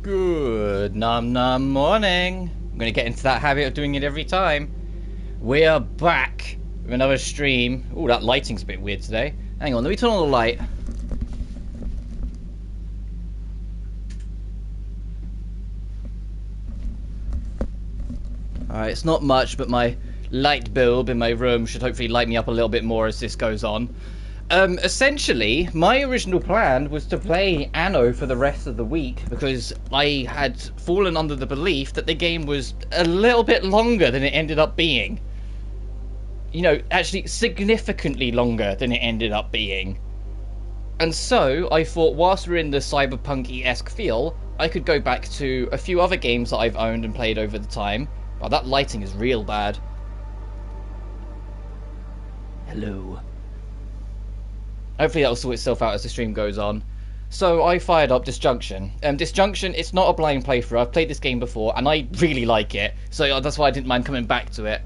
Good nom nom morning. I'm gonna get into that habit of doing it every time. We are back with another stream. Oh, that lighting's a bit weird today. Hang on, let me turn on the light. Alright, it's not much, but my light bulb in my room should hopefully light me up a little bit more as this goes on. Essentially, my original plan was to play Anno for the rest of the week because I had fallen under the belief that the game was a little bit longer than it ended up being. You know, actually significantly longer than it ended up being. And so, I thought whilst we're in the cyberpunk-esque feel, I could go back to a few other games that I've owned and played over the time. Wow, that lighting is real bad. Hello. Hopefully that'll sort itself out as the stream goes on. So I fired up Disjunction. Disjunction, it's not a blind playthrough. I've played this game before and I really like it. So that's why I didn't mind coming back to it.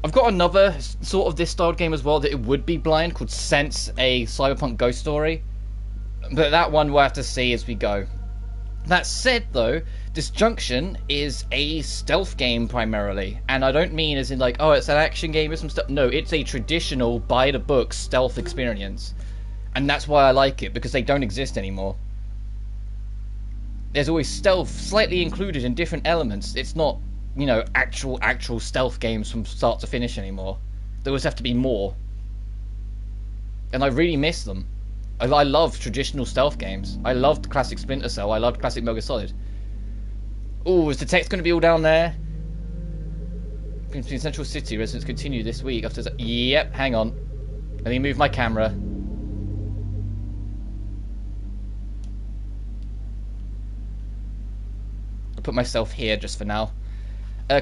I've got another sort of this style game as well that it would be blind called Sense, a cyberpunk ghost story. But that one we'll have to see as we go. That said though, Disjunction is a stealth game primarily, and I don't mean as in like, oh, it's an action game with some stuff. No, it's a traditional by-the-book stealth experience, and that's why I like it, because they don't exist anymore. There's always stealth slightly included in different elements. It's not, you know, actual stealth games from start to finish anymore. There always have to be more, and I really miss them. I love traditional stealth games. I loved classic Splinter Cell. I loved classic Metal Gear Solid. Oh, is the text going to be all down there? Between Central City residents continue this week after... Yep, hang on. Let me move my camera. I'll put myself here just for now.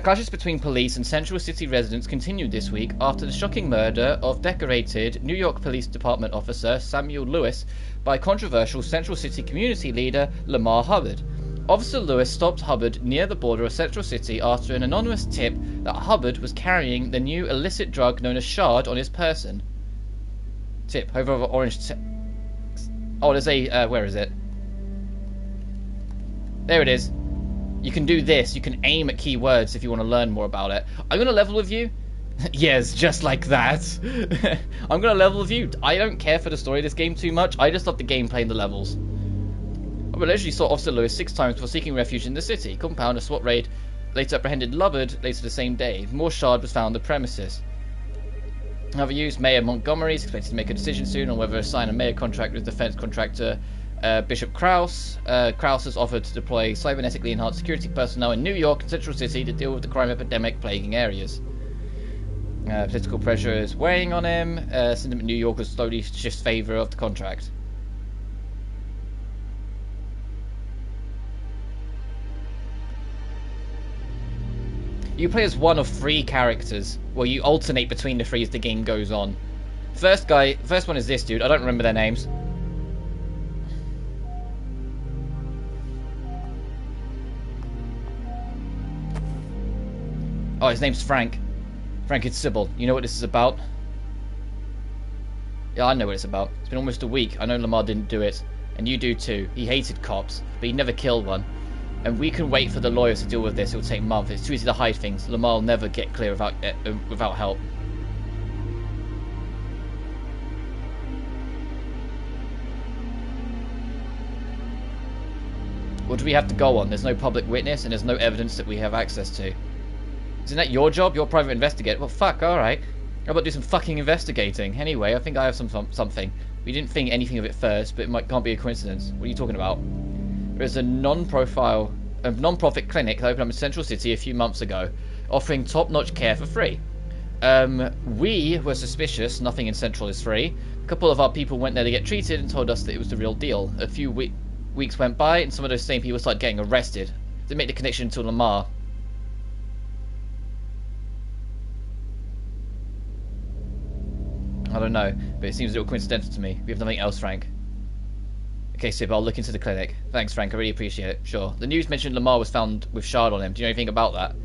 Clashes between police and Central City residents continued this week after the shocking murder of decorated New York Police Department officer Samuel Lewis by controversial Central City community leader Lamar Hubbard. Officer Lewis stopped Hubbard near the border of Central City after an anonymous tip that Hubbard was carrying the new illicit drug known as Shard on his person. Tip, hover over orange oh, there's a, where is it? There it is. You can do this. You can aim at keywords if you want to learn more about it. I'm going to level with you. Yes, just like that. I'm going to level with you. I don't care for the story of this game too much. I just love the gameplay and the levels. I allegedly saw Officer Lewis 6 times before seeking refuge in the city. Compound, a SWAT raid later apprehended Hubbard later the same day. More Shard was found on the premises. Another news, Mayor Montgomery is expected to make a decision soon on whether to sign a mayor contract with defense contractor Bishop Krause. Krause has offered to deploy cybernetically enhanced security personnel in New York and Central City to deal with the crime epidemic plaguing areas. Political pressure is weighing on him. Sentiment in New York has slowly shifts favour of the contract. You play as one of 3 characters. Well, you alternate between the 3 as the game goes on. First one is this dude. I don't remember their names. Oh, his name's Frank. Frank and Sybil. You know what this is about? Yeah, I know what it's about. It's been almost a week. I know Lamar didn't do it. And you do too. He hated cops, but he never killed one. And we can wait for the lawyers to deal with this. It will take months. It's too easy to hide things. Lamar will never get clear without help. What do we have to go on? There's no public witness and there's no evidence that we have access to. Isn't that your job? You're a private investigator? Well, fuck, alright. How about do some fucking investigating? Anyway, I think I have something. We didn't think anything of it first, but it can't be a coincidence. What are you talking about? There's a non-profit clinic that opened up in Central City a few months ago, offering top-notch care for free. We were suspicious. Nothing in Central is free. A couple of our people went there to get treated and told us that it was the real deal. A few weeks went by, and some of those same people started getting arrested. They make the connection to Lamar. I don't know, but it seems a little coincidental to me. We have nothing else, Frank. Okay, Sib, I'll look into the clinic. Thanks, Frank. I really appreciate it. Sure. The news mentioned Lamar was found with Shard on him. Do you know anything about that?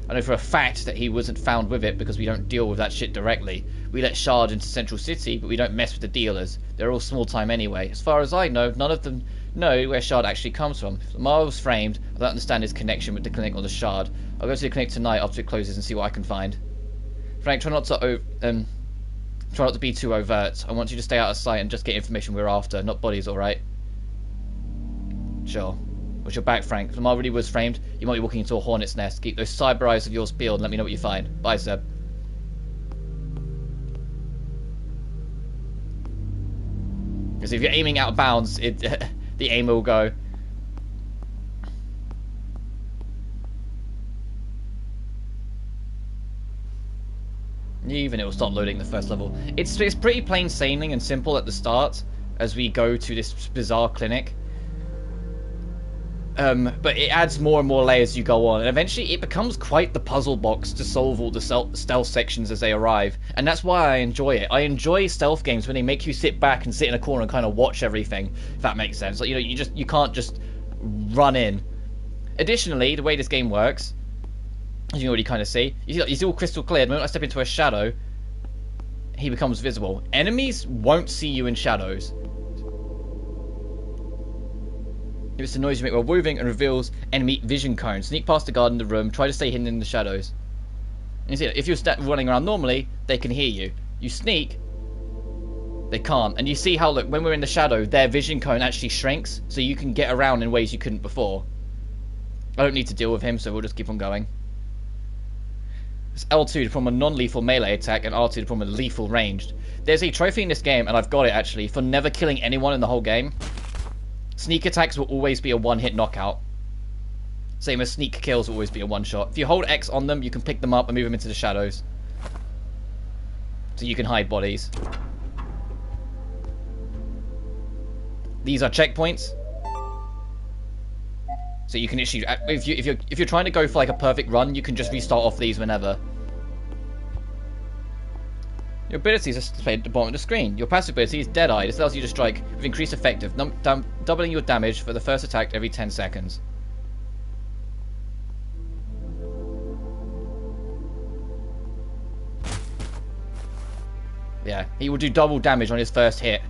I know for a fact that he wasn't found with it because we don't deal with that shit directly. We let Shard into Central City, but we don't mess with the dealers. They're all small time anyway. As far as I know, none know where Shard actually comes from. If Lamar was framed, I don't understand his connection with the clinic or the Shard. I'll go to the clinic tonight after it closes and see what I can find. Frank, try not to be too overt. I want you to stay out of sight and just get information we're after, not bodies, alright? Sure. Watch your back, Frank. If Lamar really was framed, you might be walking into a hornet's nest. Keep those cyber eyes of yours peeled and let me know what you find. Bye, Seb. Because if you're aiming out of bounds, the aim will go. Even it will start loading the first level. It's pretty plain sailing and simple at the start as we go to this bizarre clinic. But it adds more and more layers as you go on, and eventually it becomes quite the puzzle box to solve all the stealth sections as they arrive, and that's why I enjoy it. I enjoy stealth games when they make you sit back and sit in a corner and kind of watch everything, if that makes sense. Like, you can't just run in. Additionally, the way this game works, as you can already kind of see, you see all crystal clear. The moment I step into a shadow, he becomes visible. Enemies won't see you in shadows. If it's the noise you make while moving and reveals enemy vision cone. Sneak past the guard in the room. Try to stay hidden in the shadows. And you see, if you're running around normally, they can hear you. You sneak, they can't. And you see how, look, when we're in the shadow, their vision cone actually shrinks, so you can get around in ways you couldn't before. I don't need to deal with him, so we'll just keep on going. It's L2 to perform a non-lethal melee attack, and R2 to perform a lethal ranged. There's a trophy in this game, and I've got it actually, for never killing anyone in the whole game. Sneak attacks will always be a one-hit knockout. Same as sneak kills will always be a one-shot. If you hold X on them, you can pick them up and move them into the shadows. So you can hide bodies. These are checkpoints. So you can issue, if you're trying to go for like a perfect run, you can just restart off these whenever. Your abilities are displayed at the bottom of the screen. Your passive ability is Deadeye. This allows you to strike with increased effective, doubling your damage for the first attack every 10 seconds. Yeah, he will do double damage on his first hit.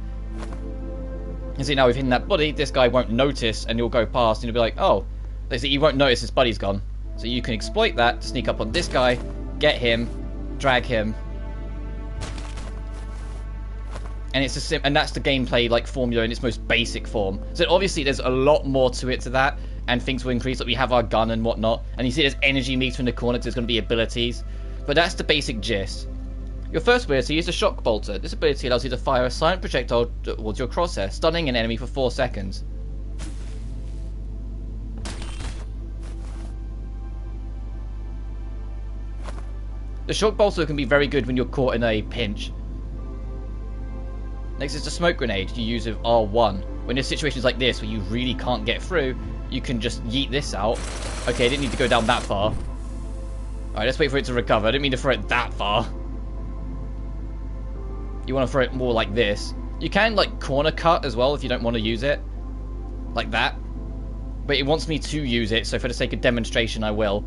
You see, now we've hidden that body, this guy won't notice, and you'll go past, and you'll be like, oh, he won't notice his buddy's gone. So you can exploit that to sneak up on this guy, get him, drag him. And it's and that's the gameplay like formula in its most basic form. So obviously there's a lot more to it to that, and things will increase. Like we have our gun and whatnot, and you see there's energy meter in the corner. So there's going to be abilities, but that's the basic gist. Your first ability is the Shock Bolter. This ability allows you to fire a silent projectile towards your crosshair, stunning an enemy for 4 seconds. The Shock Bolter can be very good when you're caught in a pinch. Next is the Smoke Grenade you use with R1. When there's situations like this where you really can't get through, you can just yeet this out. Okay, I didn't need to go down that far. Alright, let's wait for it to recover. I didn't mean to throw it that far. You want to throw it more like this. You can, like, corner cut as well if you don't want to use it. Like that. But it wants me to use it, so for the sake of demonstration, I will.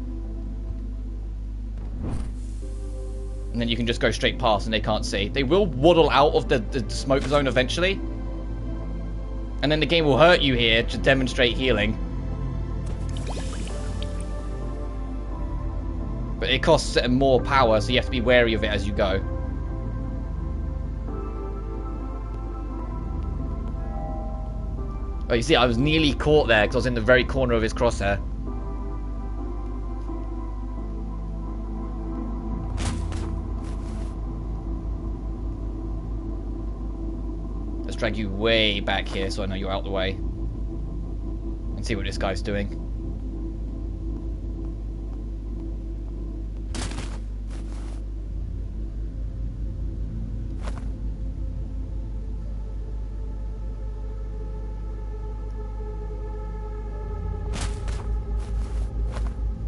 And then you can just go straight past and they can't see. They will waddle out of the smoke zone eventually. And then the game will hurt you here to demonstrate healing. But it costs more power, so you have to be wary of it as you go. Oh, you see, I was nearly caught there because I was in the very corner of his crosshair. Let's drag you way back here so I know you're out the way. And see what this guy's doing.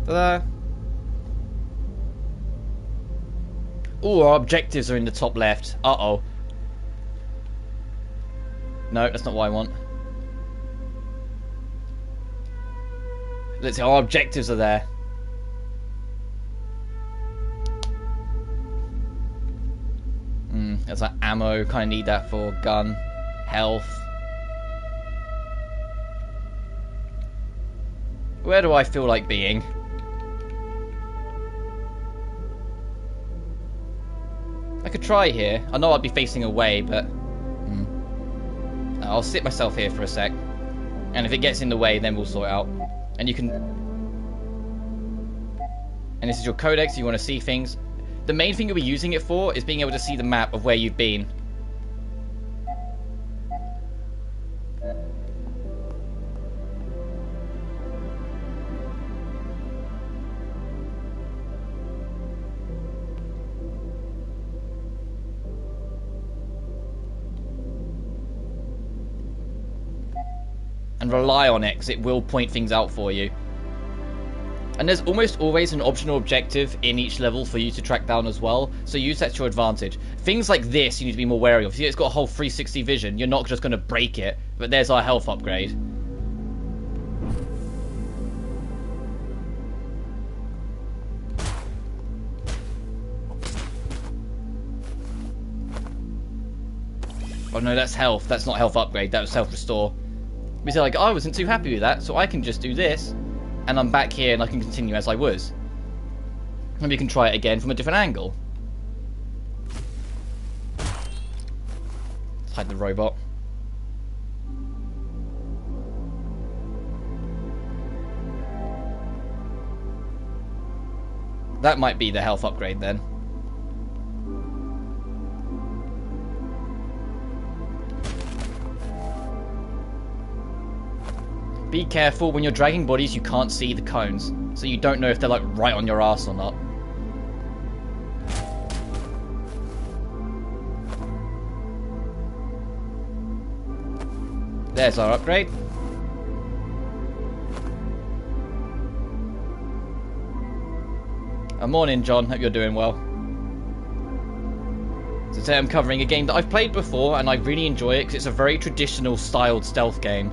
Ta-da! Ooh, our objectives are in the top left. Uh-oh. No, that's not what I want. Let's see, our objectives are there. That's like ammo. Kind of need that for gun, health. Where do I feel like being? I could try here. I know I'd be facing away, but... I'll sit myself here for a sec. And if it gets in the way, then we'll sort it out. And you can... And this is your codex, you want to see things. The main thing you'll be using it for is being able to see the map of where you've been. And rely on it, because it will point things out for you. And there's almost always an optional objective in each level for you to track down as well, so use that to your advantage. Things like this you need to be more wary of. See, it's got a whole 360 vision, you're not just going to break it, but there's our health upgrade. Oh no, that's health, that's not health upgrade, that was health restore. Because like, I wasn't too happy with that, so I can just do this, and I'm back here and I can continue as I was. Maybe you can try it again from a different angle. Let's hide the robot. That might be the health upgrade then. Be careful, when you're dragging bodies you can't see the cones, so you don't know if they're like right on your ass or not. There's our upgrade. Morning John, hope you're doing well. So today I'm covering a game that I've played before and I really enjoy it because it's a very traditional styled stealth game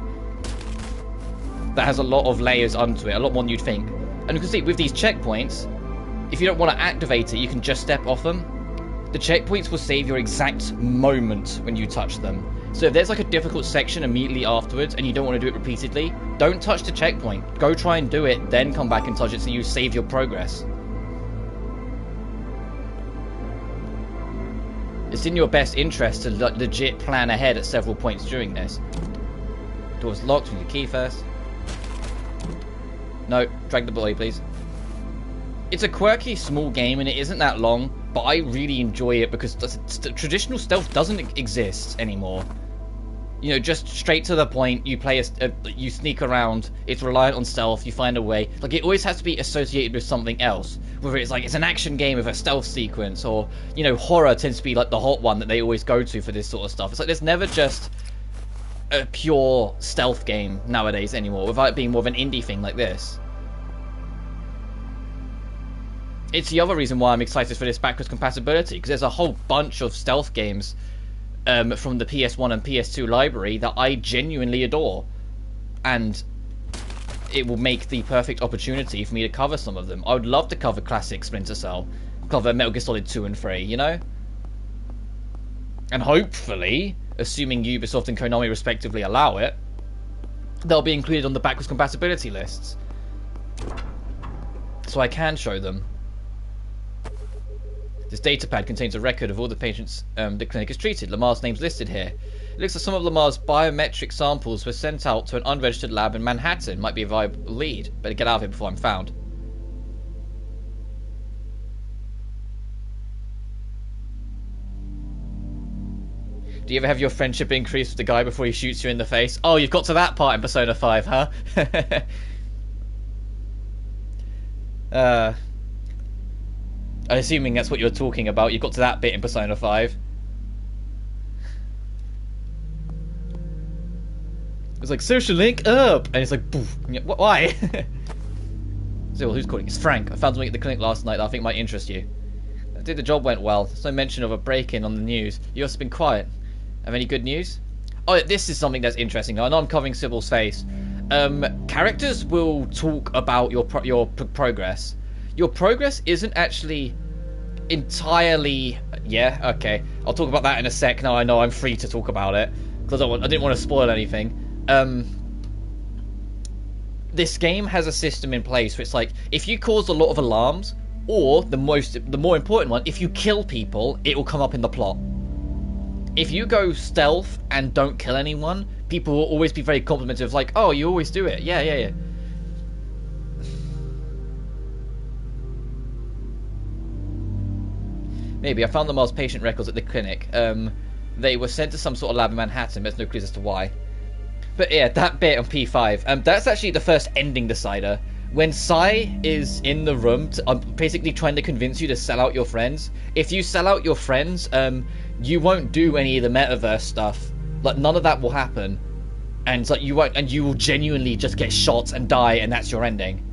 that has a lot of layers onto it, a lot more than you'd think. And you can see with these checkpoints, if you don't want to activate it, you can just step off them. The checkpoints will save your exact moment when you touch them. So if there's like a difficult section immediately afterwards and you don't want to do it repeatedly, don't touch the checkpoint. Go try and do it, then come back and touch it so you save your progress. It's in your best interest to legit plan ahead at several points during this. Door's locked, we need the key first. No, drag the boy, please. It's a quirky, small game, and it isn't that long, but I really enjoy it because traditional stealth doesn't exist anymore. You know, just straight to the point, you play you sneak around, it's reliant on stealth, you find a way. Like, it always has to be associated with something else. Whether it's like, it's an action game with a stealth sequence, or, you know, horror tends to be like the hot one that they always go to for this sort of stuff. It's like, there's never just a pure stealth game nowadays anymore, without it being more of an indie thing like this. It's the other reason why I'm excited for this backwards compatibility, because there's a whole bunch of stealth games from the PS1 and PS2 library that I genuinely adore, and it will make the perfect opportunity for me to cover some of them. I would love to cover classic Splinter Cell, cover Metal Gear Solid 2 and 3, you know? And hopefully, assuming Ubisoft and Konami respectively allow it, they'll be included on the backwards compatibility lists, so I can show them. This datapad contains a record of all the patients the clinic has treated. Lamar's name's listed here. It looks like some of Lamar's biometric samples were sent out to an unregistered lab in Manhattan. Might be a viable lead. Better get out of here before I'm found. Do you ever have your friendship increase with the guy before he shoots you in the face? Oh, you've got to that part in Persona 5, huh? I'm assuming that's what you're talking about. You got to that bit in Persona 5. It's like, social link up! And it's like, poof. Why? So, well, who's calling? It's Frank. I found something at the clinic last night that I think might interest you. I think the job went well. There's no mention of a break-in on the news. You also been quiet. Have any good news? Oh, this is something that's interesting. I know I'm covering Sybil's face. Characters will talk about your progress. Your progress isn't actually entirely... Yeah, okay. I'll talk about that in a sec. Now I know I'm free to talk about it, because I didn't want to spoil anything. this game has a system in place where it's like, if you cause a lot of alarms, or the more important one, if you kill people, it will come up in the plot. If you go stealth and don't kill anyone, people will always be very complimentary, like, oh, you always do it. Yeah. Maybe. I found the Mars patient records at the clinic. They were sent to some sort of lab in Manhattan, but there's no clues as to why. But yeah, that bit on P5, that's actually the first ending decider. When Sai is in the room, basically trying to convince you to sell out your friends, if you sell out your friends, you won't do any of the metaverse stuff. Like, none of that will happen. And like, you won't, and you will genuinely just get shot and die, and that's your ending.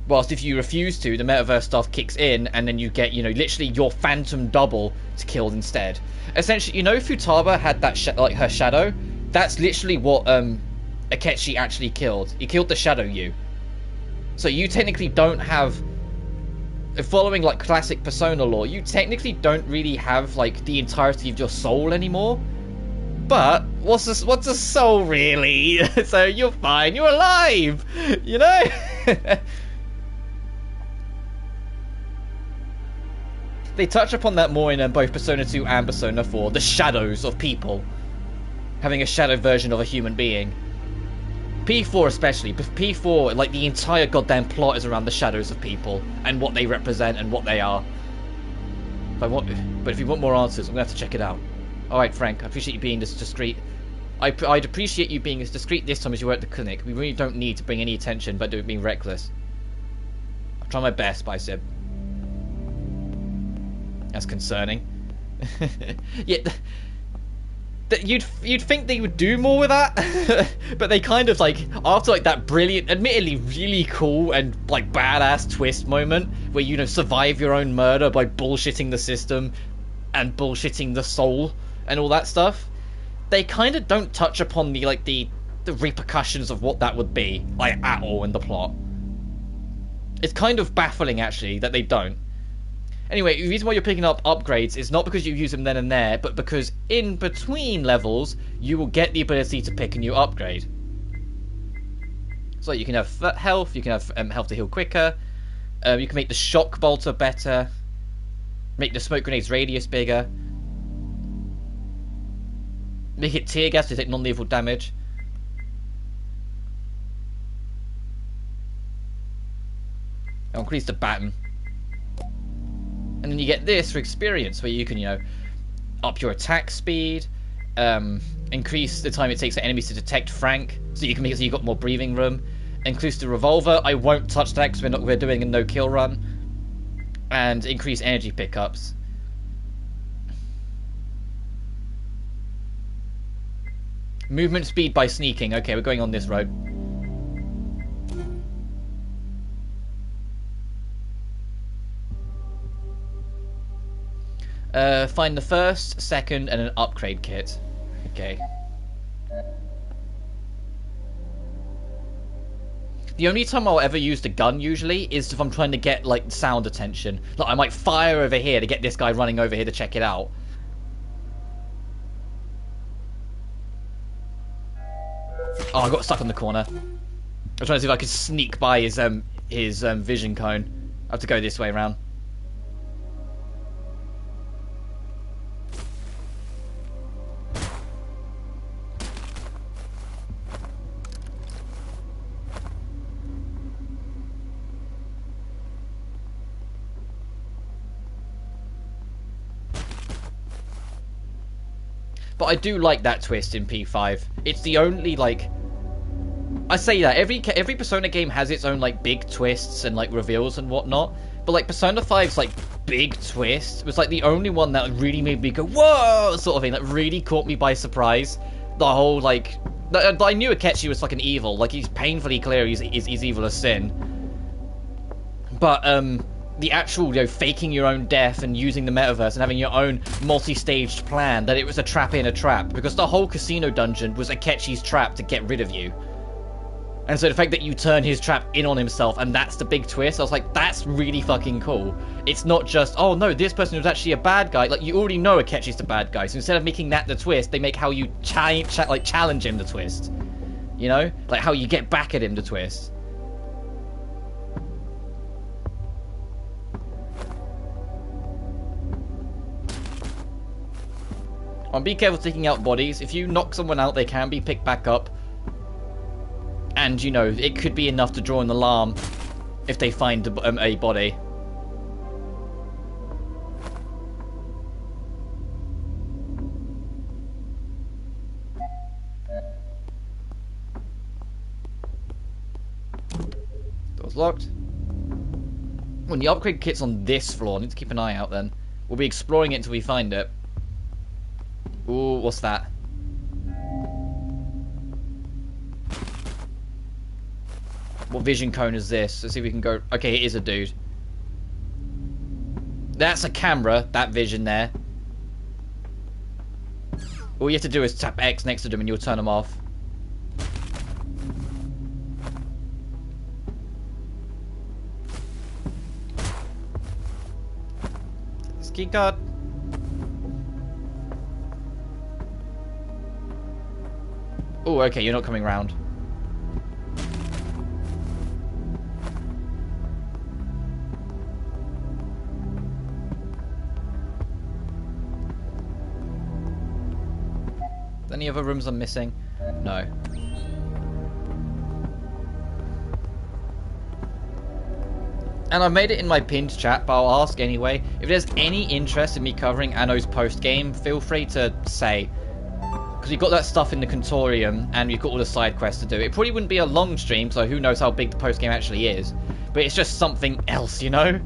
Whilst if you refuse to, the metaverse stuff kicks in, and then you get, you know, literally your phantom double to kill instead. Essentially, you know, Futaba had that like her shadow. That's literally what Akechi actually killed. He killed the shadow you. So you technically don't have, following like classic Persona lore, you technically don't really have like the entirety of your soul anymore. But what's a soul really? So you're fine. You're alive. You know. They touch upon that more in both Persona 2 and Persona 4. The shadows of people. Having a shadow version of a human being. P4 especially. But P4, like, the entire goddamn plot is around the shadows of people. And what they represent and what they are. But if you want more answers, I'm going to have to check it out. Alright, Frank. I appreciate you being this discreet. I'd appreciate you being as discreet this time as you were at the clinic. We really don't need to bring any attention by being reckless. I'll try my best, Bicep. That's concerning. Yeah, you'd think they would do more with that, but they kind of like, after like that brilliant, admittedly really cool and like badass twist moment where, you know, survive your own murder by bullshitting the system and bullshitting the soul and all that stuff, they kind of don't touch upon the like the repercussions of what that would be like at all in the plot. It's kind of baffling actually that they don't. Anyway, the reason why you're picking up upgrades is not because you use them then and there, but because in between levels, you will get the ability to pick a new upgrade. So you can have health, you can have health to heal quicker, you can make the shock bolter better, make the smoke grenade's radius bigger, make it tear gas to take non-lethal damage. I'll increase the baton. And then you get this for experience, where you can, you know, up your attack speed, increase the time it takes for enemies to detect Frank, so you can make it so you've got more breathing room. Increase the revolver. I won't touch that because we're doing a no-kill run. And increase energy pickups. Movement speed by sneaking. Okay, we're going on this road. Find the first, second, and an upgrade kit. Okay. The only time I'll ever use the gun, usually, is if I'm trying to get, like, sound attention. Like, I might fire over here to get this guy running over here to check it out. Oh, I got stuck on the corner. I was trying to see if I could sneak by his vision cone. I have to go this way around. But I do like that twist in P5. It's the only, like... I say that, every Persona game has its own, like, big twists and, like, reveals and whatnot. But, like, Persona 5's, like, big twist was, like, the only one that really made me go, whoa, sort of thing. That really caught me by surprise. The whole, like... I knew Akechi was fucking evil. Like, he's painfully clear he's evil as sin. But, the actual, you know, faking your own death and using the metaverse and having your own multi-staged plan, that it was a trap in a trap, because the whole casino dungeon was Akechi's trap to get rid of you. And so the fact that you turn his trap in on himself, and that's the big twist, I was like, that's really fucking cool. It's not just, oh no, this person was actually a bad guy. Like, you already know Akechi's the bad guy, so instead of making that the twist, they make how you challenge him the twist. You know? Like how you get back at him to twist. Be careful taking out bodies. If you knock someone out, they can be picked back up. And, you know, it could be enough to draw an alarm if they find a body. Door's locked. When the upgrade kit's on this floor, I need to keep an eye out then. We'll be exploring it until we find it. Ooh, what's that? What vision cone is this? Let's see if we can go... Okay, it is a dude. That's a camera, that vision there. All you have to do is tap X next to them and you'll turn them off. Key card. Oh, okay, you're not coming round. Any other rooms I'm missing? No. And I've made it in my pinned chat, but I'll ask anyway. If there's any interest in me covering Anno's post-game, feel free to say. Because you've got that stuff in the Contorium, and you've got all the side quests to do. It probably wouldn't be a long stream, so who knows how big the post-game actually is. But it's just something else, you know?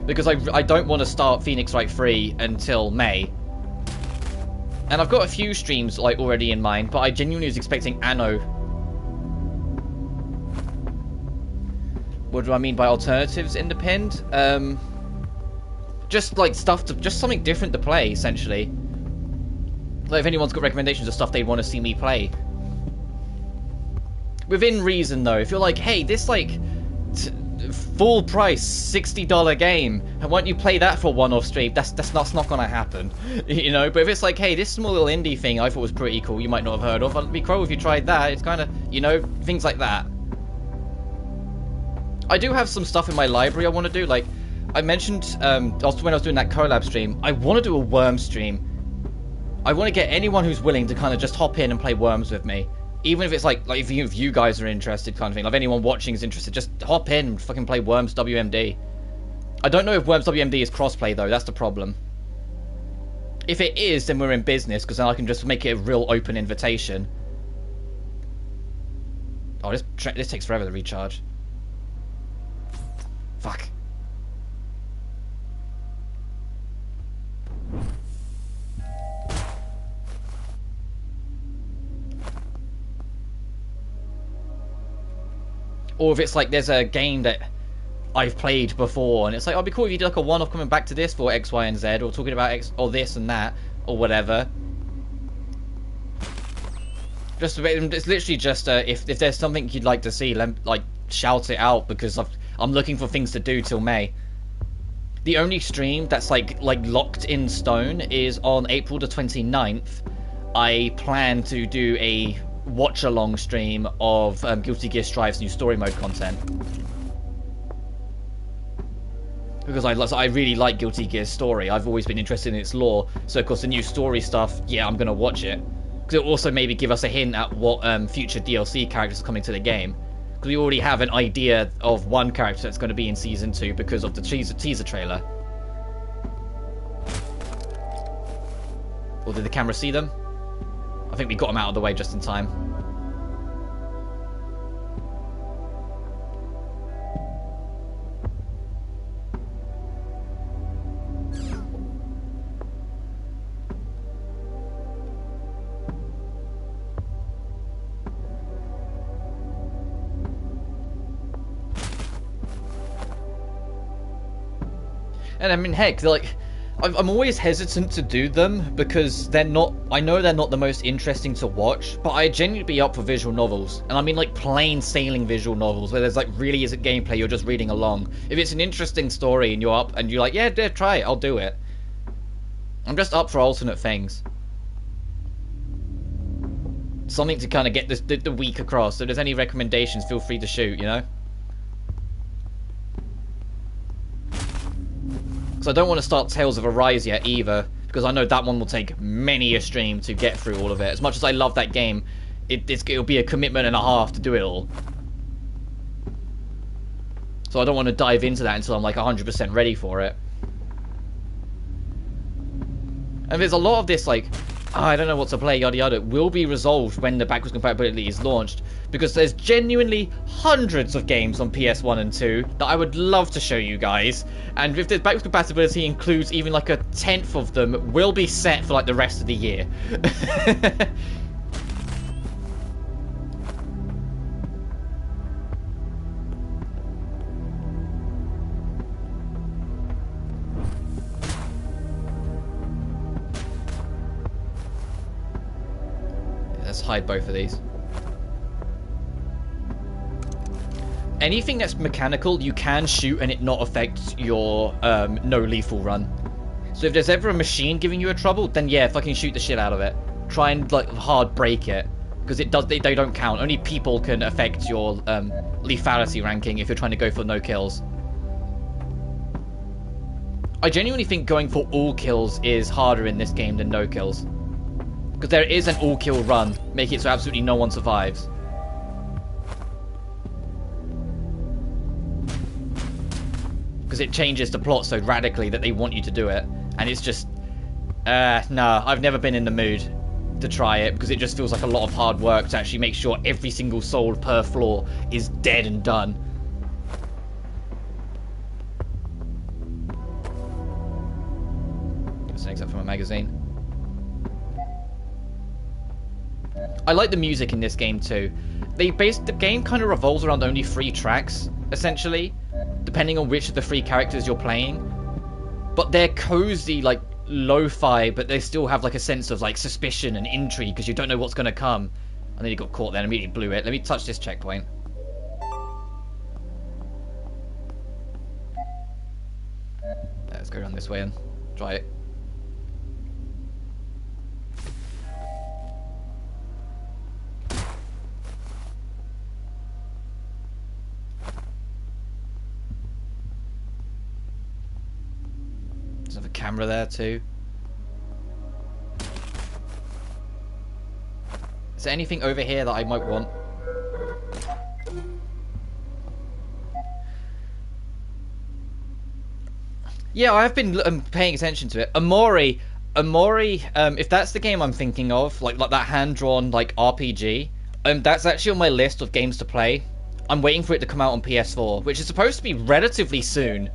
Because I don't want to start Phoenix Wright 3 until May. And I've got a few streams like already in mind, but I genuinely was expecting Anno. What do I mean by alternatives in the pinned? Just like stuff to, just something different to play, essentially. Like if anyone's got recommendations of stuff they want to see me play. Within reason though, if you're like, hey, this like full price $60 game, and why don't you play that for one-off stream? That's not gonna happen, you know. But if it's like, hey, this small little indie thing I thought was pretty cool, you might not have heard of. It'd be cool if you tried that. It's kind of, you know, things like that. I do have some stuff in my library I want to do. Like I mentioned, also when I was doing that collab stream, I want to do a Worm stream. I want to get anyone who's willing to kind of just hop in and play Worms with me. Even if it's like if you guys are interested kind of thing. Like if anyone watching is interested, just hop in and fucking play Worms WMD. I don't know if Worms WMD is crossplay though, that's the problem. If it is, then we're in business, because then I can just make it a real open invitation. Oh, this takes forever to recharge. Fuck. Or if it's like there's a game that I've played before and it's like, oh, it'd be cool if you did like a one-off coming back to this for X, Y, and Z, or talking about X or this and that or whatever. Just it's literally just if there's something you'd like to see, like shout it out, because I'm looking for things to do till May. The only stream that's like locked in stone is on April the 29th. I plan to do a watch-along stream of Guilty Gear Strive's new story mode content. Because I really like Guilty Gear's story. I've always been interested in its lore. So, of course, the new story stuff, yeah, I'm going to watch it. Because it'll also maybe give us a hint at what future DLC characters are coming to the game. Because we already have an idea of one character that's going to be in Season 2 because of the teaser trailer. Or did the camera see them? I think we got them out of the way just in time. And I mean, heck, like, I'm always hesitant to do them because they're not, I know they're not the most interesting to watch, but I genuinely be up for visual novels. And I mean like plain sailing visual novels where there's like really isn't gameplay, you're just reading along. If it's an interesting story and you're up and you're like, yeah, try it, I'll do it. I'm just up for alternate things. Something to kind of get the week across. So if there's any recommendations, feel free to shoot, you know? Because I don't want to start Tales of Arise yet either, because I know that one will take many a stream to get through all of it. As much as I love that game, it'll be a commitment and a half to do it all. So I don't want to dive into that until I'm like 100% ready for it. And there's a lot of this like, oh, I don't know what to play, yada yada, will be resolved when the backwards compatibility is launched. Because there's genuinely hundreds of games on PS1 and 2 that I would love to show you guys. And if the backwards compatibility includes even like a 10th of them, will be set for like the rest of the year. Let's hide both of these. Anything that's mechanical, you can shoot and it not affect your no lethal run. So if there's ever a machine giving you a trouble, then yeah, fucking shoot the shit out of it. Try and like hard break it, because they don't count. Only people can affect your lethality ranking if you're trying to go for no kills. I genuinely think going for all kills is harder in this game than no kills. Because there is an all-kill run, making it so absolutely no one survives. Because it changes the plot so radically that they want you to do it. And it's just... no, I've never been in the mood to try it, because it just feels like a lot of hard work to actually make sure every single soul per floor is dead and done. Get snakes up from a magazine. I like the music in this game too. The game kind of revolves around only 3 tracks, essentially, depending on which of the 3 characters you're playing. But they're cozy, like, lo-fi, but they still have like a sense of like suspicion and intrigue, because you don't know what's going to come. And then you got caught there and immediately blew it. Let me touch this checkpoint. Let's go around this way and try it. There's a camera there too. Is there anything over here that I might want? Yeah, I have been paying attention to it. Amori, if that's the game I'm thinking of, like that hand-drawn like RPG, that's actually on my list of games to play. I'm waiting for it to come out on PS4, which is supposed to be relatively soon.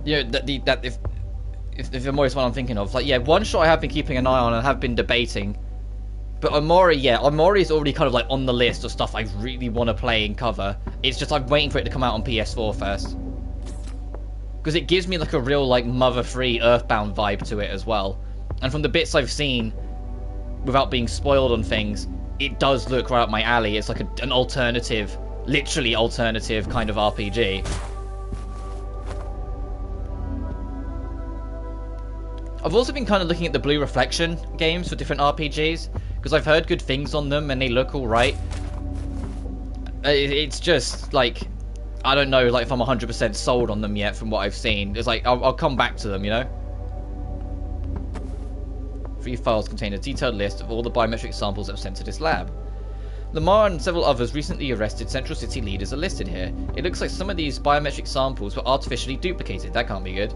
You know, if Amori is what I'm thinking of, like, yeah, one shot I have been keeping an eye on and have been debating. But Amori, yeah, Amori is already kind of like on the list of stuff I really want to play and cover. It's just I'm waiting for it to come out on PS4 first. Because it gives me like a real like Mother-free Earthbound vibe to it as well. And from the bits I've seen, without being spoiled on things, it does look right up my alley. It's like an alternative, literally alternative kind of RPG. I've also been kind of looking at the Blue Reflection games for different RPGs, because I've heard good things on them and they look alright. It's just like, I don't know, like if I'm 100% sold on them yet from what I've seen. It's like, I'll come back to them, you know? 3 files contain a detailed list of all the biometric samples that were sent to this lab. Lamar and several others recently arrested Central City leaders are listed here. It looks like some of these biometric samples were artificially duplicated. That can't be good.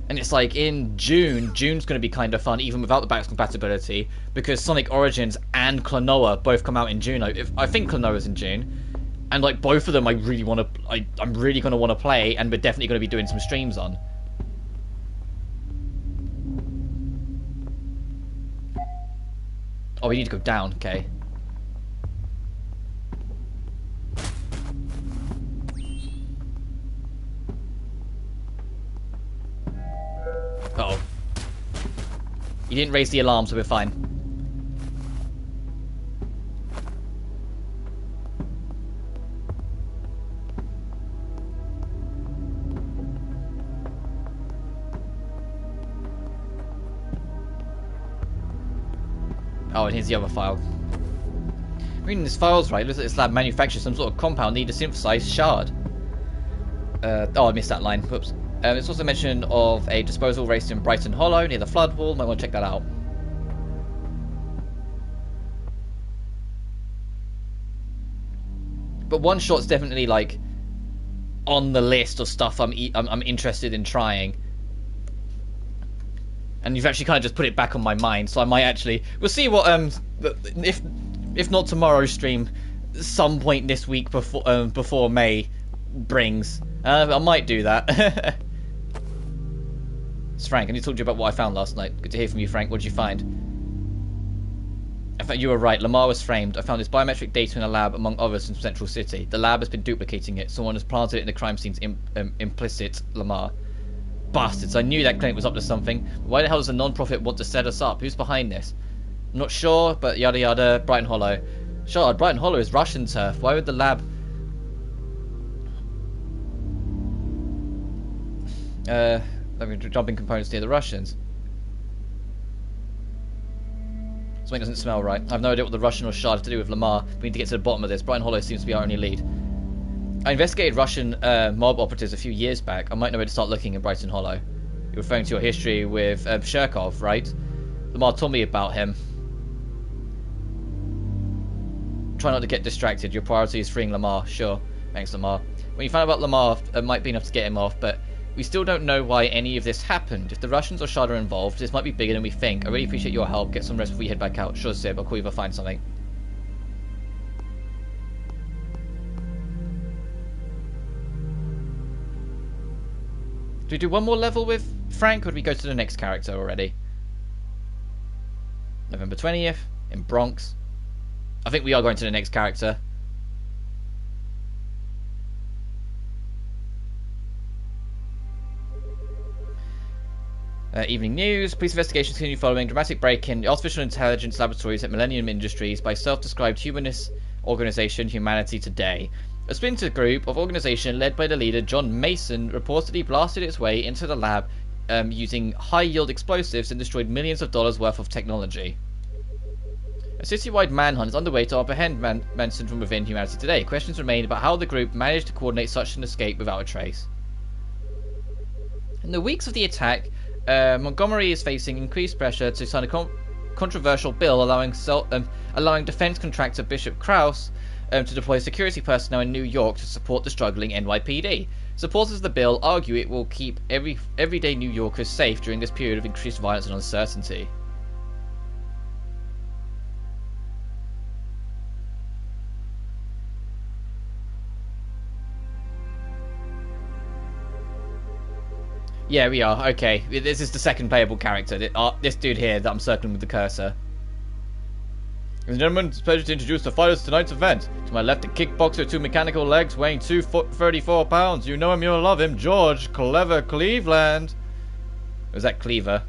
And it's like in June's going to be kind of fun, even without the backwards compatibility, because Sonic Origins and Klonoa both come out in June. I think Klonoa's in June, and like both of them, I really want to. I'm really going to want to play, and we're definitely going to be doing some streams on. Oh, we need to go down. Okay. Uh-oh. You didn't raise the alarm, so we're fine. Oh, and here's the other file. Reading this file's right, it looks like this lab manufactures some sort of compound needed to synthesize shard. Oh, I missed that line. Whoops. It's also mention of a disposal race in Brighton Hollow near the flood wall. Might want to check that out. But one shot's definitely like on the list of stuff I'm interested in trying. And you've actually kind of just put it back on my mind, so I might actually... We'll see what, if not tomorrow's stream, some point this week before May brings. I might do that. It's Frank, I need to talk to you about what I found last night. Good to hear from you, Frank. What did you find? I thought you were right. Lamar was framed. I found his biometric data in a lab, among others, in Central City. The lab has been duplicating it. Someone has planted it in the crime scene's implicit Lamar. Bastards. I knew that clinic was up to something. Why the hell does a non-profit want to set us up? Who's behind this? I'm not sure, but yada yada. Brighton Hollow. Shard, Brighton Hollow is Russian turf. Why would the lab... jumping components near the Russians. Something doesn't smell right. I have no idea what the Russian or Shard have to do with Lamar. We need to get to the bottom of this. Brighton Hollow seems to be our only lead. I investigated Russian mob operatives a few years back. I might know where to start looking in Brighton Hollow. You're referring to your history with Shirkov, right? Lamar told me about him. Try not to get distracted. Your priority is freeing Lamar. Sure. Thanks, Lamar. When you found out about Lamar, it might be enough to get him off, but we still don't know why any of this happened. If the Russians or Shard are involved, this might be bigger than we think. I really appreciate your help. Get some rest before you head back out. Sure, Sib. I'll call you if I find something. Do we do one more level with Frank, or do we go to the next character already? November 20th, in Bronx. I think we are going to the next character. Evening news. Police investigations continue following dramatic break-in artificial intelligence laboratories at Millennium Industries by self-described humanist organization Humanity Today. A splinter group of organization led by the leader John Mason reportedly blasted its way into the lab using high-yield explosives and destroyed millions of dollars worth of technology. A citywide manhunt is underway to apprehend Manson from within Humanity Today. Questions remain about how the group managed to coordinate such an escape without a trace. In the weeks of the attack, Montgomery is facing increased pressure to sign a controversial bill allowing defense contractor Bishop Krause to deploy security personnel in New York to support the struggling NYPD. Supporters of the bill argue it will keep everyday New Yorkers safe during this period of increased violence and uncertainty. Yeah, we are. Okay, this is the second playable character. This dude here that I'm circling with the cursor. Ladies and gentlemen, it's a pleasure to introduce the fighters to tonight's event. To my left, a kickboxer with two mechanical legs weighing 234 pounds. You know him, you'll love him. George Clever Cleveland. Or is that Cleaver?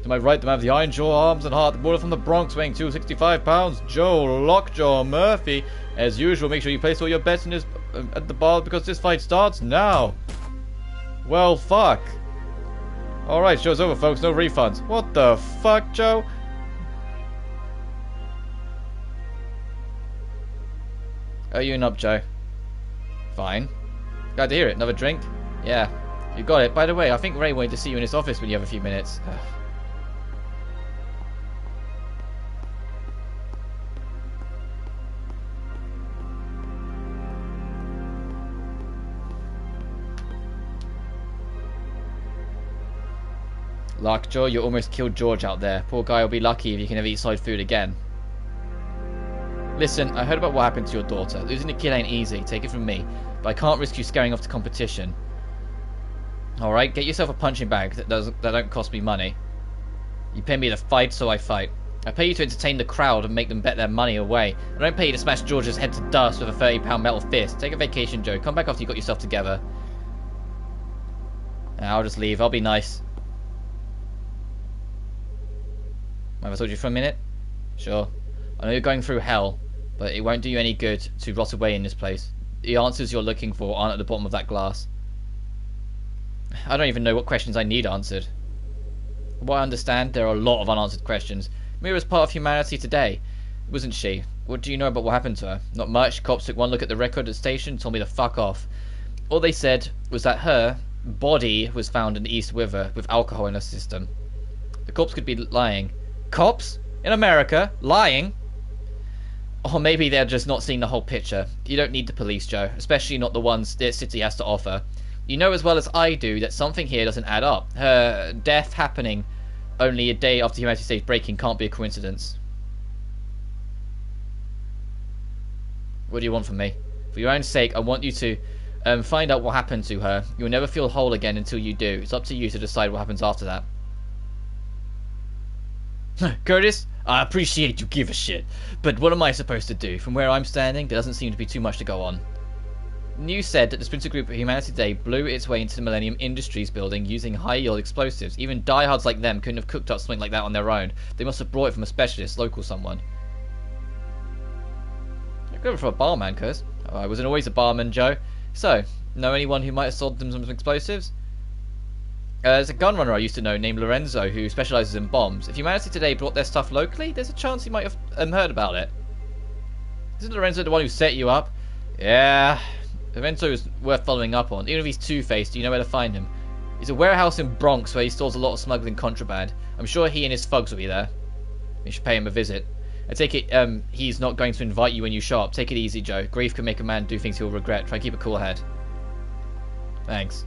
To my right, the man with the iron jaw, arms and heart, the border from the Bronx, weighing 265 pounds. Joe Lockjaw Murphy. As usual, make sure you place all your bets in at the bar because this fight starts now. Well, fuck. Alright, show's over, folks. No refunds. What the fuck, Joe? Oh, you up, Joe? Fine. Glad to hear it. Another drink? Yeah. You got it. By the way, I think Ray wanted to see you in his office when you have a few minutes. Lockjaw, you almost killed George out there. Poor guy will be lucky if he can ever eat solid food again. Listen, I heard about what happened to your daughter. Losing a kid ain't easy, take it from me. But I can't risk you scaring off the competition. Alright, get yourself a punching bag that don't cost me money. You pay me to fight, so I fight. I pay you to entertain the crowd and make them bet their money away. I don't pay you to smash George's head to dust with a 30-pound metal fist. Take a vacation, Joe. Come back after you got yourself together. I'll just leave. I'll be nice. Have I told you for a minute? Sure. I know you're going through hell, but it won't do you any good to rot away in this place. The answers you're looking for aren't at the bottom of that glass. I don't even know what questions I need answered. From what I understand, there are a lot of unanswered questions. Mira's part of humanity today, wasn't she? What do you know about what happened to her? Not much. Cops took one look at the record at the station and told me to fuck off. All they said was that her body was found in the East River with alcohol in her system. The cops could be lying. Cops? In America? Lying? Or maybe they're just not seeing the whole picture. You don't need the police, Joe. Especially not the ones this city has to offer. You know as well as I do that something here doesn't add up. Her death happening only a day after Humanity Stage breaking can't be a coincidence. What do you want from me? For your own sake, I want you to find out what happened to her. You'll never feel whole again until you do. It's up to you to decide what happens after that. Curtis, I appreciate you give a shit, but what am I supposed to do? From where I'm standing, there doesn't seem to be too much to go on. News said that the splinter group of Humanity Today blew its way into the Millennium Industries building using high-yield explosives. Even diehards like them couldn't have cooked up something like that on their own. They must have brought it from a specialist, local someone. You're good for a barman, cuz. Oh, I wasn't always a barman, Joe. So, know anyone who might have sold them some explosives? There's a gun runner I used to know named Lorenzo who specializes in bombs. If Humanity Today brought their stuff locally, there's a chance he might have heard about it. Isn't Lorenzo the one who set you up? Yeah, Lorenzo is worth following up on. Even if he's two-faced, you know where to find him. He's a warehouse in Bronx where he stores a lot of smuggling contraband. I'm sure he and his thugs will be there. You should pay him a visit. I take it he's not going to invite you when you show up. Take it easy, Joe. Grief can make a man do things he'll regret. Try and keep a cool head. Thanks.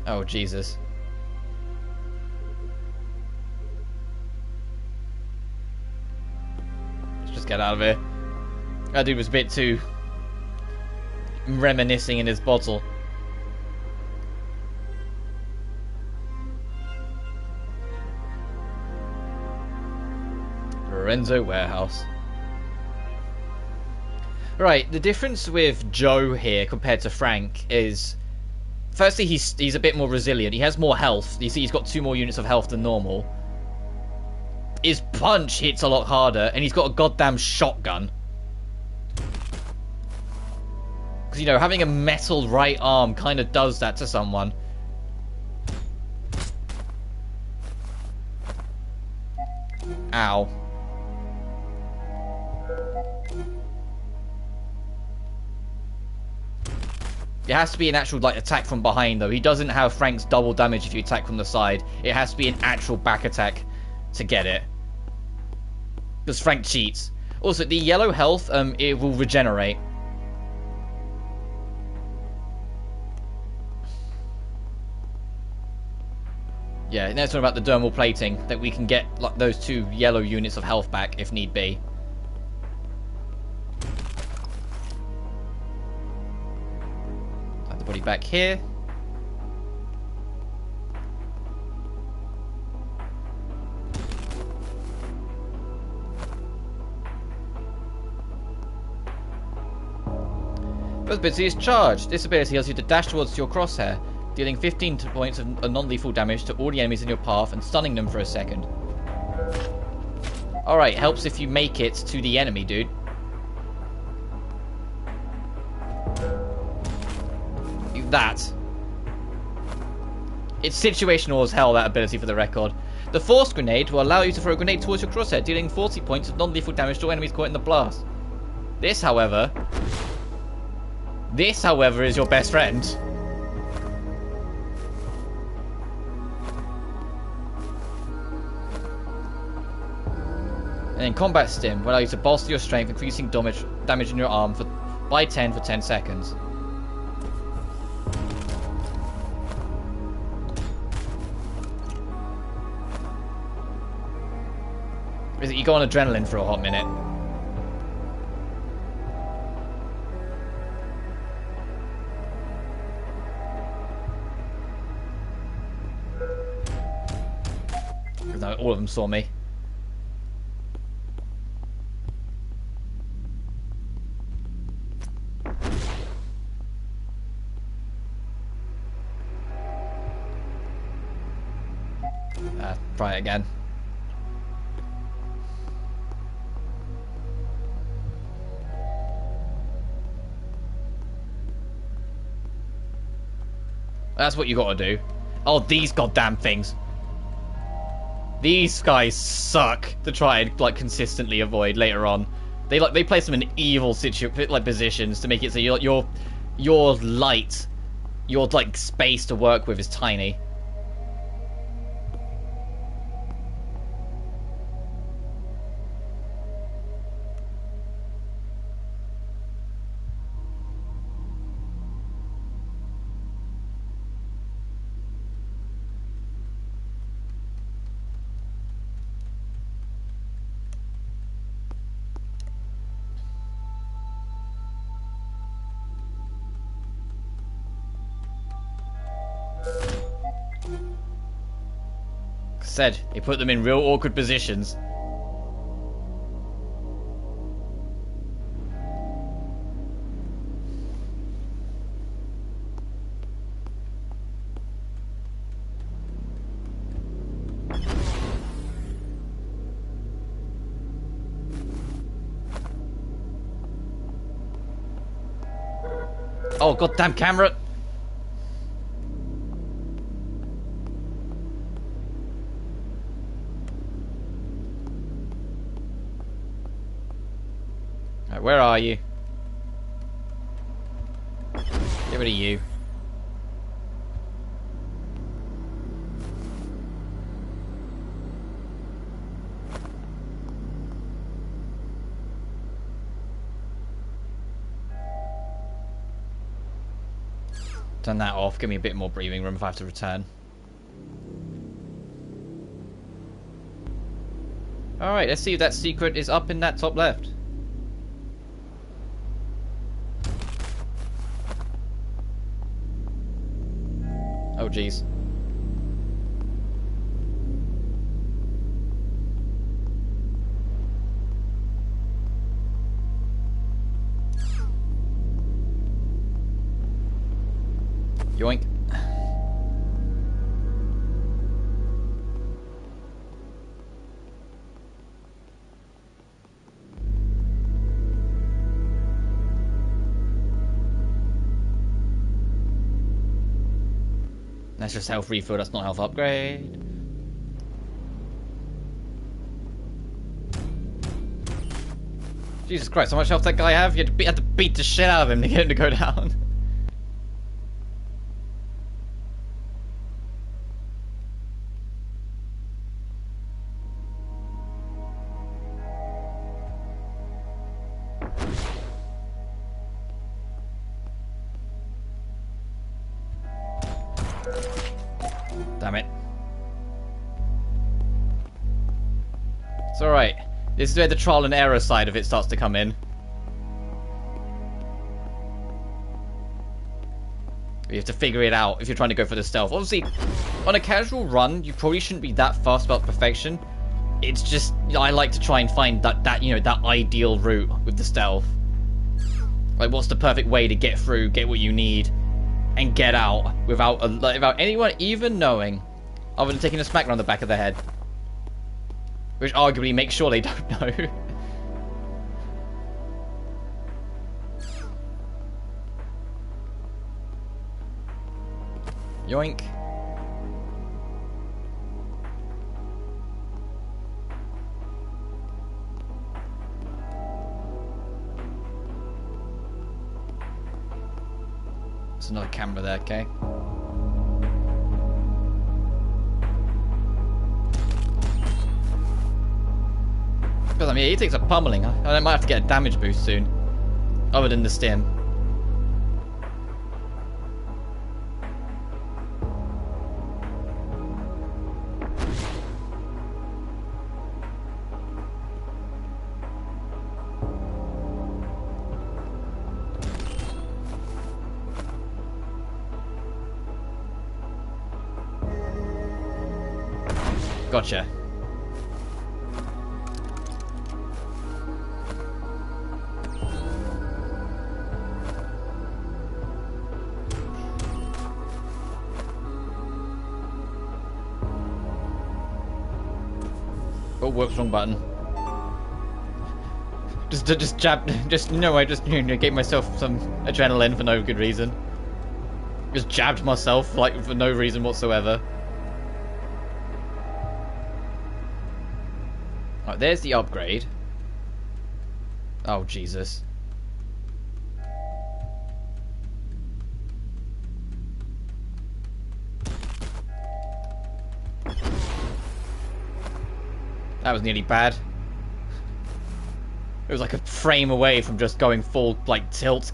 Oh, Jesus. Let's just get out of here. That dude was a bit too reminiscing in his bottle. Lorenzo Warehouse. Right, the difference with Joe here compared to Frank is... Firstly, he's a bit more resilient. He has more health. You see, he's got 2 more units of health than normal. His punch hits a lot harder, and he's got a goddamn shotgun. Because, you know, having a metal right arm kind of does that to someone. Ow. It has to be an actual, like, attack from behind, though. He doesn't have Frank's double damage if you attack from the side. It has to be an actual back attack to get it. Because Frank cheats. Also, the yellow health, it will regenerate. Yeah, that's what about the dermal plating, that we can get like those 2 yellow units of health back if need be. Body back here. First ability is charged. This ability allows you to dash towards your crosshair, dealing 15 points of non-lethal damage to all the enemies in your path and stunning them for a second. Alright, helps if you make it to the enemy, dude. That. It's situational as hell, that ability, for the record. The Force Grenade will allow you to throw a grenade towards your crosshair, dealing 40 points of non-lethal damage to enemies caught in the blast. This, however, is your best friend. And then Combat Stim will allow you to bolster your strength, increasing damage in your arm by 10 for 10 seconds. Is it you go on adrenaline for a hot minute? No, all of them saw me. Try it again. That's what you gotta do. Oh, these goddamn things. These guys suck to try and like consistently avoid later on. They place them in evil positions to make it so your light, your like space to work with is tiny. Said he put them in real awkward positions. Oh, goddamn camera! Right, where are you? Get rid of you. Turn that off. Give me a bit more breathing room if I have to return. Alright, let's see if that secret is up in that top left. Oh, jeez. Yoink. That's just health refill, that's not health upgrade. Jesus Christ, how much health that guy have? You had to beat the shit out of him to get him to go down. Damn it. It's alright. This is where the trial and error side of it starts to come in. You have to figure it out if you're trying to go for the stealth. Obviously, on a casual run, you probably shouldn't be that fast about perfection. It's just, I like to try and find that ideal route with the stealth. Like, what's the perfect way to get through, get what you need, and get out without anyone even knowing, other than taking a smack around the back of the head. Which arguably makes sure they don't know. Yoink. There's another camera there, okay. Because I mean, he takes a pummeling. I might have to get a damage boost soon. Other than the stim. Gotcha. Oh, whoops, wrong button. I just gave myself some adrenaline for no good reason. Just jabbed myself, like, for no reason whatsoever. Right, there's the upgrade. Oh, Jesus. That was nearly bad. It was like a frame away from just going full, like, tilt.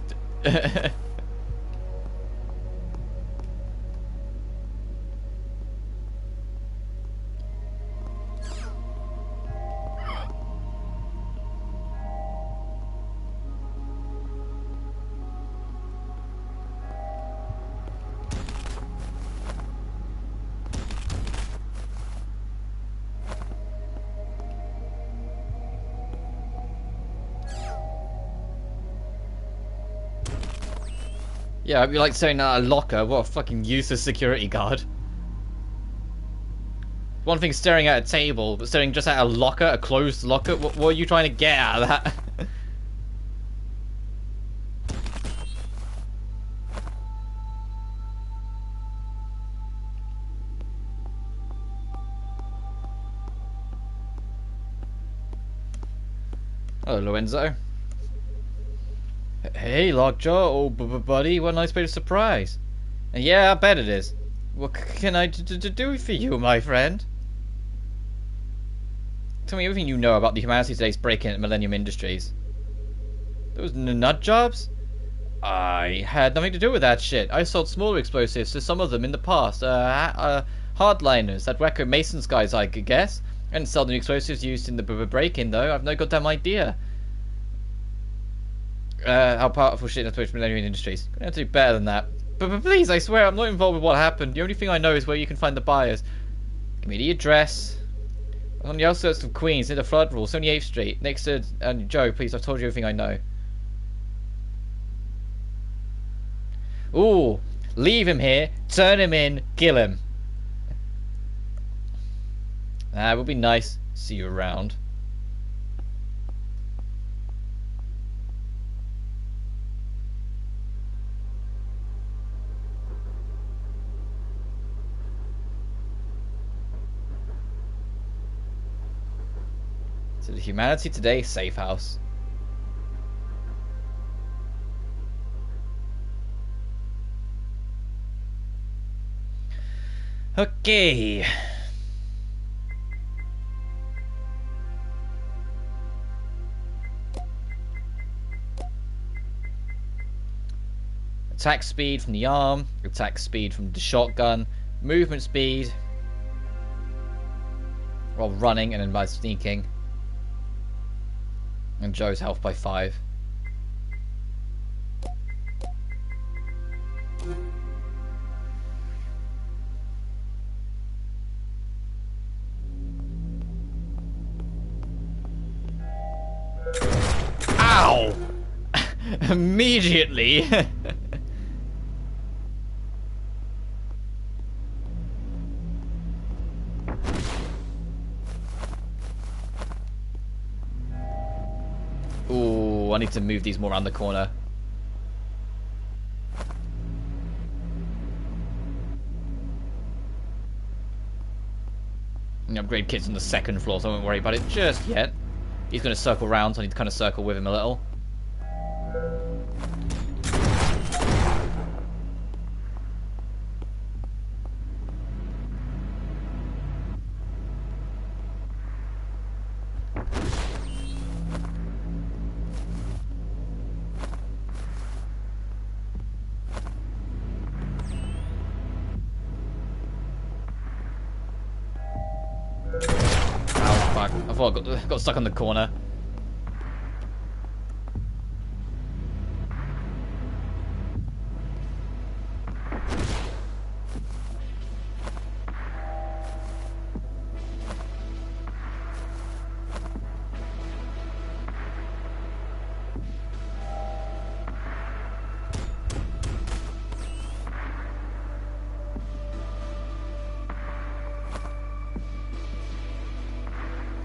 Yeah, I'd be like saying that a locker. What a fucking useless security guard. One thing staring at a table, but staring just at a locker, a closed locker. What are you trying to get out of that? Hello, Lorenzo. Hey, Lockjaw, old buddy, what a nice bit of surprise. And yeah, I bet it is. What can I do for you, my friend? Tell me everything you know about the Humanity Today's break-in at Millennium Industries. Those nut jobs? I had nothing to do with that shit. I sold smaller explosives to some of them in the past. Hardliners, that wacko Masons guys, I could guess. I didn't sell the explosives used in the break-in, though. I've no goddamn idea. How powerful shit that's with Millennium Industries. Gonna have to do better than that. But please, I swear, I'm not involved with what happened. The only thing I know is where you can find the buyers. Give me the address. On the outskirts of Queens, near the flood rule, 78th Street, next to... Joe, please, I've told you everything I know. Ooh, leave him here, turn him in, kill him. That would be nice. See you around. To the Humanity Today safe house. Okay. Attack speed from the arm, attack speed from the shotgun, movement speed while running and then by sneaking. And Joe's health by 5. Ow! Immediately! Ooh, I need to move these more around the corner. And upgrade kits on the second floor, so I won't worry about it just yet. He's going to circle round, so I need to kind of circle with him a little. I thought I got stuck on the corner.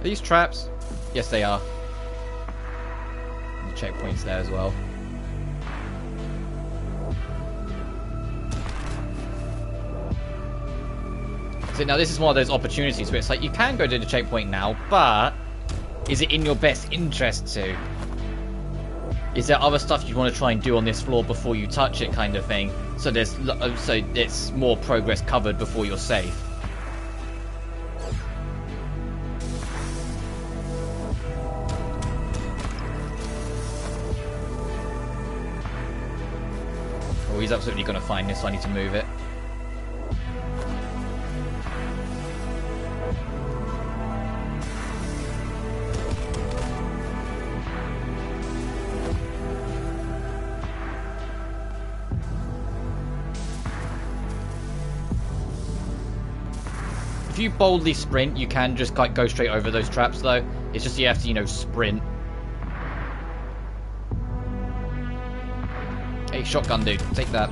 Are these traps? Yes, they are. The checkpoint's there as well. So now this is one of those opportunities where it's like, you can go to the checkpoint now, but is it in your best interest to? Is there other stuff you want to try and do on this floor before you touch it, kind of thing? So it's more progress covered before you're safe. Oh, he's absolutely going to find this, so I need to move it. If you boldly sprint, you can just go straight over those traps, though. It's just you have to, you know, sprint. Hey, shotgun dude, take that.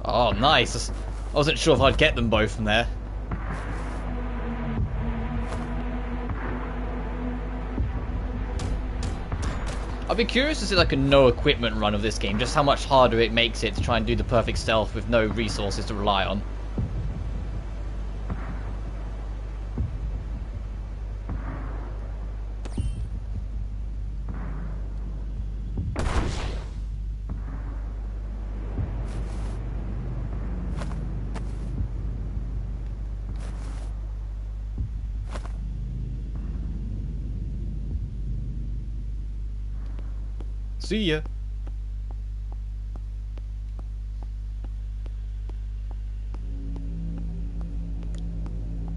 Oh, nice. I wasn't sure if I'd get them both from there. I'd be curious to see like a no equipment run of this game, just how much harder it makes it to try and do the perfect stealth with no resources to rely on. See ya.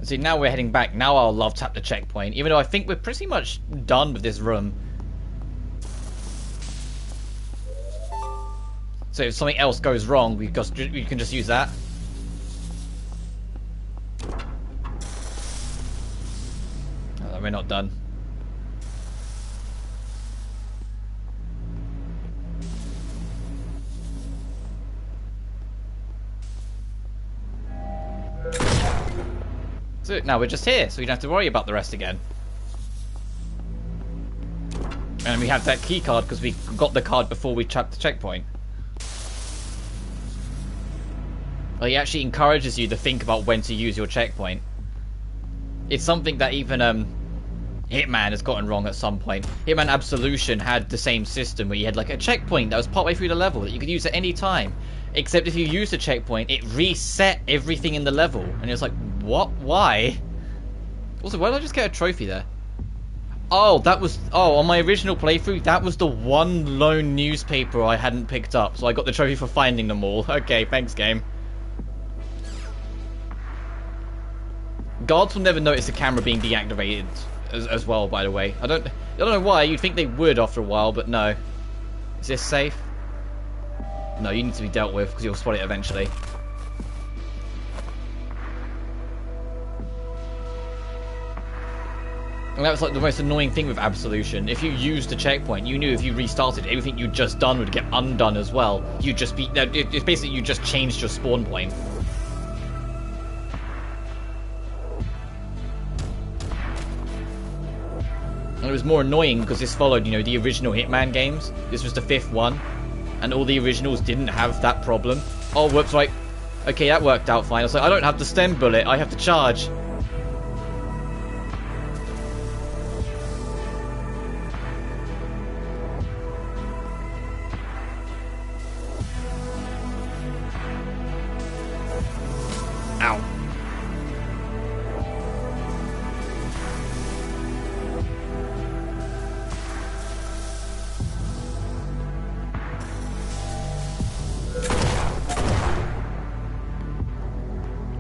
See, now we're heading back. Now I'll love tap the checkpoint, even though I think we're pretty much done with this room. So if something else goes wrong, we can just use that. Oh, we're not done. So now we're just here, so we don't have to worry about the rest again. And we have that key card because we got the card before we tapped the checkpoint. Well, he actually encourages you to think about when to use your checkpoint. It's something that even Hitman has gotten wrong at some point. Hitman Absolution had the same system where you had like a checkpoint that was partway through the level that you could use at any time. Except if you used the checkpoint, it reset everything in the level. And it's like, what? Why? Also, why did I just get a trophy there? Oh, that was... Oh, on my original playthrough, that was the one lone newspaper I hadn't picked up. So I got the trophy for finding them all. Okay, thanks, game. Guards will never notice the camera being deactivated as well, by the way. I don't know why. You'd think they would after a while, but no. Is this safe? No, you need to be dealt with because you'll spot it eventually. And that was like the most annoying thing with Absolution. If you used the checkpoint, you knew if you restarted, everything you'd just done would get undone as well. You'd just be... It's basically you just changed your spawn point. And it was more annoying because this followed, you know, the original Hitman games. This was the 5th one. And all the originals didn't have that problem. Oh, whoops, right. Okay, that worked out fine. I was like, I don't have the stem bullet, I have to charge. Ow.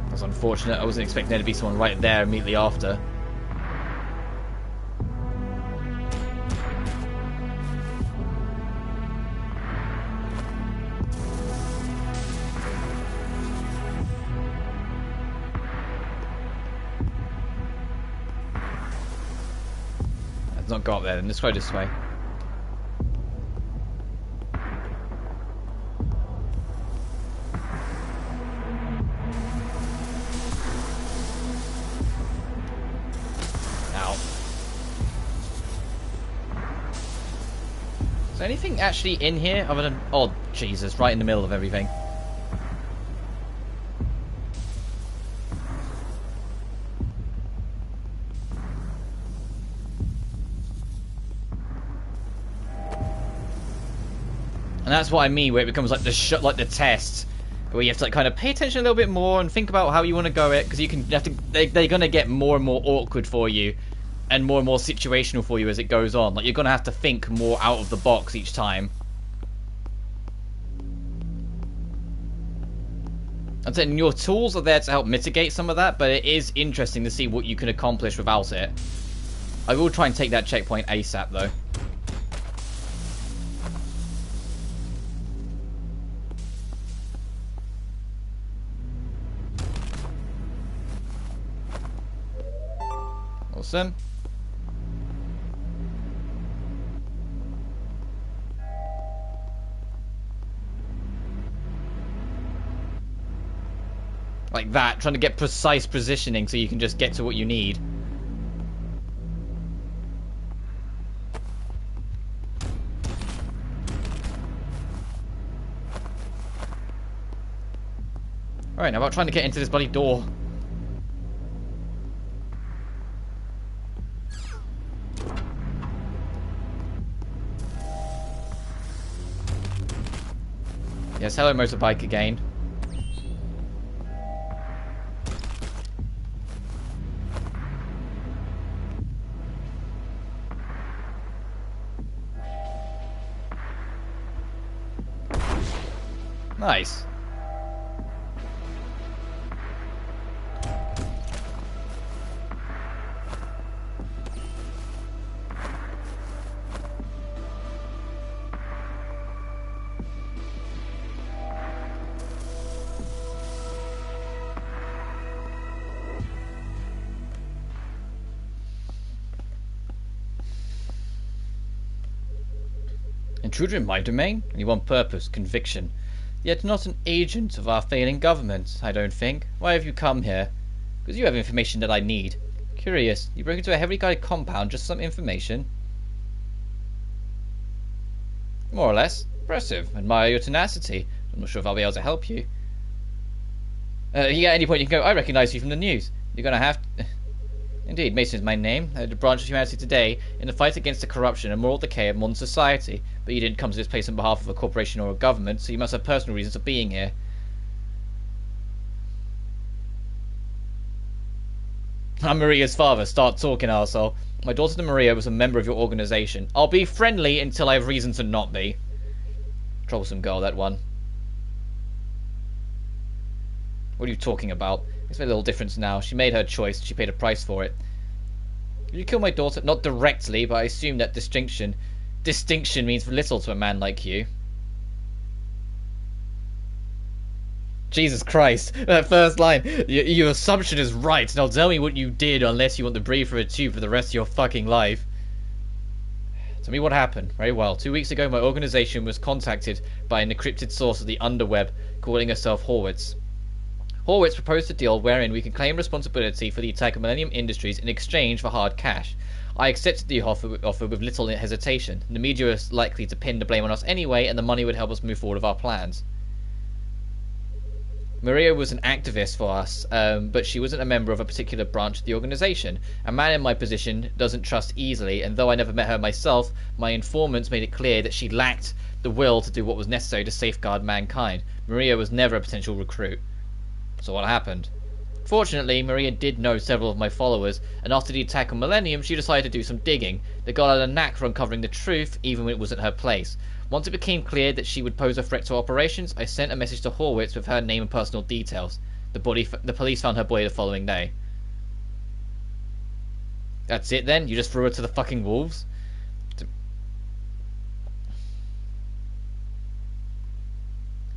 That's unfortunate. I wasn't expecting there to be someone right there immediately after. Let's not go up there then. Let's go this way. anything actually in here other than... Oh, Jesus, right in the middle of everything. And that's what I mean, where it becomes like the test, where you have to like kind of pay attention a little bit more and think about how you want to go it, because you have to. They're gonna get more and more awkward for you, and more situational for you as it goes on. Like you're gonna have to think more out of the box each time. I'm saying your tools are there to help mitigate some of that, but it is interesting to see what you can accomplish without it. I will try and take that checkpoint ASAP though. Awesome. Like that, trying to get precise positioning so you can just get to what you need. Alright, now about trying to get into this bloody door. Yes, hello motorbike again. Nice. Intruder in my domain? Only one purpose, conviction. Yet not an agent of our failing government, I don't think. Why have you come here? Because you have information that I need. Curious. You broke into a heavily guarded compound, just some information? More or less. Impressive. Admire your tenacity. I'm not sure if I'll be able to help you. At any point you can go, I recognize you from the news. You're gonna have to... Indeed, Mason is my name. I led a branch of humanity today in the fight against the corruption and moral decay of modern society. But you didn't come to this place on behalf of a corporation or a government, so you must have personal reasons for being here. I'm Maria's father. Start talking, arsehole. My daughter Maria was a member of your organization. I'll be friendly until I have reason to not be. Troublesome girl, that one. What are you talking about? It's made a little difference now. She made her choice. She paid a price for it. Did you kill my daughter? Not directly, but I assume that distinction means little to a man like you. Jesus Christ. That first line. Your assumption is right. Now tell me what you did unless you want to breathe through a tube for the rest of your fucking life. Tell me what happened. Very well. 2 weeks ago, my organization was contacted by an encrypted source of the underweb calling herself Horwitz. Horwitz proposed a deal wherein we can claim responsibility for the attack of Millennium Industries in exchange for hard cash. I accepted the offer with little hesitation. The media is likely to pin the blame on us anyway, and the money would help us move forward with our plans. Maria was an activist for us, but she wasn't a member of a particular branch of the organization. A man in my position doesn't trust easily, and though I never met her myself, my informants made it clear that she lacked the will to do what was necessary to safeguard mankind. Maria was never a potential recruit. So what happened? Fortunately, Maria did know several of my followers, and after the attack on Millennium, she decided to do some digging. They got her a knack for uncovering the truth, even when it wasn't her place. Once it became clear that she would pose a threat to operations, I sent a message to Horwitz with her name and personal details. The police found her body the following day. That's it then? You just threw her to the fucking wolves?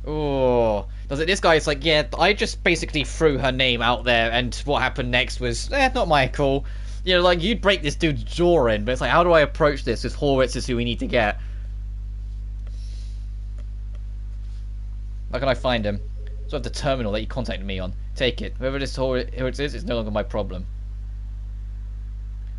Oh, does it? This guy is like, yeah, I just basically threw her name out there, and what happened next was, not my call. You know, like, you'd break this dude's jaw in, but it's like, how do I approach this if Horwitz is who we need to get? How can I find him? So I have the terminal that he contacted me on. Take it. Whoever this Horwitz is no longer my problem.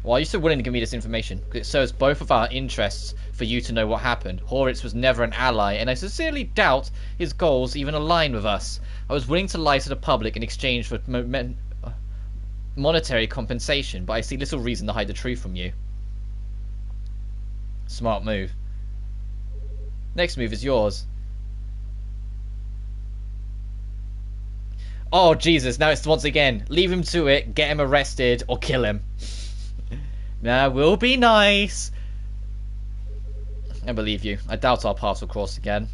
Why are you so willing to give me this information? Because it serves both of our interests for you to know what happened. Horitz was never an ally, and I sincerely doubt his goals even align with us. I was willing to lie to the public in exchange for monetary compensation, but I see little reason to hide the truth from you. Smart move. Next move is yours. Oh, Jesus, now it's once again. Leave him to it, get him arrested, or kill him. Nah, we'll be nice. I believe you. I doubt our paths will cross again.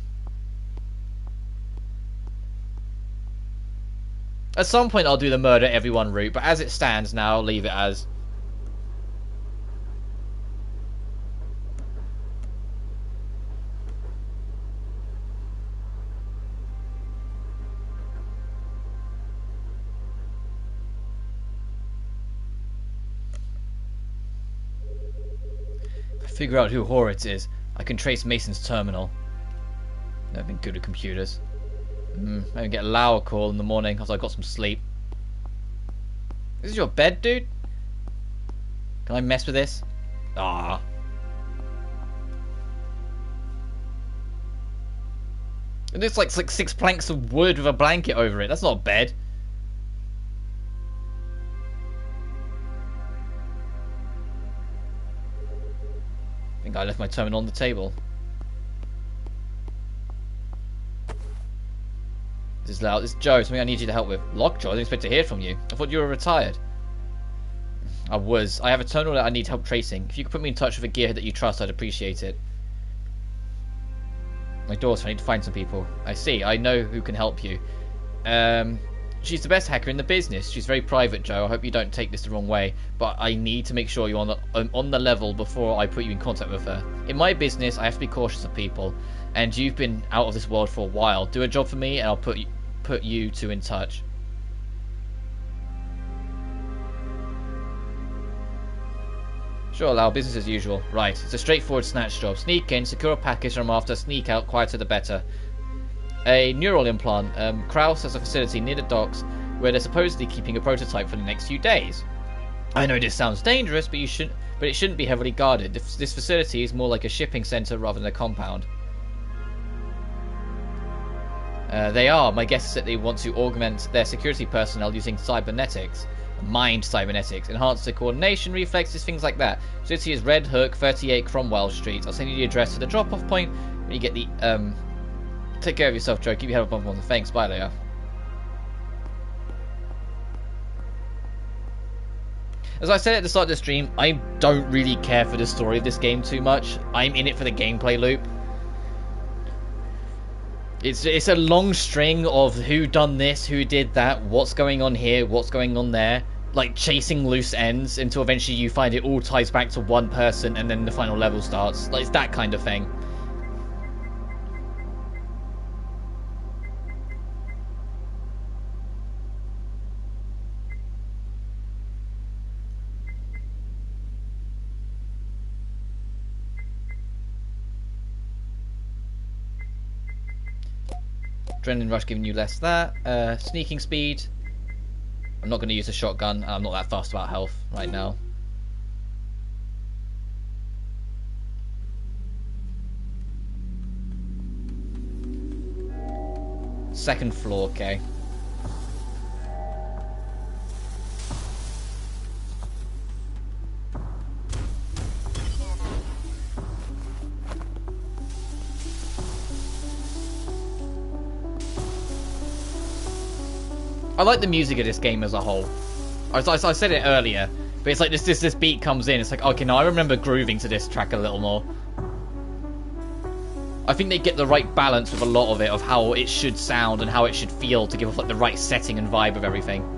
At some point I'll do the murder everyone route, but as it stands now, I'll leave it as. Figure out who Horitz is. I can trace Mason's terminal. I've been good at computers. Maybe get a Lauer call in the morning after I got some sleep. This is your bed, dude? Can I mess with this? Ah. It looks like 6 planks of wood with a blanket over it. That's not a bed. I think I left my terminal on the table. This is loud. This is Joe. Something I need you to help with. Lockjaw? I didn't expect to hear from you. I thought you were retired. I was. I have a terminal that I need help tracing. If you could put me in touch with a gearhead that you trust, I'd appreciate it. My daughter, I need to find some people. I see. I know who can help you. She's the best hacker in the business. She's very private, Joe. I hope you don't take this the wrong way, but I need to make sure you're on the level before I put you in contact with her. In my business, I have to be cautious of people, and you've been out of this world for a while. Do a job for me, and I'll put you two in touch. Sure, Lau. Business as usual. Right. It's a straightforward snatch job. Sneak in, secure a package from after, sneak out. Quieter the better. A neural implant. Kraus has a facility near the docks where they're supposedly keeping a prototype for the next few days. I know this sounds dangerous, but it shouldn't be heavily guarded. This facility is more like a shipping center rather than a compound. They are. My guess is that they want to augment their security personnel using cybernetics. Mind cybernetics. Enhance their coordination, reflexes, things like that. City is Red Hook, 38 Cromwell Street. I'll send you the address to the drop-off point when you get the... Take care of yourself, Joe. Keep your head up on the thanks. Bye, Leia. As I said at the start of the stream, I don't really care for the story of this game too much. I'm in it for the gameplay loop. It's a long string of who done this, who did that, what's going on here, what's going on there. Like chasing loose ends until eventually you find it all ties back to one person and then the final level starts. Like, it's that kind of thing. Adrenaline rush giving you less that. Sneaking speed. I'm not going to use a shotgun. I'm not that fast about health right now. Second floor, okay. I like the music of this game as a whole. I said it earlier, but it's like this beat comes in. It's like, okay, now I remember grooving to this track a little more. I think they get the right balance with a lot of it, of how it should sound and how it should feel to give off like the right setting and vibe of everything.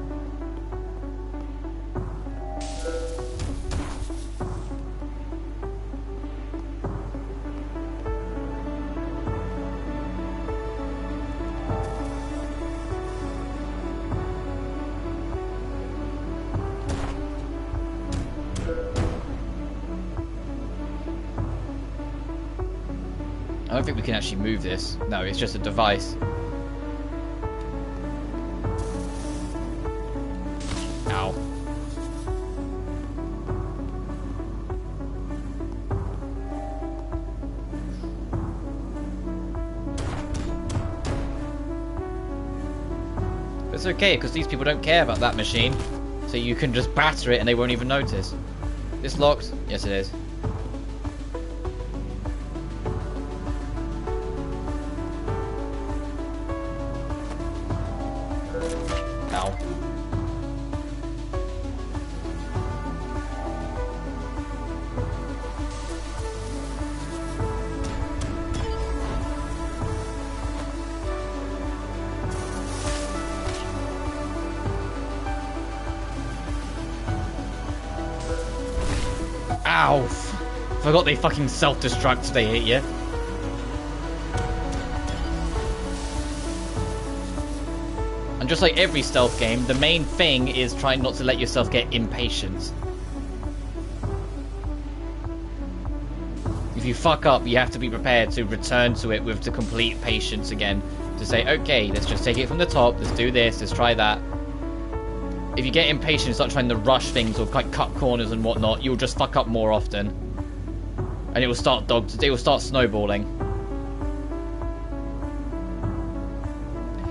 I don't think we can actually move this. No, it's just a device. Ow. That's okay, because these people don't care about that machine. So you can just batter it and they won't even notice. This locked? Yes, it is. Ow. Ow! Forgot they fucking self-destruct if they hit you. And just like every stealth game, the main thing is trying not to let yourself get impatient. If you fuck up, you have to be prepared to return to it with the complete patience again. To say, okay, let's just take it from the top, let's do this, let's try that. If you get impatient, start trying to rush things or cut corners and whatnot, you'll just fuck up more often. And it will start snowballing.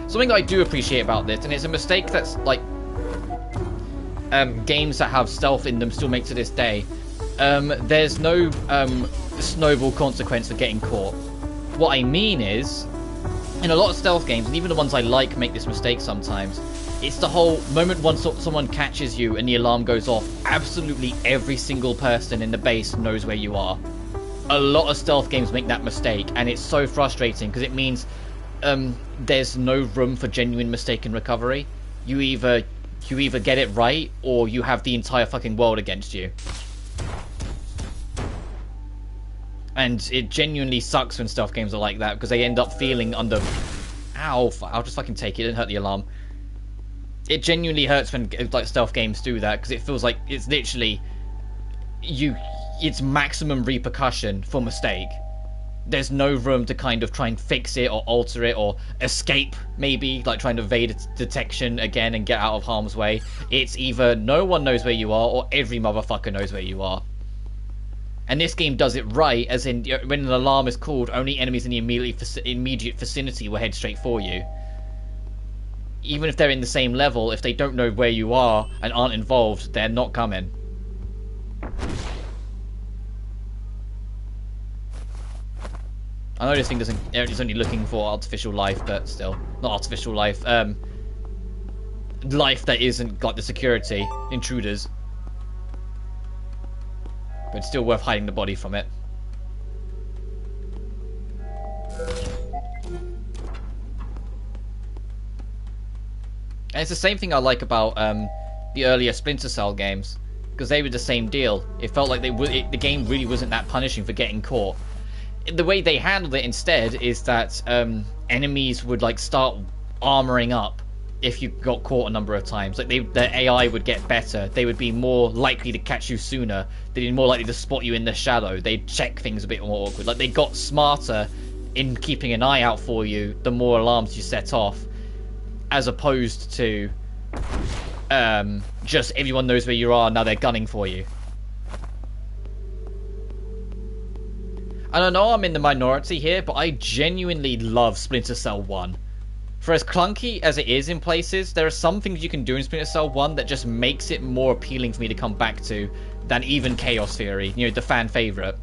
Something that I do appreciate about this, and it's a mistake that's like games that have stealth in them still make to this day. There's no snowball consequence for getting caught. What I mean is, in a lot of stealth games, and even the ones I like make this mistake sometimes, it's the whole moment once someone catches you and the alarm goes off, absolutely every single person in the base knows where you are. A lot of stealth games make that mistake, and it's so frustrating because it means there's no room for genuine mistaken recovery. You either get it right, or you have the entire fucking world against you. And it genuinely sucks when stealth games are like that, because they end up feeling under... Ow, I'll just fucking take it, it didn't hurt the alarm. It genuinely hurts when like stealth games do that, because it feels like it's literally... It's maximum repercussion for mistake. There's no room to kind of try and fix it or alter it or escape, maybe, like trying to evade detection again and get out of harm's way. It's either no one knows where you are or every motherfucker knows where you are. And this game does it right, as in when an alarm is called, only enemies in the immediate vicinity will head straight for you. Even if they're in the same level, if they don't know where you are and aren't involved, they're not coming. I know this thing it's only looking for artificial life, but still. Not artificial life, life that isn't like the security, intruders. But it's still worth hiding the body from it. And it's the same thing I like about the earlier Splinter Cell games, because they were the same deal. It felt like the game really wasn't that punishing for getting caught. The way they handled it instead is that enemies would like start armoring up if you got caught a number of times. Like the AI would get better. They would be more likely to catch you sooner. They'd be more likely to spot you in the shadow. They'd check things a bit more awkward. Like they got smarter in keeping an eye out for you the more alarms you set off, as opposed to just everyone knows where you are, now they're gunning for you. And I know I'm in the minority here, but I genuinely love Splinter Cell 1. For as clunky as it is in places, there are some things you can do in Splinter Cell 1 that just makes it more appealing for me to come back to than even Chaos Theory, you know, the fan favourite.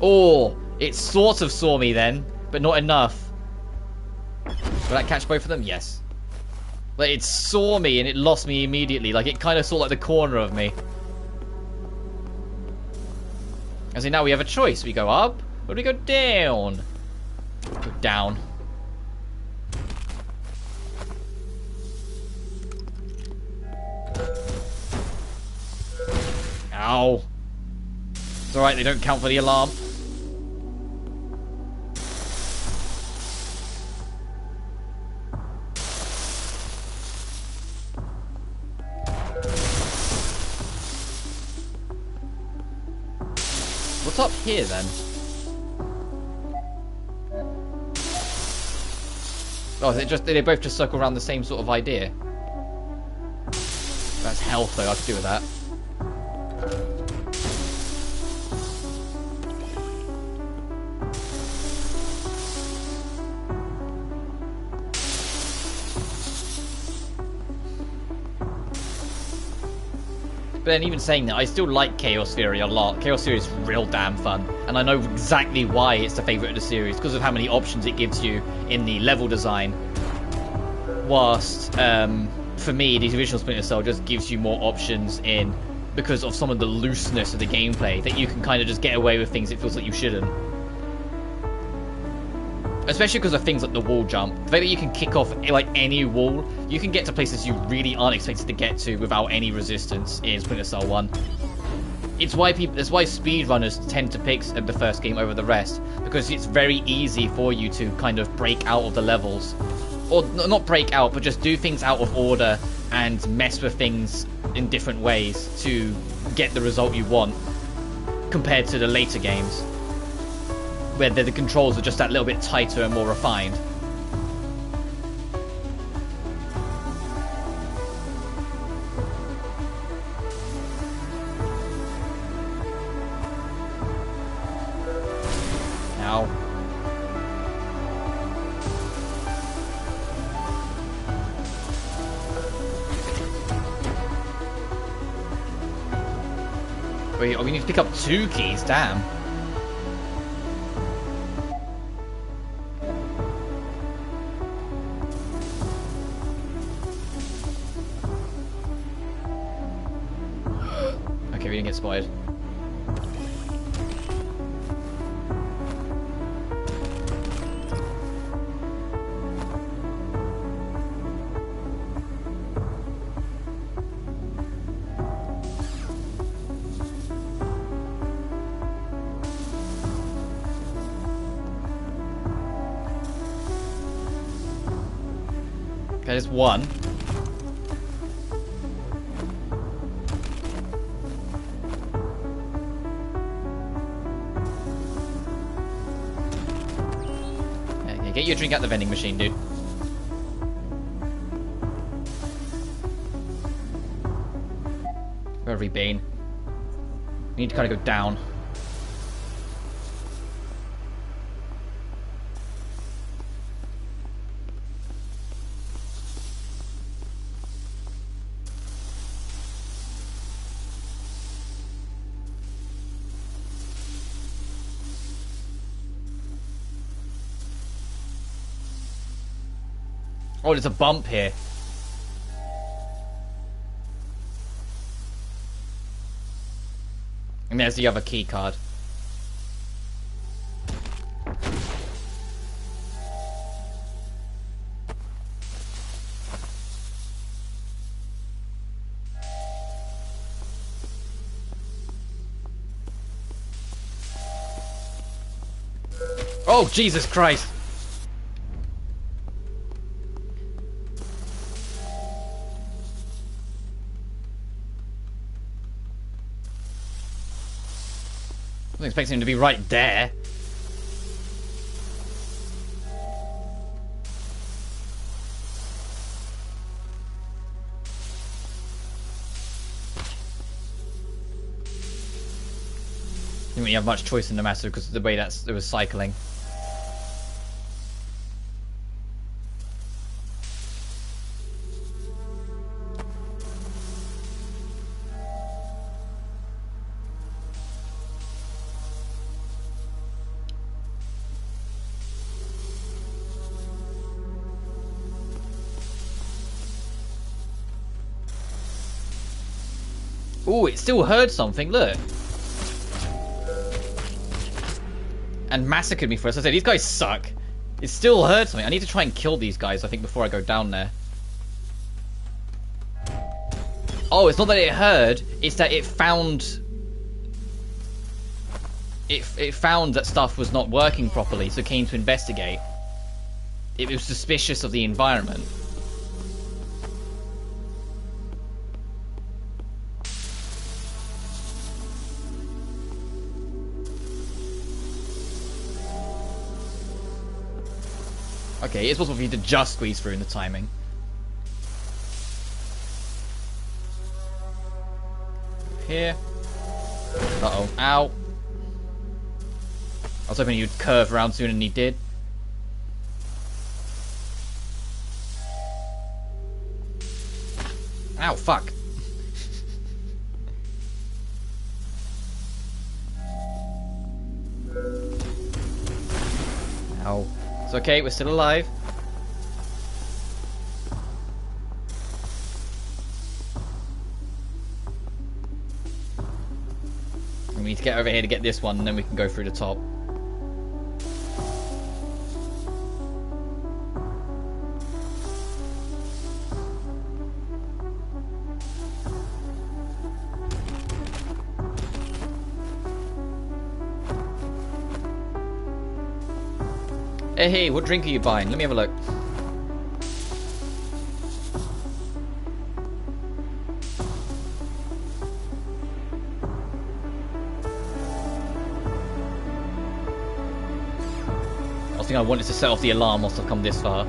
Oh, it sort of saw me then, but not enough. Will that catch both of them? Yes. Like, it saw me and it lost me immediately. Like, it kind of saw, like, the corner of me. As in, now we have a choice. We go up, or do we go down? Go down. Ow. It's alright, they don't count for the alarm. What's up here then? Oh, they both just circle around the same sort of idea. That's health though, I could do with that. But then even saying that, I still like Chaos Theory a lot. Chaos Theory is real damn fun. And I know exactly why it's the favourite of the series, because of how many options it gives you in the level design. Whilst, for me, the original Splinter Cell just gives you more options in because of some of the looseness of the gameplay, that you can kind of just get away with things it feels like you shouldn't. Especially because of things like the wall jump. The fact that you can kick off like any wall, you can get to places you really aren't expected to get to without any resistance in Splinter Cell 1. It's why speedrunners tend to pick the first game over the rest, because it's very easy for you to kind of break out of the levels. Or not break out, but just do things out of order and mess with things in different ways to get the result you want, compared to the later games, where the controls are just that little bit tighter and more refined. Ow. Wait, oh, we need to pick up 2 keys, damn. Okay, we didn't get spotted. Okay, there's 1. Okay, get your drink out the vending machine, dude. Where have we been? We need to kind of go down. Oh, there's a bump here. And there's the other key card. Oh, Jesus Christ. I wasn't expecting him to be right there. Didn't really have much choice in the matter because of the way it was cycling. Ooh, it still heard something, look. And massacred me for us. I said, these guys suck. It still heard something. I need to try and kill these guys, I think, before I go down there. Oh, it's not that it heard, it's that it found... It found that stuff was not working properly, so it came to investigate. It was suspicious of the environment. Okay, it's possible for you to just squeeze through in the timing. Here. Uh-oh. Ow. I was hoping you'd curve around sooner than he did. Ow, fuck. Ow. It's okay, we're still alive. We need to get over here to get this one, and then we can go through the top. Hey, what drink are you buying? Let me have a look. I think I wanted to set off the alarm whilst I've come this far.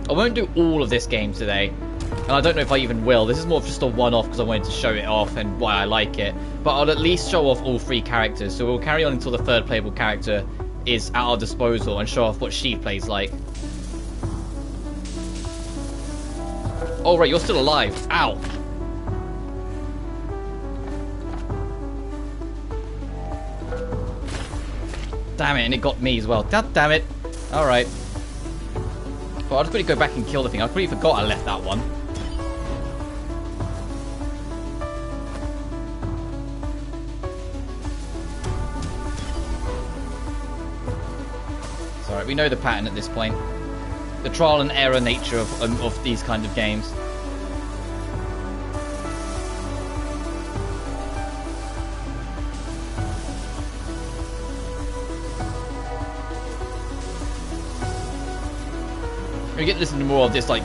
I won't do all of this game today. And I don't know if I even will. This is more of just a one-off because I wanted to show it off and why I like it. But I'll at least show off all three characters. So we'll carry on until the third playable character is at our disposal and show off what she plays like. Oh, right, you're still alive. Ow. Damn it, and it got me as well. God damn it. Alright. Well, I'll just quickly go back and kill the thing. I completely forgot I left that one. It's alright, we know the pattern at this point. The trial and error nature of these kind of games. We get to listen to more of this, like,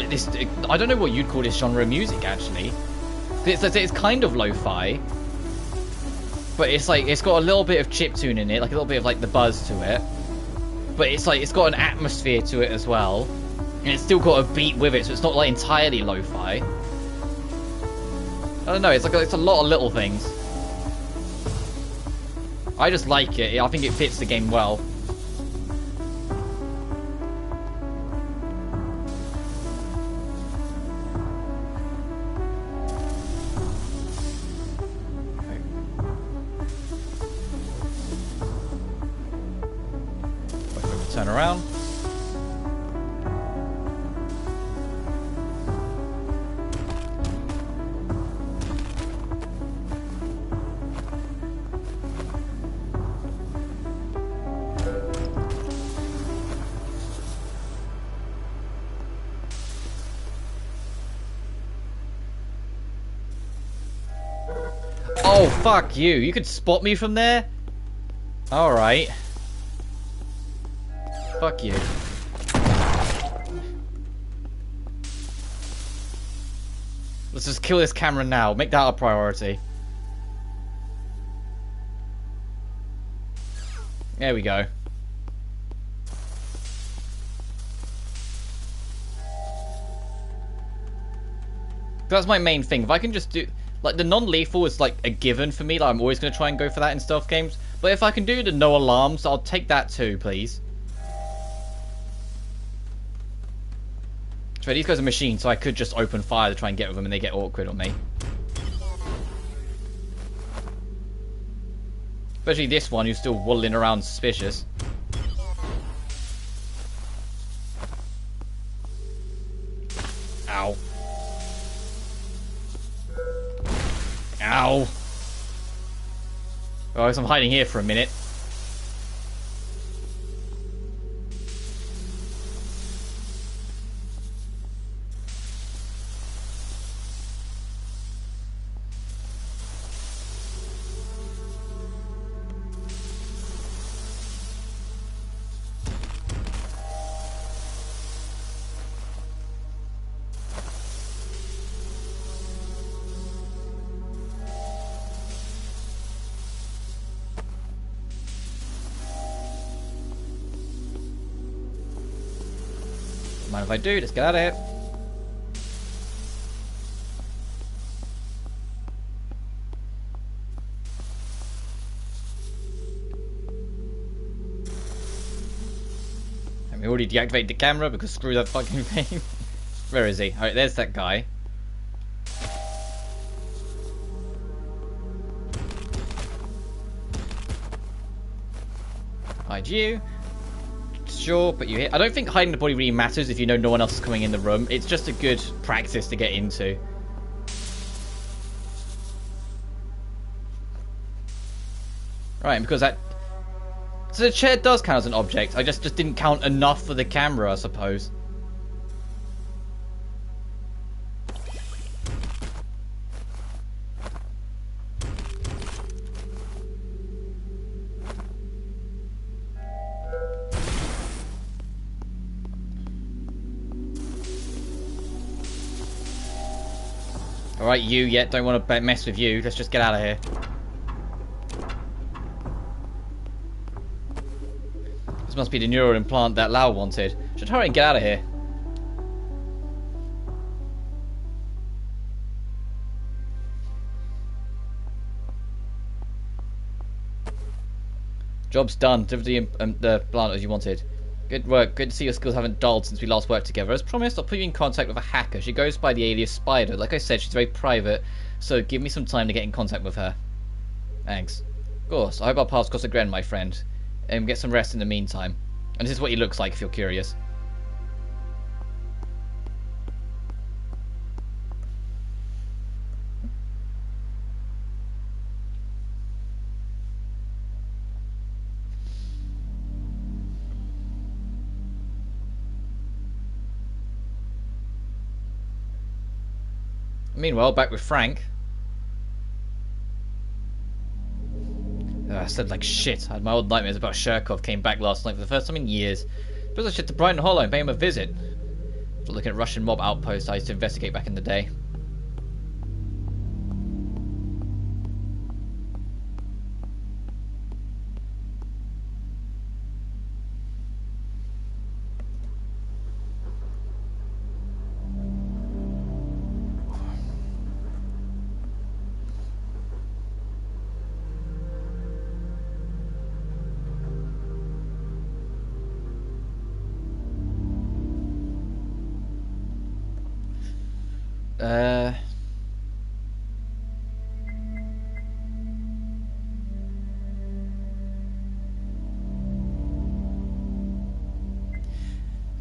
this, I don't know what you'd call this genre of music, actually. It's kind of lo-fi, but it's like, it's got a little bit of chiptune in it, like a little bit of like the buzz to it. But it's like, it's got an atmosphere to it as well. And it's still got a beat with it, so it's not like entirely lo-fi. I don't know, it's like it's a lot of little things. I just like it. I think it fits the game well. Turn around. Oh, fuck you. You could spot me from there? Alright. Fuck you. Let's just kill this camera now. Make that a priority. There we go. That's my main thing. If I can just do... Like, the non-lethal is like a given for me. Like, I'm always going to try and go for that in stealth games. But if I can do the no alarms, I'll take that too, please. So these guys are machines, so I could just open fire to try and get with them and they get awkward on me. Especially this one who's still waddling around suspicious. Ow. Ow. Oh, I guess I'm hiding here for a minute. Mind if I do? Let's get out of here. And we already deactivated the camera because screw that fucking thing. Where is he? Alright, there's that guy. Hide you. Sure, but you hit. I don't think hiding the body really matters if you know no one else is coming in the room. It's just a good practice to get into. Right, because that... So the chair does count as an object. I just didn't count enough for the camera, I suppose. Alright, you, yet don't want to mess with you. Let's just get out of here. This must be the neural implant that Lau wanted. Should hurry and get out of here. Job's done. Deliver the implant as you wanted. Good work. Good to see your skills haven't dulled since we last worked together. As promised, I'll put you in contact with a hacker. She goes by the alias Spider. Like I said, she's very private, so give me some time to get in contact with her. Thanks. Of course. I hope our paths cross again, my friend. And get some rest in the meantime. And this is what he looks like if you're curious. Meanwhile, back with Frank. I slept like shit. I had my old nightmares about Sherkov came back last night for the first time in years. Suppose I should to Brighton Hollow and pay him a visit. After looking at Russian mob outposts I used to investigate back in the day.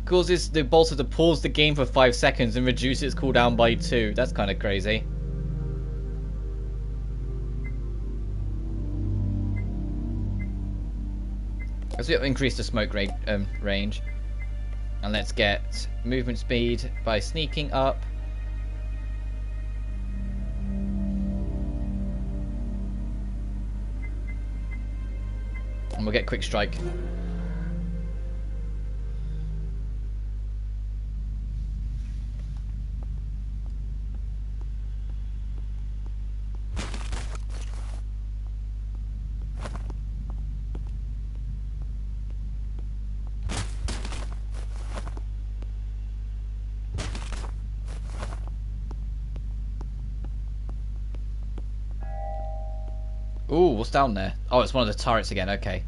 Causes the bolter to pause the game for 5 seconds and reduce its cooldown by 2. That's kind of crazy. Let's increase the smoke range. And let's get movement speed by sneaking up. And we'll get quick strike. Ooh, what's down there? Oh, it's one of the turrets again, okay.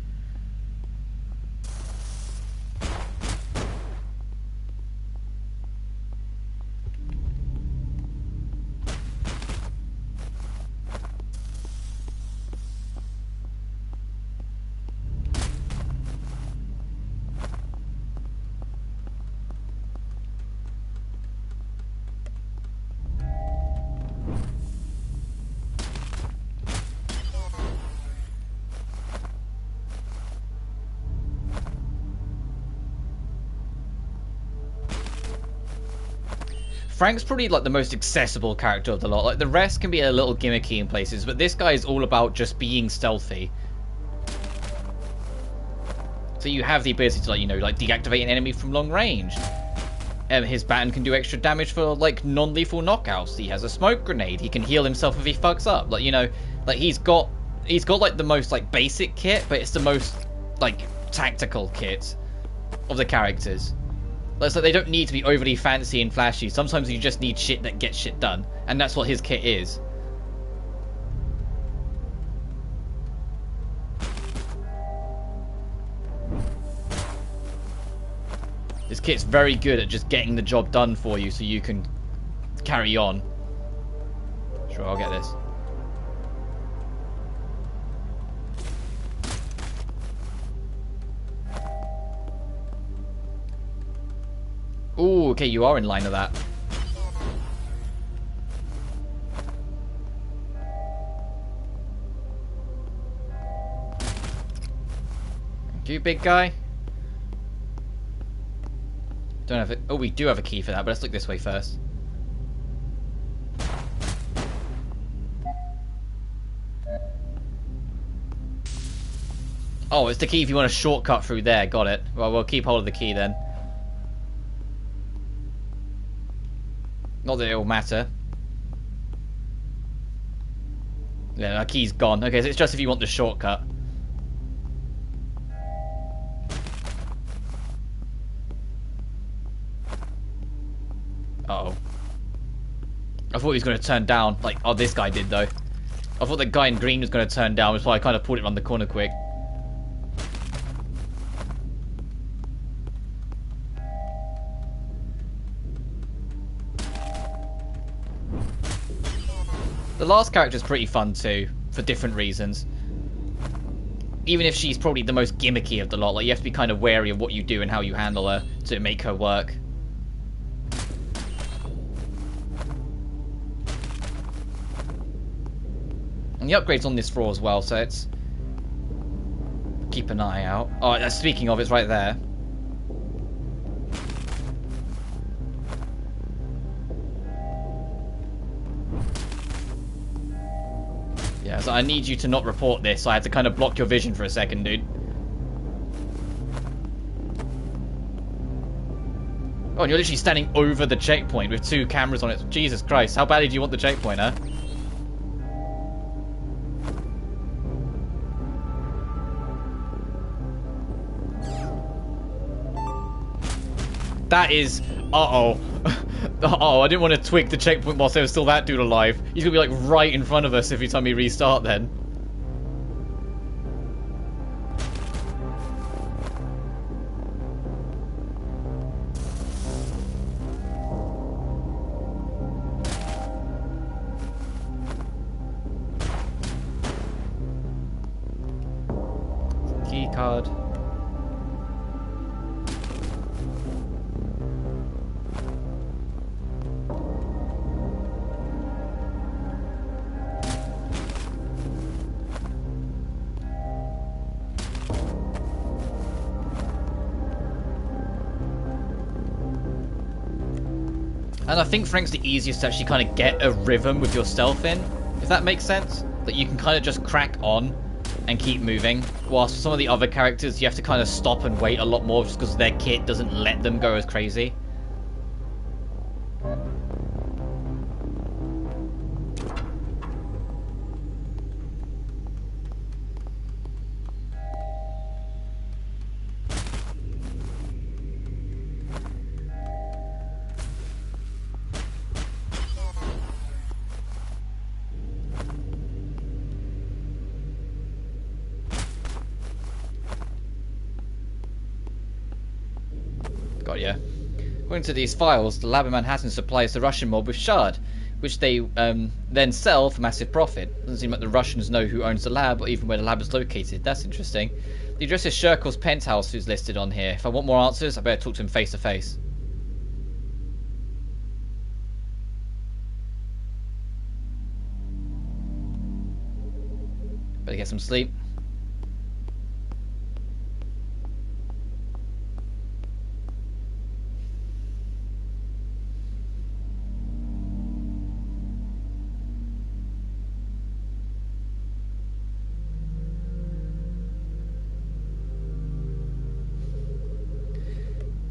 Frank's probably like the most accessible character of the lot. Like the rest can be a little gimmicky in places, but this guy is all about just being stealthy. So you have the ability to, like, you know, like deactivate an enemy from long range. His baton can do extra damage for like non-lethal knockouts. He has a smoke grenade. He can heal himself if he fucks up. Like, you know, like he's got like the most like basic kit, but it's the most like tactical kit of the characters. So they don't need to be overly fancy and flashy. Sometimes you just need shit that gets shit done. And that's what his kit is. This kit's very good at just getting the job done for you so you can carry on. Sure, I'll get this. Ooh, okay, you are in line of that. Thank you, big guy. Don't have it. Oh, we do have a key for that, but let's look this way first. Oh, it's the key if you want a shortcut through there. Got it. Well, we'll keep hold of the key then. Not that it will matter. Yeah, our key's gone. Okay, so it's just if you want the shortcut. Uh-oh. I thought he was going to turn down. Like, oh, this guy did, though. I thought the guy in green was going to turn down, which is why I kind of pulled it around the corner quick. The last character's pretty fun too, for different reasons. Even if she's probably the most gimmicky of the lot, like you have to be kind of wary of what you do and how you handle her to make her work. And the upgrade's on this floor as well, so it's... keep an eye out. Oh, speaking of, it's right there. Yeah, so I need you to not report this, so I had to kind of block your vision for a second, dude. Oh, and you're literally standing over the checkpoint with 2 cameras on it. Jesus Christ, how badly do you want the checkpoint, huh? That is... Uh-oh. Uh-oh, I didn't want to twig the checkpoint whilst there was still that dude alive. He's gonna be, like, right in front of us every time we restart, then. Key card. And I think Frank's the easiest to actually kind of get a rhythm with your stealth in, if that makes sense. That you can kind of just crack on and keep moving. Whilst some of the other characters, you have to kind of stop and wait a lot more just because their kit doesn't let them go as crazy. Got ya. According to these files, the lab in Manhattan supplies the Russian mob with shard, which they then sell for massive profit. Doesn't seem like the Russians know who owns the lab or even where the lab is located. That's interesting. The address is Sherkov's penthouse, who's listed on here. If I want more answers, I better talk to him face to face. Better get some sleep.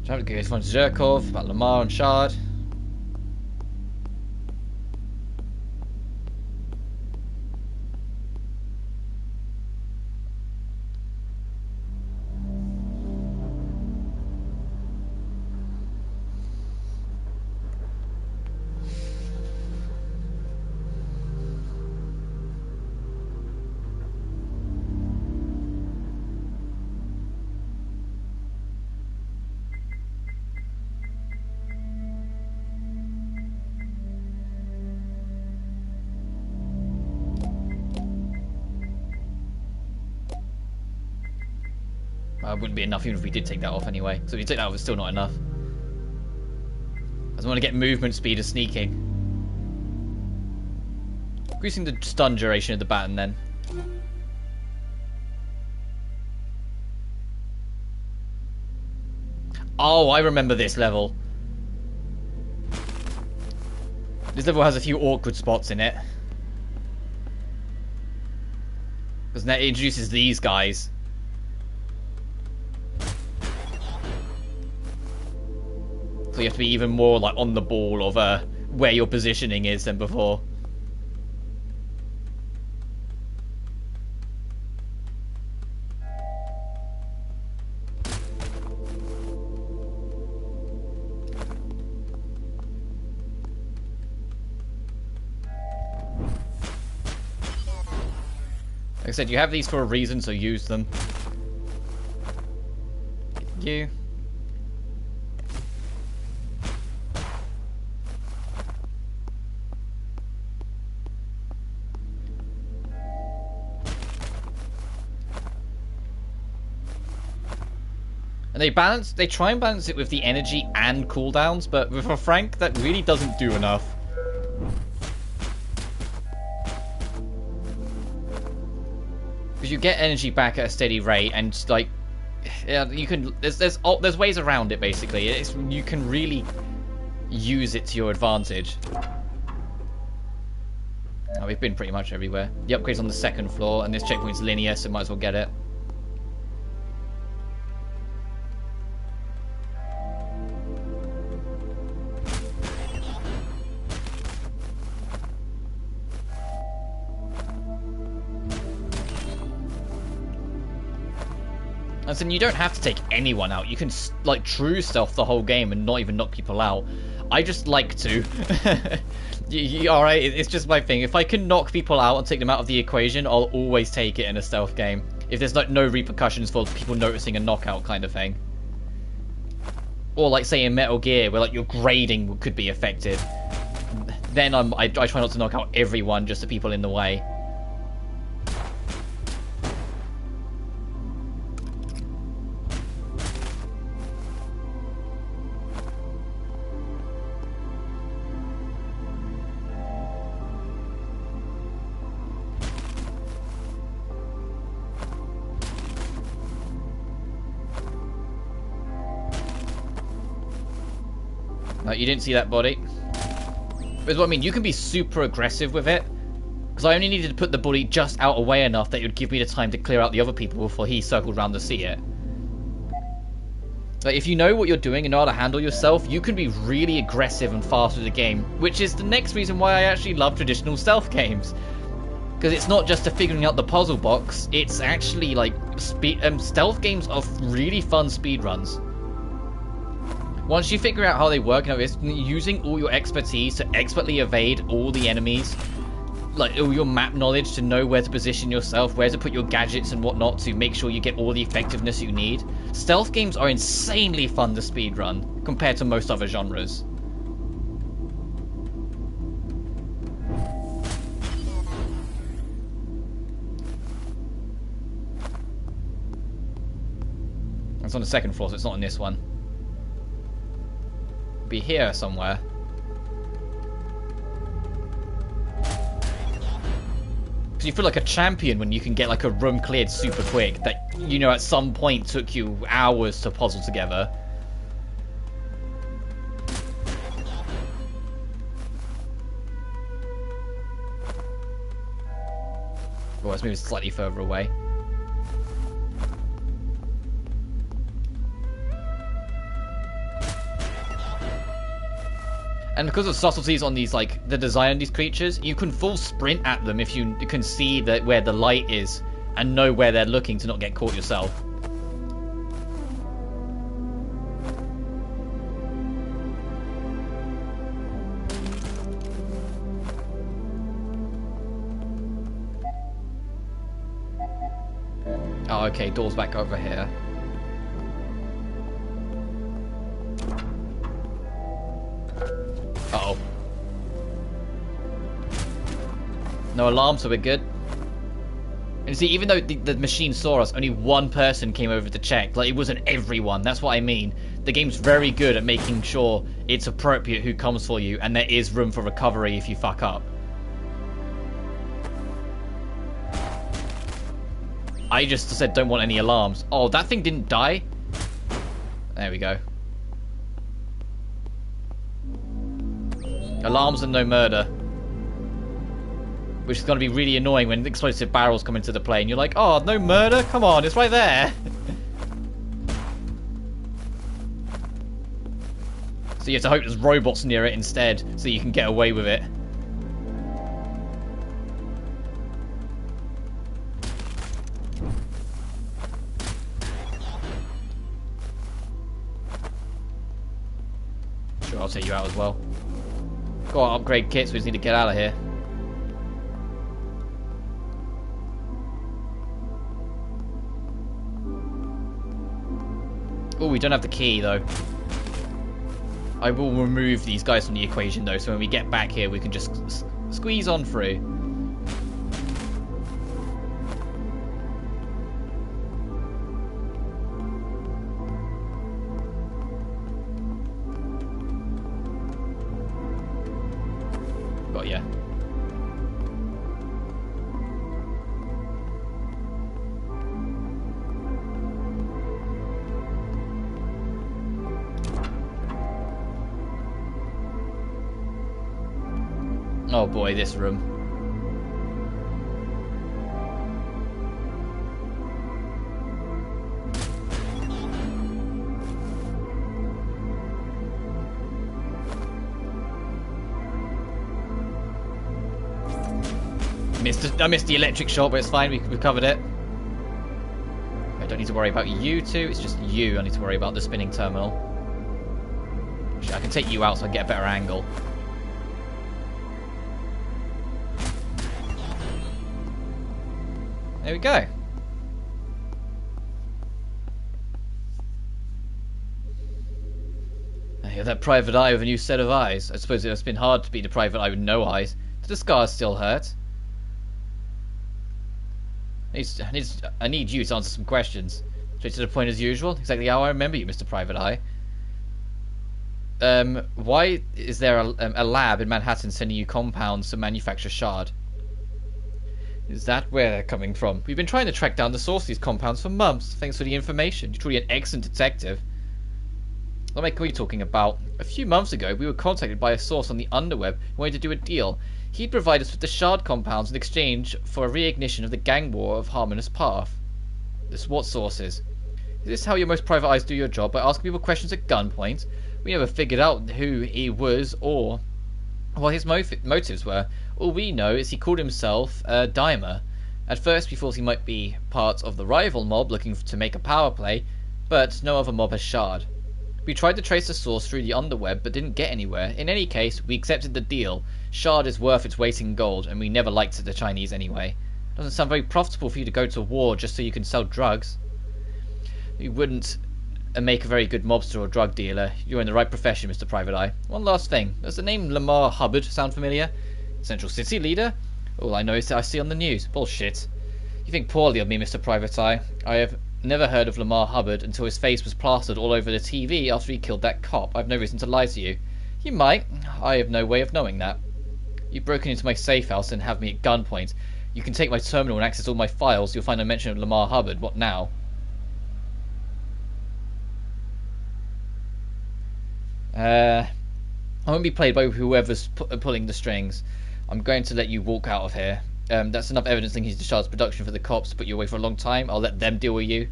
Trying to get from Zherkov about Lamar and Shard. wouldn't be enough even if we did take that off anyway. So if you take that off, it's still not enough. I just want to get movement speed of sneaking. Increasing the stun duration of the baton then. Oh, I remember this level. This level has a few awkward spots in it. Because now it introduces these guys. So you have to be even more like on the ball of where your positioning is than before. Like I said, you have these for a reason, so use them. You. And they try and balance it with the energy and cooldowns, but for Frank, that really doesn't do enough. Because you get energy back at a steady rate, and like, yeah, you can. There's ways around it basically. You can really use it to your advantage. Oh, we've been pretty much everywhere. The upgrade's on the second floor, and this checkpoint's linear, so might as well get it. And so you don't have to take anyone out. You can like true stealth the whole game and not even knock people out. I just like to. Alright, it's just my thing. If I can knock people out and take them out of the equation, I'll always take it in a stealth game. If there's like no repercussions for people noticing a knockout kind of thing. Or like say in Metal Gear where like your grading could be affected. Then I try not to knock out everyone, just the people in the way. You didn't see that body. But what I mean, you can be super aggressive with it. Because I only needed to put the body just out away enough that it would give me the time to clear out the other people before he circled around to see it. Like, if you know what you're doing and know how to handle yourself, you can be really aggressive and fast with the game. Which is the next reason why I actually love traditional stealth games. Because it's not just a figuring out the puzzle box, it's actually like stealth games are really fun speedruns. Once you figure out how they work, it's using all your expertise to expertly evade all the enemies, like all your map knowledge to know where to position yourself, where to put your gadgets and whatnot to make sure you get all the effectiveness you need. Stealth games are insanely fun to speedrun compared to most other genres. It's on the second floor, so it's not on this one. Be here somewhere. Because you feel like a champion when you can get like a room cleared super quick that, you know, at some point took you hours to puzzle together. Oh, let's move slightly further away. And because of subtleties on these, like, the design of these creatures, you can full sprint at them if you can see that where the light is and know where they're looking to not get caught yourself. Oh, okay, door's back over here. Uh-oh. No alarm, so we're good. And see, even though the machine saw us, only one person came over to check. Like, it wasn't everyone. That's what I mean. The game's very good at making sure it's appropriate who comes for you, and there is room for recovery if you fuck up. I just said don't want any alarms. Oh, that thing didn't die? There we go. Alarms and no murder. Which is going to be really annoying when explosive barrels come into the play and you're like, oh, no murder? Come on, it's right there. So you have to hope there's robots near it instead so you can get away with it. Sure, I'll take you out as well. Got to upgrade kits, we just need to get out of here. Oh, we don't have the key, though. I will remove these guys from the equation, though, so when we get back here, we can just squeeze on through. Got ya. Oh boy, this room. I missed the electric shock, but it's fine, we covered it. I don't need to worry about you two, it's just you I need to worry about, the spinning terminal. I can take you out so I can get a better angle. There we go. You're that private eye with a new set of eyes. I suppose it's been hard to be the private eye with no eyes. Do the scars still hurt? I need you to answer some questions. Straight to the point as usual. Exactly how I remember you, Mr. Private Eye. Why is there a lab in Manhattan sending you compounds to manufacture shard? Is that where they're coming from? We've been trying to track down the source of these compounds for months. Thanks for the information. You're truly an excellent detective. What are you talking about? A few months ago, we were contacted by a source on the underweb who wanted to do a deal. He'd provide us with the shard compounds in exchange for a reignition of the gang war of Harmonious Path. This what sources? Is this how your most private eyes do your job, by asking people questions at gunpoint? We never figured out who he was or what his motives were. All we know is he called himself Dimer. At first we thought he might be part of the rival mob looking to make a power play, but no other mob has shard. We tried to trace the source through the underweb, but didn't get anywhere. In any case, we accepted the deal. Shard is worth its weight in gold, and we never liked the Chinese anyway. Doesn't sound very profitable for you to go to war just so you can sell drugs. You wouldn't make a very good mobster or drug dealer. You're in the right profession, Mr. Private Eye. One last thing. Does the name Lamar Hubbard sound familiar? Central City leader? All I know is that I see on the news. Bullshit. You think poorly of me, Mr. Private Eye. I have never heard of Lamar Hubbard until his face was plastered all over the TV after he killed that cop. I have no reason to lie to you. You might. I have no way of knowing that. You've broken into my safe house and have me at gunpoint. You can take my terminal and access all my files. You'll find no mention of Lamar Hubbard. What now? I won't be played by whoever's pulling the strings. I'm going to let you walk out of here. That's enough evidence linking you to Shard's production for the cops to put you away for a long time. I'll let them deal with you.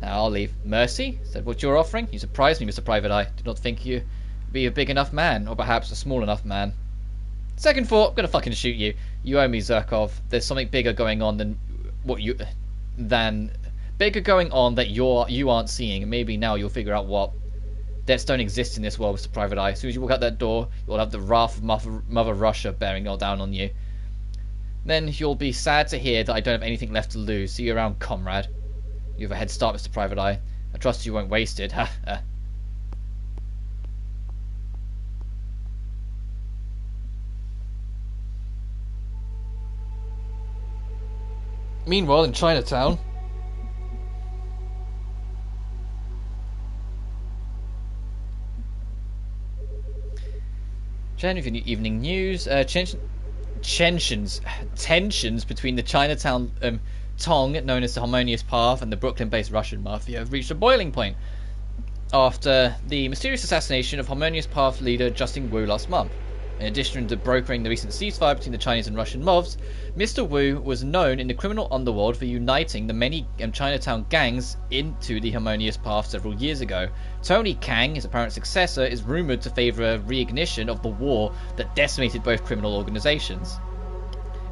I'll leave. Mercy? Is that what you're offering? You surprised me, Mr. Private Eye. Did not think you be a big enough man, or perhaps a small enough man. Second thought, I'm gonna fucking shoot you. You owe me, Zurkov. There's something bigger going on than bigger going on that you aren't seeing, and maybe now you'll figure out what. Deaths don't exist in this world, Mr. Private Eye. As soon as you walk out that door, you'll have the wrath of Mother Russia bearing down on you. Then you'll be sad to hear that I don't have anything left to lose. See you around, comrade. You have a head start, Mr. Private Eye. I trust you won't waste it. Ha ha. Meanwhile, in Chinatown... Evening news. Tensions between the Chinatown Tong, known as the Harmonious Path, and the Brooklyn-based Russian mafia have reached a boiling point after the mysterious assassination of Harmonious Path leader Justin Wu last month. In addition to brokering the recent ceasefire between the Chinese and Russian mobs, Mr. Wu was known in the criminal underworld for uniting the many Chinatown gangs into the Harmonious Path several years ago. Tony Kang, his apparent successor, is rumoured to favour a reignition of the war that decimated both criminal organisations.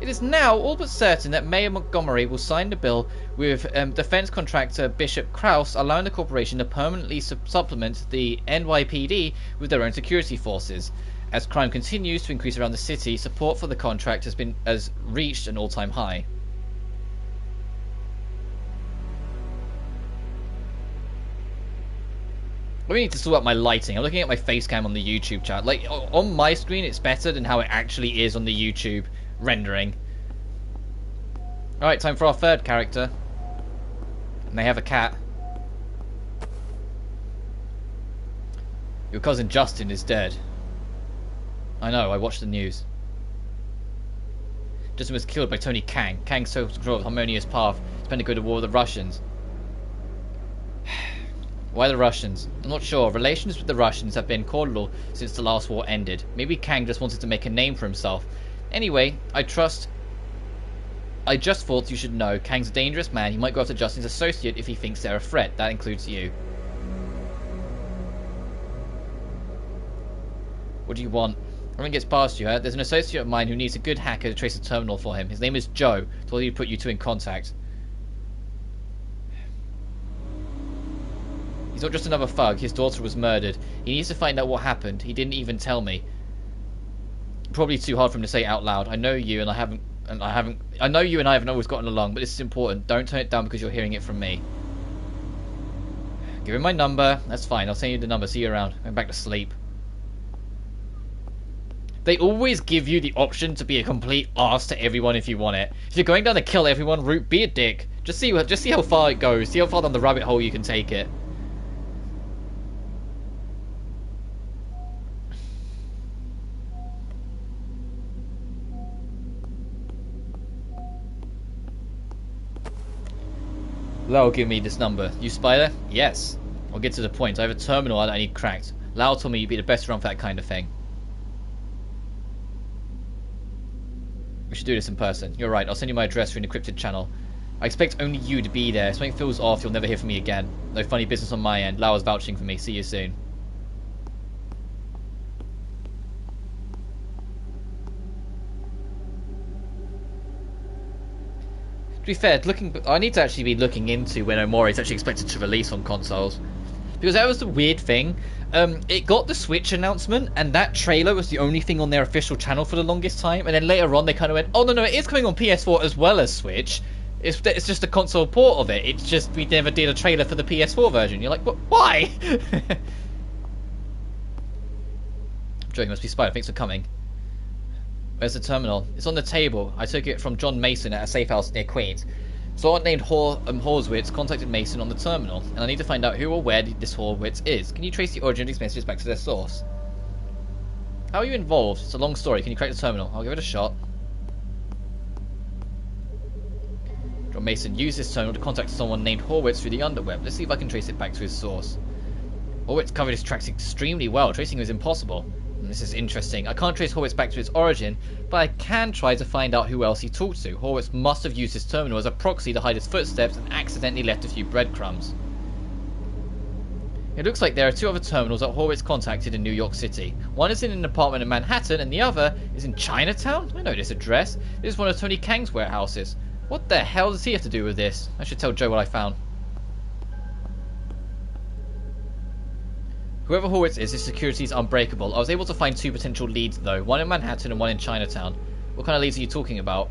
It is now all but certain that Mayor Montgomery will sign the bill with defence contractor Bishop Krause, allowing the corporation to permanently supplement the NYPD with their own security forces. As crime continues to increase around the city, support for the contract has reached an all-time high. I really need to sort out my lighting. I'm looking at my face cam on the YouTube chat. Like, on my screen it's better than how it actually is on the YouTube rendering. Alright, time for our third character. And they have a cat. Your cousin Justin is dead. I know, I watched the news. Justin was killed by Tony Kang. Kang took control of Harmonious Path. He's planning to go to war with the Russians. Why the Russians? I'm not sure. Relations with the Russians have been cordial since the last war ended. Maybe Kang just wanted to make a name for himself. Anyway, I just thought you should know. Kang's a dangerous man. He might go after Justin's associate if he thinks they're a threat. That includes you. What do you want? Nothing gets past you, huh? There's an associate of mine who needs a good hacker to trace the terminal for him. His name is Joe. Told you to put you two in contact. He's not just another thug. His daughter was murdered. He needs to find out what happened. He didn't even tell me. Probably too hard for him to say out loud. I know you and I haven't always gotten along, but this is important. Don't turn it down because you're hearing it from me. Give him my number. That's fine. I'll send you the number. See you around. I'm back to sleep. They always give you the option to be a complete arse to everyone if you want it. If you're going down the kill everyone route, be a dick. Just see how far it goes. See how far down the rabbit hole you can take it. Lau, give me this number. You Spider? Yes. I'll get to the point. I have a terminal that I need cracked. Lau told me you'd be the best around for that kind of thing. We should do this in person. You're right. I'll send you my address through an encrypted channel. I expect only you to be there. If something feels off, you'll never hear from me again. No funny business on my end. Lau is vouching for me. See you soon. To be fair, I need to actually be looking into when Omori is actually expected to release on consoles. Because that was the weird thing. It got the Switch announcement, and that trailer was the only thing on their official channel for the longest time. And then later on, they kind of went, "Oh no, it is coming on PS4 as well as Switch. It's just a console port of it. It's just we never did a trailer for the PS4 version." You're like, "But why?" I'm joking. Must be Spider. Thanks for coming. Where's the terminal? It's on the table. I took it from John Mason at a safe house near Queens. Someone named Horswitz contacted Mason on the terminal, and I need to find out who or where this Horswitz is. Can you trace the origin of these messages back to their source? How are you involved? It's a long story. Can you crack the terminal? I'll give it a shot. John Mason used this terminal to contact someone named Horwitz through the underweb. Let's see if I can trace it back to his source. Horwitz covered his tracks extremely well. Tracing was impossible. This is interesting. I can't trace Horwitz back to its origin, but I can try to find out who else he talked to. Horwitz must have used his terminal as a proxy to hide his footsteps and accidentally left a few breadcrumbs. It looks like there are two other terminals that Horwitz contacted in New York City. One is in an apartment in Manhattan, and the other is in Chinatown? I know this address. This is one of Tony Kang's warehouses. What the hell does he have to do with this? I should tell Joe what I found. Whoever Horwitz is, his security is unbreakable. I was able to find two potential leads, though. One in Manhattan and one in Chinatown. What kind of leads are you talking about?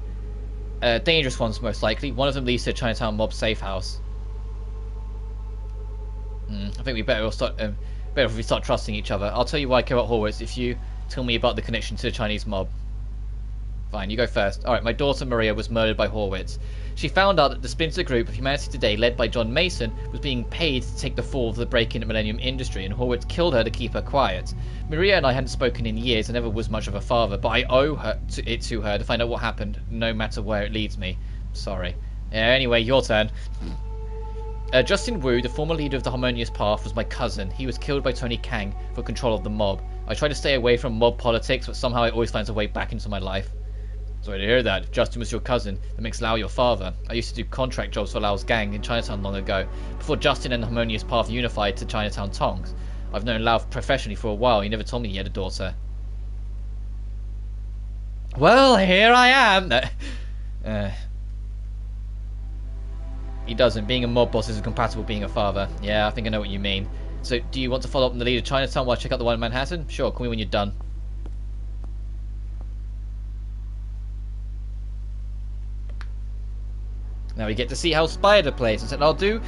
Dangerous ones, most likely. One of them leads to a Chinatown mob safe house. I think we better if we start trusting each other. I'll tell you why I care about Horwitz if you tell me about the connection to the Chinese mob. Fine, you go first. Alright, my daughter Maria was murdered by Horwitz. She found out that the splinter group of Humanity Today, led by John Mason, was being paid to take the fall of the break-in Millennium industry, and Horwitz killed her to keep her quiet. Maria and I hadn't spoken in years and never was much of a father, but I owe it to her to find out what happened, no matter where it leads me. Sorry. Yeah, anyway, your turn. Justin Wu, the former leader of the Harmonious Path, was my cousin. He was killed by Tony Kang for control of the mob. I try to stay away from mob politics, but somehow it always finds a way back into my life. Sorry to hear that. If Justin was your cousin, that makes Lau your father. I used to do contract jobs for Lau's gang in Chinatown long ago, before Justin and the Harmonious Path unified to Chinatown Tongs. I've known Lau professionally for a while. He never told me he had a daughter. Well, here I am. He doesn't. Being a mob boss isn't compatible with being a father. Yeah, I think I know what you mean. So, do you want to follow up on the lead of Chinatown while I check out the one in Manhattan? Sure, call me when you're done. Now we get to see how Spider plays. I said I'll do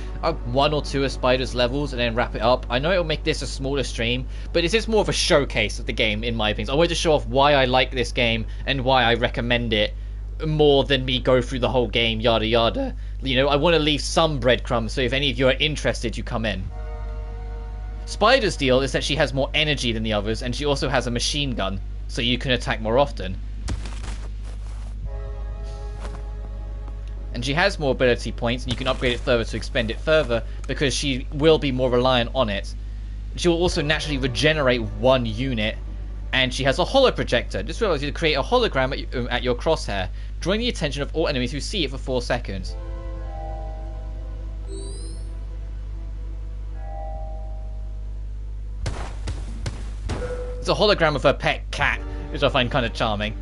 one or two of Spider's levels and then wrap it up. I know it'll make this a smaller stream, but this is more of a showcase of the game, in my opinion. I wanted to show off why I like this game and why I recommend it more than me go through the whole game, yada yada. You know, I want to leave some breadcrumbs, so if any of you are interested, you come in. Spider's deal is that she has more energy than the others, and she also has a machine gun, so you can attack more often. And she has more ability points, and you can upgrade it further to expend it further, because she will be more reliant on it. She will also naturally regenerate one unit, and she has a holo projector. Just realize you create a hologram at your crosshair, drawing the attention of all enemies who see it for 4 seconds. It's a hologram of her pet cat, which I find kind of charming.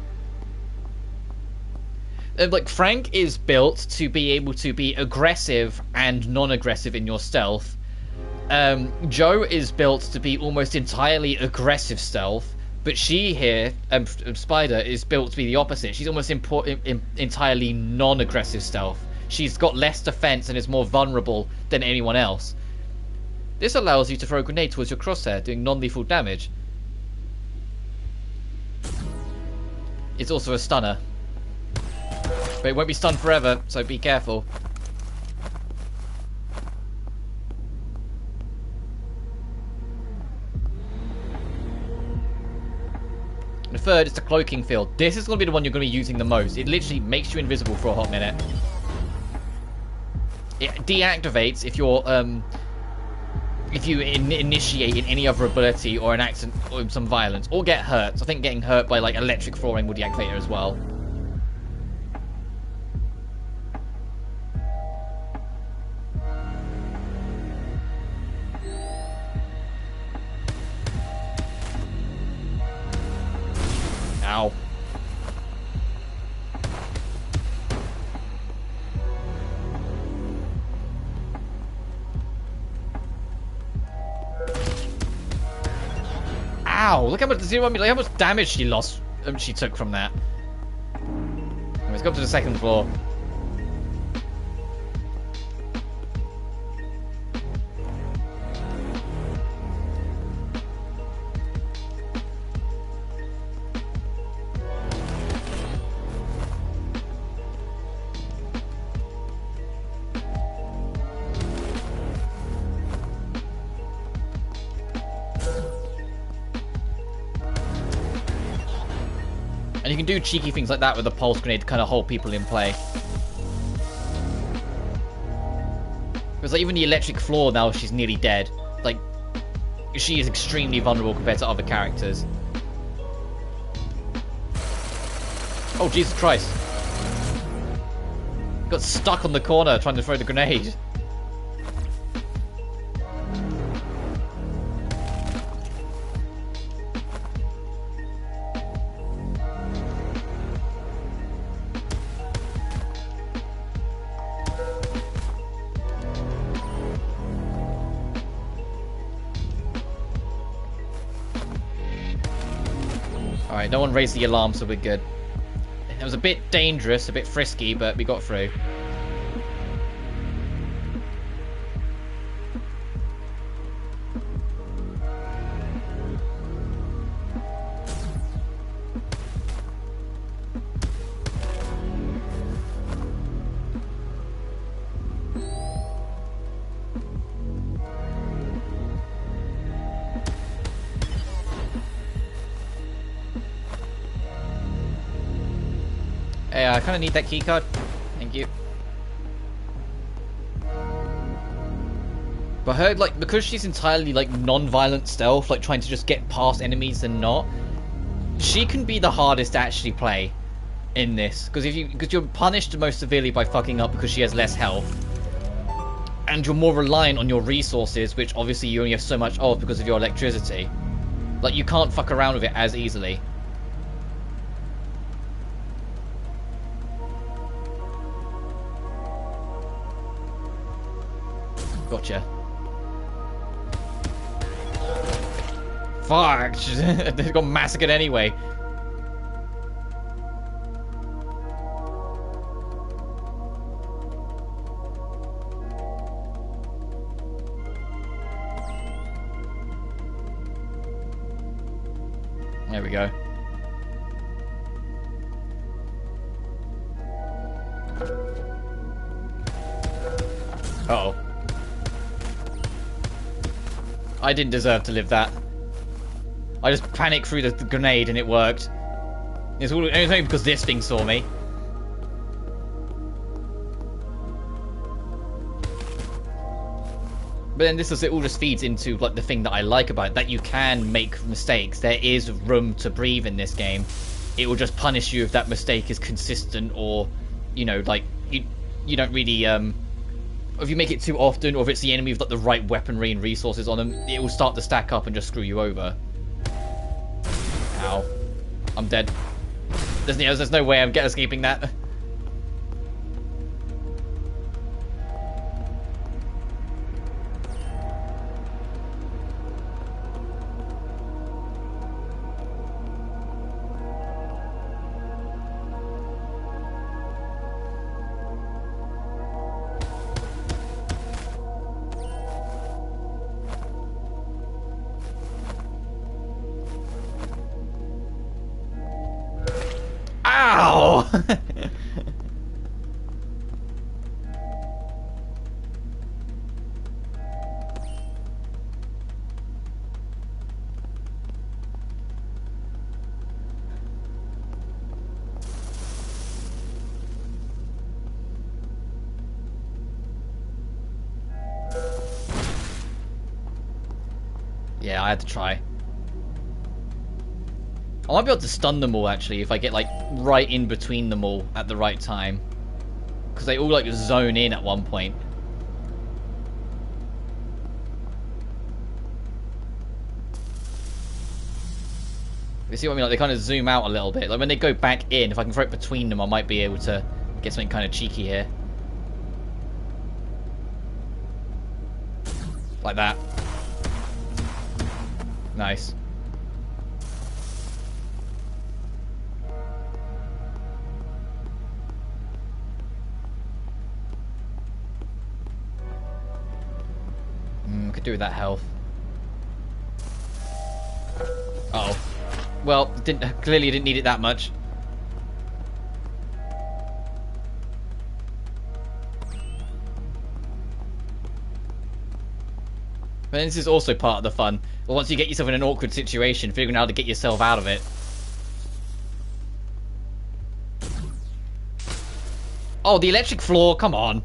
Like, Frank is built to be able to be aggressive and non-aggressive in your stealth. Joe is built to be almost entirely aggressive stealth, but she here, Spider, is built to be the opposite. She's almost entirely non-aggressive stealth. She's got less defense and is more vulnerable than anyone else. This allows you to throw a grenade towards your crosshair, doing non-lethal damage. It's also a stunner. But it won't be stunned forever, so be careful. And the third is the cloaking field. This is going to be the one you're going to be using the most. It literally makes you invisible for a hot minute. It deactivates if you're if you initiate in any other ability or an accident or some violence or get hurt. So I think getting hurt by like electric flooring will deactivate it as well. Ow. Ow! Look how much damage she lost. She took from that. Let's go up to the second floor. And you can do cheeky things like that with a pulse grenade to kind of hold people in play. Because like even the electric floor now, she's nearly dead. Like, she is extremely vulnerable compared to other characters. Oh, Jesus Christ. Got stuck on the corner trying to throw the grenade. Alright, no one raised the alarm, so we're good. It was a bit dangerous, a bit frisky, but we got through. Hey, I kind of need that keycard. Thank you. But her, like, because she's entirely, like, non-violent stealth, like, trying to just get past enemies and not, she can be the hardest to actually play in this. Because you're punished most severely by fucking up because she has less health. And you're more reliant on your resources, which obviously you only have so much of because of your electricity. Like, you can't fuck around with it as easily. Gotcha. Fuck! They got massacred anyway. There we go. Uh-oh. I didn't deserve to live that. I just panicked through the grenade and it worked. It's only because this thing saw me. But then it all just feeds into like the thing that I like about it, that you can make mistakes. There is room to breathe in this game. It will just punish you if that mistake is consistent, or you know, like you don't really if you make it too often, or if it's the enemy with like the right weaponry and resources on them, it will start to stack up and just screw you over. Ow. I'm dead. There's no way I'm escaping that. Ow! Yeah, I had to try. I might be able to stun them all, actually, if I get, like, right in between them all at the right time. Because they all, like, zone in at one point. You see what I mean? Like, they kind of zoom out a little bit. Like, when they go back in, if I can throw it between them, I might be able to get something kind of cheeky here. Like that. Nice. Could do with that health. Uh oh. Well, clearly didn't need it that much. But this is also part of the fun. But once you get yourself in an awkward situation, figuring out how to get yourself out of it. Oh, the electric floor, come on.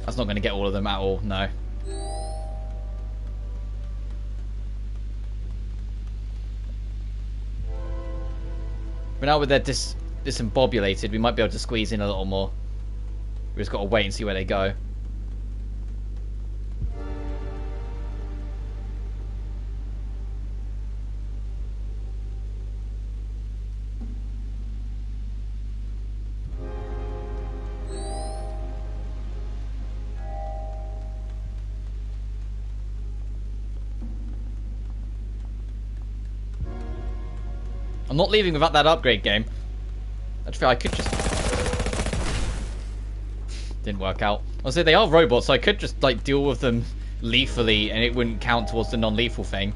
That's not going to get all of them at all, no. But now with their disembobulated, we might be able to squeeze in a little more. We just got to wait and see where they go. I'm not leaving without that upgrade game. Actually, I could just... Didn't work out. I'll say they are robots, so I could just, like, deal with them lethally, and it wouldn't count towards the non-lethal thing.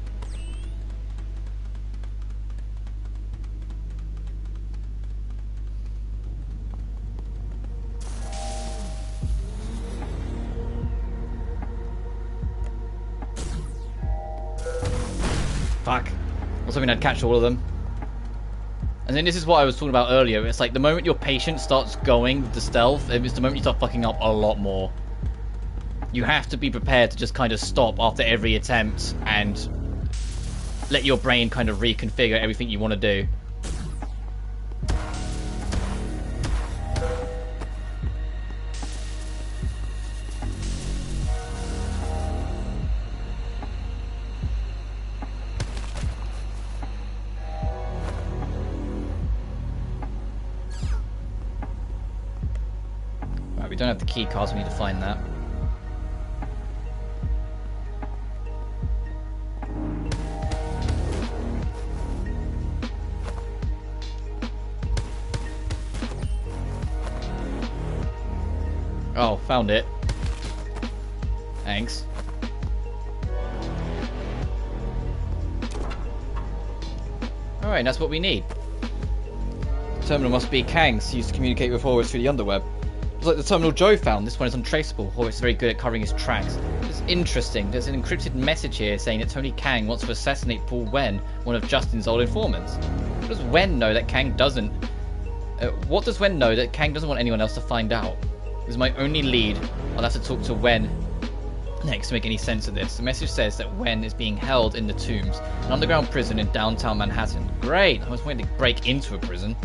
Fuck. I was hoping I'd catch all of them. And then this is what I was talking about earlier. It's like the moment your patience starts going with the stealth, it's the moment you start fucking up a lot more. You have to be prepared to just kind of stop after every attempt and let your brain kind of reconfigure everything you want to do. Right, we don't have the key cards, we need to find that. Oh, found it. Thanks. Alright, that's what we need. The terminal must be Kang's, used to communicate with Horwitz through the underweb. It's like the terminal Joe found. This one is untraceable. Horwitz is very good at covering his tracks. It's interesting. There's an encrypted message here saying that Tony Kang wants to assassinate Paul Wen, one of Justin's old informants. What does Wen know that Kang doesn't... what does Wen know that Kang doesn't want anyone else to find out? This is my only lead. I'll have to talk to Wen next to make any sense of this. The message says that Wen is being held in the Tombs, an underground prison in downtown Manhattan. Great! I was waiting to break into a prison.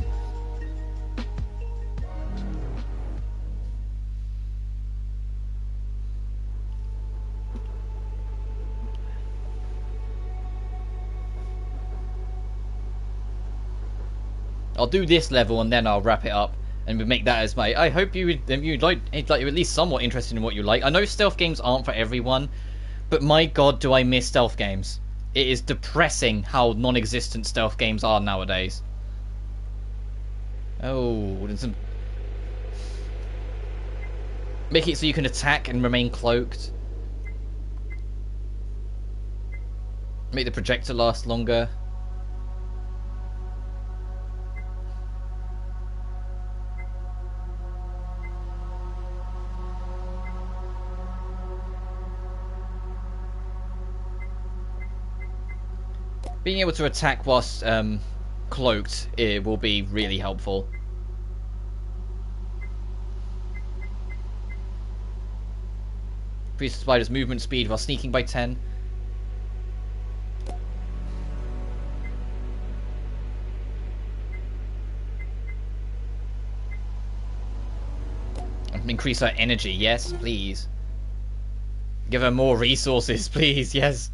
I'll do this level and then I'll wrap it up. And we make that as my... I hope you'd like you're at least somewhat interested in what you like. I know stealth games aren't for everyone, but my god, do I miss stealth games. It is depressing how non-existent stealth games are nowadays. Oh, there's some... Make it so you can attack and remain cloaked. Make the projector last longer. Being able to attack whilst cloaked, it will be really helpful. Increase the spider's movement speed while sneaking by 10. Increase her energy, yes, please. Give her more resources, please, yes.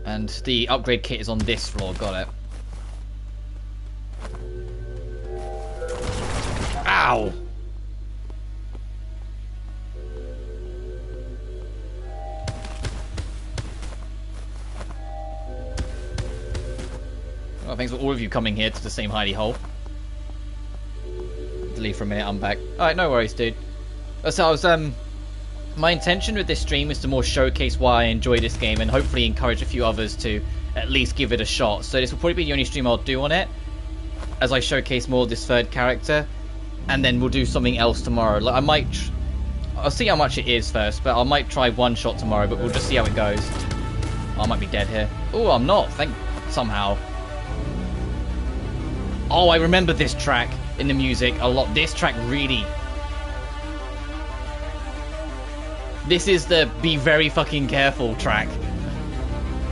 And the upgrade kit is on this floor, got it. Ow! Well, thanks for all of you coming here to the same hidey hole. Delete for a minute, I'm back. Alright, no worries, dude. So I was, my intention with this stream is to more showcase why I enjoy this game and hopefully encourage a few others to at least give it a shot. So this will probably be the only stream I'll do on it, as I showcase more of this third character, and then we'll do something else tomorrow. Like I'll see how much it is first, but I might try one shot tomorrow, but we'll just see how it goes. Oh, I might be dead here. Oh, I'm not. Somehow. Oh, I remember this track in the music a lot. This track really... This is the be very fucking careful track.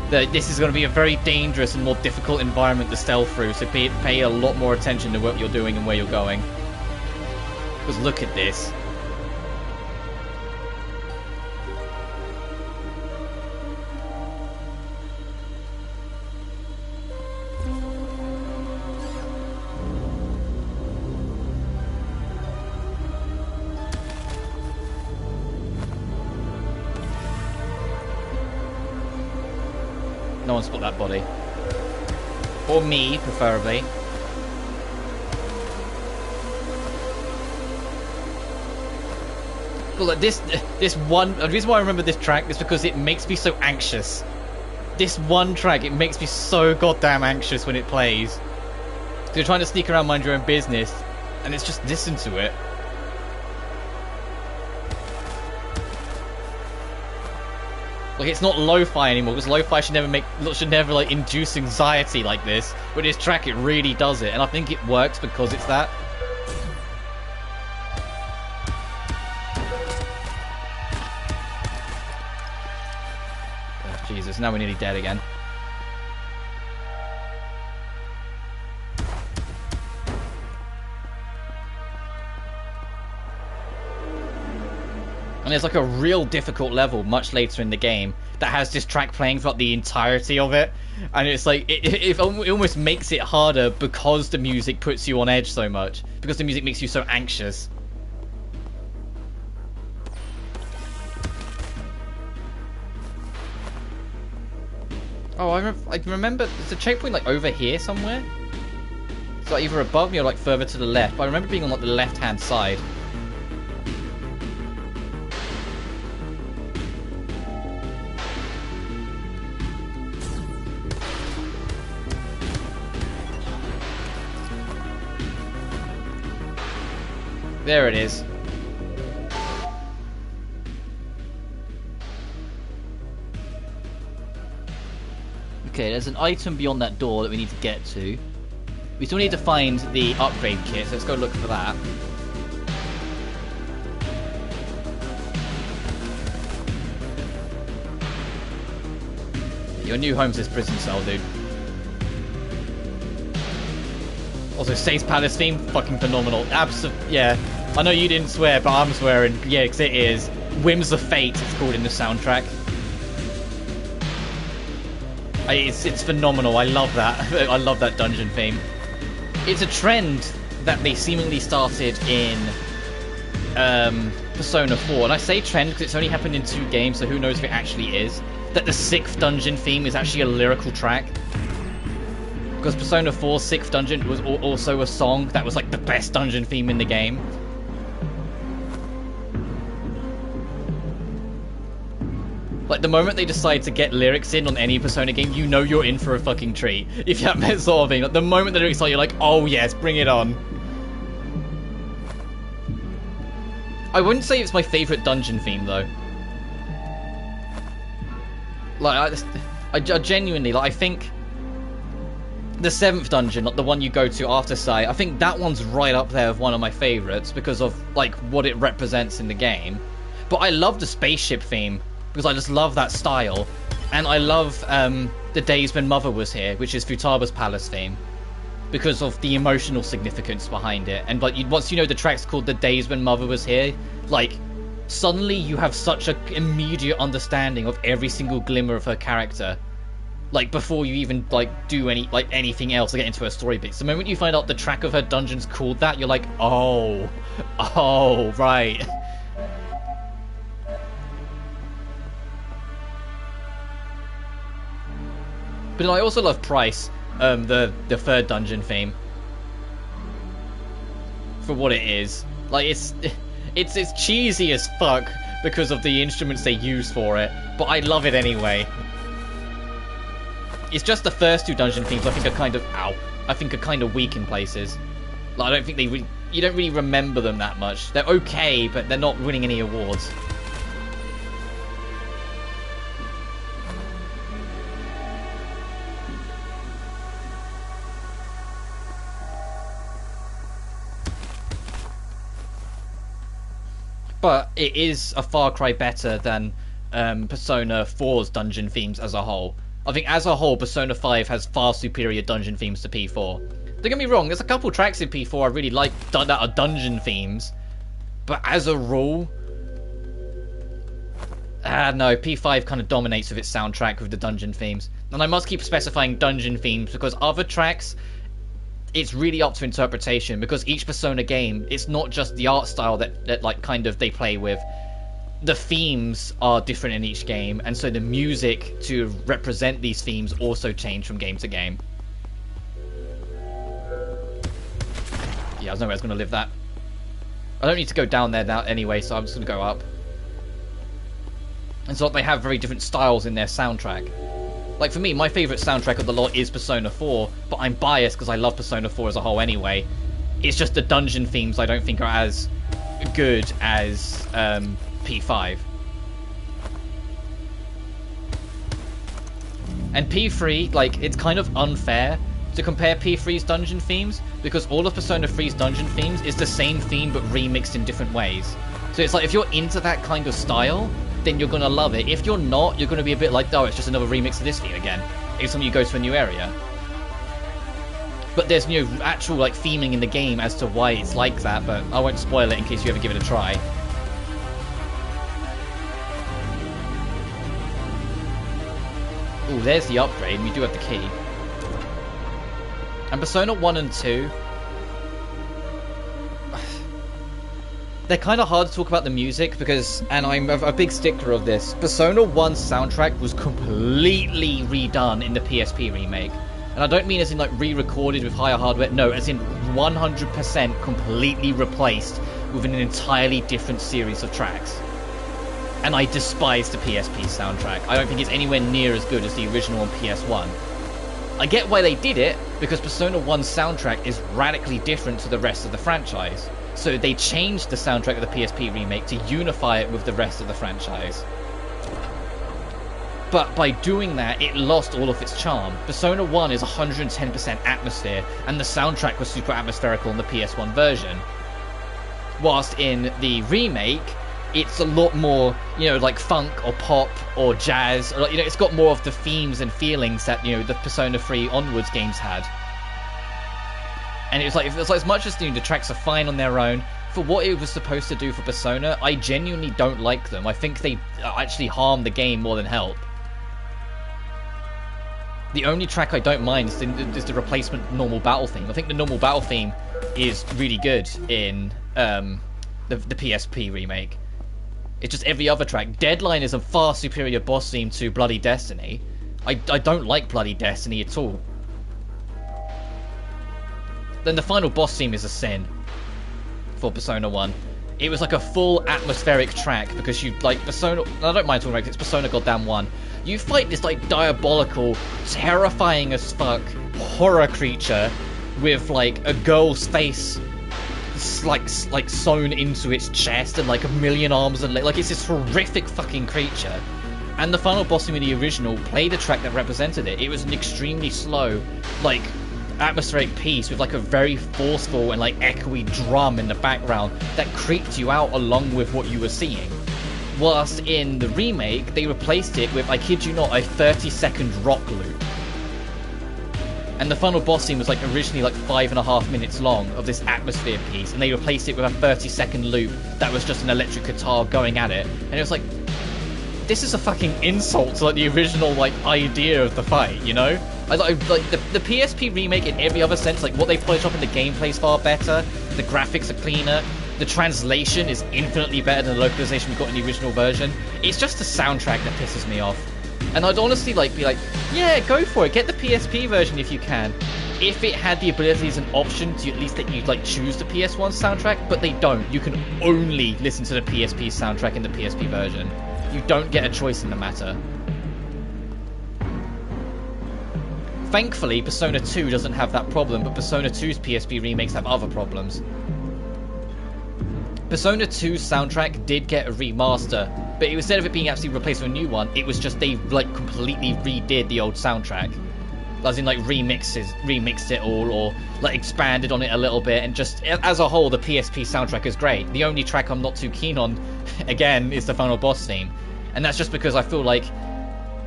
This is going to be a very dangerous and more difficult environment to stealth through, so pay a lot more attention to what you're doing and where you're going. Because look at this. no one spot that body. Or me, preferably. But like this one, the reason why I remember this track is because it makes me so anxious. This one track, it makes me so goddamn anxious when it plays. So you're trying to sneak around, mind your own business, and it's just listen to it. Like, it's not lo-fi anymore, because lo-fi should never like induce anxiety like this. But this track, it really does it, and I think it works because it's that. Oh, Jesus, now we're nearly dead again. And there's like a real difficult level much later in the game that has this track playing throughout the entirety of it. And it's like, it almost makes it harder because the music puts you on edge so much. Because the music makes you so anxious. Oh, I remember, there's a checkpoint like over here somewhere. It's like either above me or like further to the left. But I remember being on like the left-hand side. There it is. Okay, there's an item beyond that door that we need to get to. We still need to find the upgrade kit, so let's go look for that. Your new home's this prison cell, dude. Also, State's Palace theme, fucking phenomenal. Yeah. I know you didn't swear, but I'm swearing. Yeah, because it is. Whims of Fate, it's called in the soundtrack. It's phenomenal. I love that. I love that dungeon theme. It's a trend that they seemingly started in Persona 4. And I say trend because it's only happened in 2 games, so who knows if it actually is. That the 6th dungeon theme is actually a lyrical track. Because Persona 4's 6th dungeon was also a song that was like the best dungeon theme in the game. Like, the moment they decide to get lyrics in on any Persona game, you know you're in for a fucking treat. If you have that sort of thing. Like, the moment the lyrics are, you're like, oh yes, bring it on. I wouldn't say it's my favourite dungeon theme, though. Like, I genuinely, like, I think the 7th dungeon, like the one you go to after Sai, I think that one's right up there with one of my favourites because of, like, what it represents in the game. But I love the spaceship theme because I just love that style. And I love the Days When Mother Was Here, which is Futaba's palace theme, because of the emotional significance behind it. And like, once you know the track's called The Days When Mother Was Here, like, suddenly you have such an immediate understanding of every single glimmer of her character. Like, before you even, like, do anything else to get into her story bits. The moment you find out the track of her dungeon's called that, you're like, oh, right. But I also love Price, the 3rd dungeon theme, for what it is. Like, it's cheesy as fuck because of the instruments they use for it, but I love it anyway. It's just the first 2 dungeon themes I think are kind of weak in places. Like, I don't think you don't really remember them that much. They're okay, but they're not winning any awards. But it is a far cry better than Persona 4's dungeon themes as a whole. I think as a whole, Persona 5 has far superior dungeon themes to P4. Don't get me wrong, there's a couple tracks in P4 I really like that are dungeon themes. But as a rule, no, P5 kind of dominates with its soundtrack with the dungeon themes. And I must keep specifying dungeon themes because other tracks, it's really up to interpretation, because each Persona game, it's not just the art style that like kind of they play with. the themes are different in each game, and so the music to represent these themes also change from game to game. Yeah, I was nowhere I was going to live that. I don't need to go down there now anyway, so I'm just going to go up. And so they have very different styles in their soundtrack. Like, for me, my favourite soundtrack of the lot is Persona 4, but I'm biased because I love Persona 4 as a whole anyway. It's just the dungeon themes I don't think are as good as P5. And P3, like, it's kind of unfair to compare P3's dungeon themes, because all of Persona 3's dungeon themes is the same theme but remixed in different ways. So it's like, if you're into that kind of style, then you're gonna love it. If you're not, you're gonna be a bit like, oh, it's just another remix of this theme again, every time you go to a new area. But there's no actual, like, theming in the game as to why it's like that, but I won't spoil it in case you ever give it a try. Ooh, there's the upgrade, and we do have the key. And Persona 1 and 2... they're kind of hard to talk about the music, because, and I'm a big stickler of this, Persona 1's soundtrack was completely redone in the PSP remake. And I don't mean as in, like, re-recorded with higher hardware, no, as in 100% completely replaced with an entirely different series of tracks. And I despise the PSP soundtrack. I don't think it's anywhere near as good as the original on PS1. I get why they did it, because Persona 1's soundtrack is radically different to the rest of the franchise. So they changed the soundtrack of the PSP remake to unify it with the rest of the franchise. But by doing that, it lost all of its charm. Persona 1 is 110% atmosphere, and the soundtrack was super atmospherical in the PS1 version. Whilst in the remake, it's a lot more, you know, like funk or pop or jazz. Or, you know, it's got more of the themes and feelings that, you know, the Persona 3 onwards games had. And it's like as much as, you know, the tracks are fine on their own, for what it was supposed to do for Persona, I genuinely don't like them. I think they actually harm the game more than help. The only track I don't mind is the replacement normal battle theme. I think the normal battle theme is really good in the PSP remake. It's just every other track. Deadline is a far superior boss theme to Bloody Destiny. I don't like Bloody Destiny at all. Then the final boss theme is a sin for Persona 1. It was like a full atmospheric track, because you, like, Persona... I don't mind talking about it, it's Persona Goddamn 1. You fight this, like, diabolical, terrifying as fuck horror creature with, like, a girl's face like sewn into its chest and, like, a million arms and legs. Like, it's this horrific fucking creature. And the final boss theme in the original played a track that represented it. It was an extremely slow, like, atmospheric piece with, like, a very forceful and, like, echoey drum in the background that creeped you out along with what you were seeing. Whilst in the remake, they replaced it with, I kid you not, a 30-second rock loop. And the final boss scene was, like, originally, like, 5.5 minutes long of this atmosphere piece, and they replaced it with a 30-second loop that was just an electric guitar going at it. And it was like, this is a fucking insult to, like, the original, like, idea of the fight, you know? Like the PSP remake in every other sense, like, what they polish up in the gameplay is far better, the graphics are cleaner, the translation is infinitely better than the localization we got in the original version. It's just the soundtrack that pisses me off. And I'd honestly, like, be like, yeah, go for it, get the PSP version if you can. If it had the ability as an option to at least let you, like, choose the PS1 soundtrack, but they don't. You can only listen to the PSP soundtrack in the PSP version. You don't get a choice in the matter. Thankfully, Persona 2 doesn't have that problem, but Persona 2's PSP remakes have other problems. Persona 2's soundtrack did get a remaster, but instead of it being actually replaced with a new one, it was just they, like, completely redid the old soundtrack. As in, like, remixed it all, or, like, expanded on it a little bit, and just, as a whole, the PSP soundtrack is great. The only track I'm not too keen on, again, is the final boss theme. And that's just because I feel like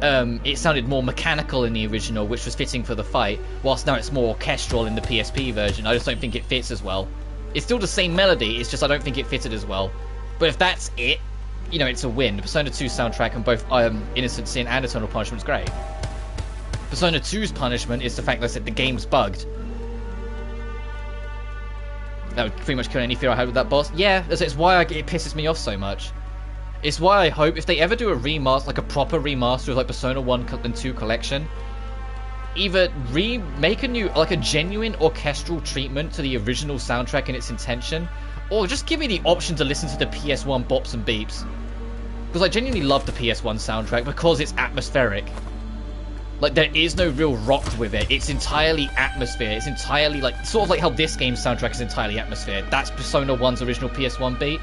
it sounded more mechanical in the original, which was fitting for the fight, whilst now it's more orchestral in the PSP version. I just don't think it fits as well. It's still the same melody, it's just I don't think it fitted as well. But if that's it, you know, it's a win. The Persona 2 soundtrack on both Innocent Sin and Eternal Punishment is great. Persona 2's punishment is the fact that I said the game's bugged. That would pretty much kill any fear I had with that boss. Yeah, it's why it pisses me off so much. It's why I hope if they ever do a remaster, like a proper remaster of like Persona 1 and 2 collection, either make a new, like a genuine orchestral treatment to the original soundtrack and its intention, or just give me the option to listen to the PS1 bops and beeps. Because I genuinely love the PS1 soundtrack because it's atmospheric. Like, there is no real rock with it. It's entirely atmosphere. It's entirely like, sort of like how this game's soundtrack is entirely atmosphere. That's Persona 1's original PS1 beat.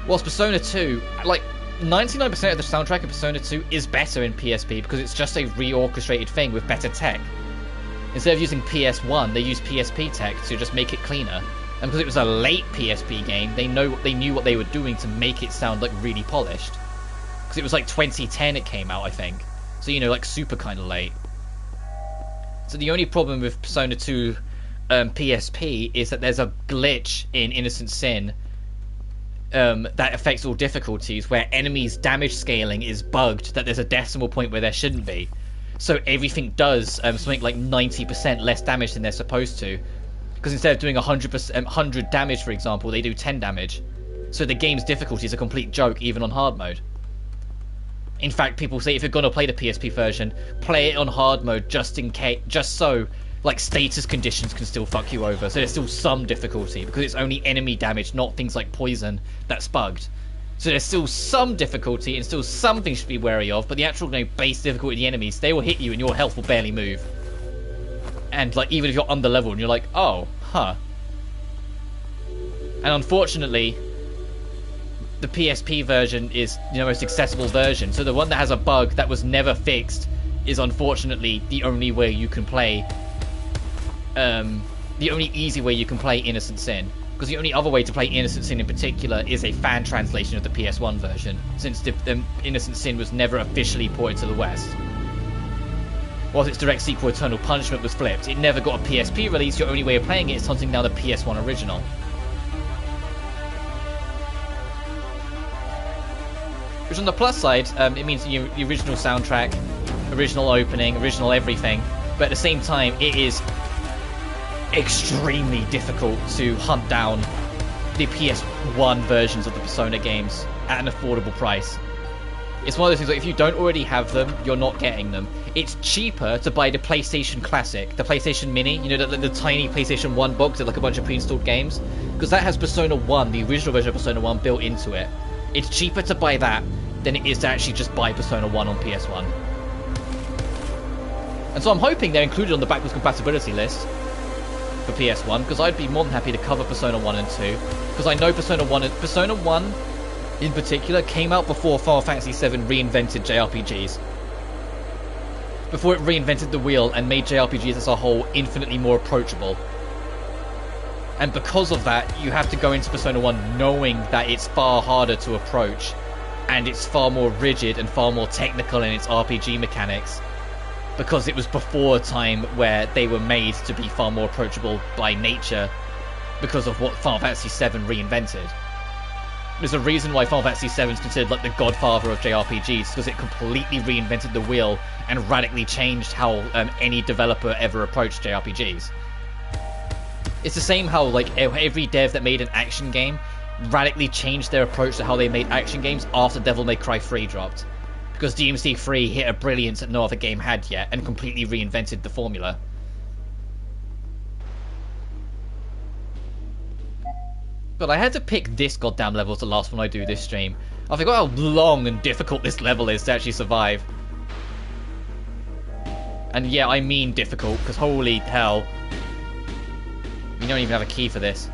Whilst Persona 2, like, 99% of the soundtrack of Persona 2 is better in PSP because it's just a reorchestrated thing with better tech. Instead of using PS1, they use PSP tech to just make it cleaner. And because it was a late PSP game, they knew what they were doing to make it sound like really polished. Because it was like 2010 it came out, I think. So, you know, like super kind of late. So the only problem with Persona 2 PSP is that there's a glitch in Innocent Sin that affects all difficulties, where enemies' damage scaling is bugged, that there's a decimal point where there shouldn't be. So everything does something like 90% less damage than they're supposed to. Because instead of doing 100 damage, for example, they do 10 damage. So the game's difficulty is a complete joke, even on hard mode. In fact, people say if you're gonna play the PSP version, play it on hard mode just in case, just so like status conditions can still fuck you over. So there's still some difficulty because it's only enemy damage, not things like poison, that's bugged. So there's still some difficulty and still something to be wary of, but the actual base difficulty of the enemies, they will hit you and your health will barely move. And like even if you're under level and you're like, oh, huh. And unfortunately, the PSP version is the most accessible version. So the one that has a bug that was never fixed is unfortunately the only way you can play. The only easy way you can play Innocent Sin. Because the only other way to play Innocent Sin in particular is a fan translation of the PS1 version, since the Innocent Sin was never officially ported to the West. Whilst its direct sequel Eternal Punishment was flipped, it never got a PSP release. Your only way of playing it is hunting down the PS1 original. Which on the plus side, it means the original soundtrack, original opening, original everything, but at the same time it is extremely difficult to hunt down the PS1 versions of the Persona games at an affordable price. It's one of those things like if you don't already have them, you're not getting them. It's cheaper to buy the PlayStation Classic, the PlayStation Mini, you know, the tiny PlayStation 1 box with like a bunch of pre-installed games, because that has Persona 1, the original version of Persona 1 built into it. It's cheaper to buy that than it is to actually just buy Persona 1 on PS1. And so I'm hoping they're included on the backwards compatibility list for PS1, because I'd be more than happy to cover Persona 1 and 2, because I know Persona 1 in particular came out before Final Fantasy VII reinvented JRPGs. Before it reinvented the wheel and made JRPGs as a whole infinitely more approachable. And because of that, you have to go into Persona 1 knowing that it's far harder to approach, and it's far more rigid and far more technical in its RPG mechanics, because it was before a time where they were made to be far more approachable by nature because of what Final Fantasy VII reinvented. There's a reason why Final Fantasy VII is considered like the godfather of JRPGs, because it completely reinvented the wheel and radically changed how any developer ever approached JRPGs. It's the same how like every dev that made an action game radically changed their approach to how they made action games after Devil May Cry 3 dropped. Because DMC 3 hit a brilliance that no other game had yet and completely reinvented the formula. But I had to pick this goddamn level as the last one I do this stream. I forgot how long and difficult this level is to actually survive. And yeah, I mean difficult, because holy hell. You don't even have a key for this.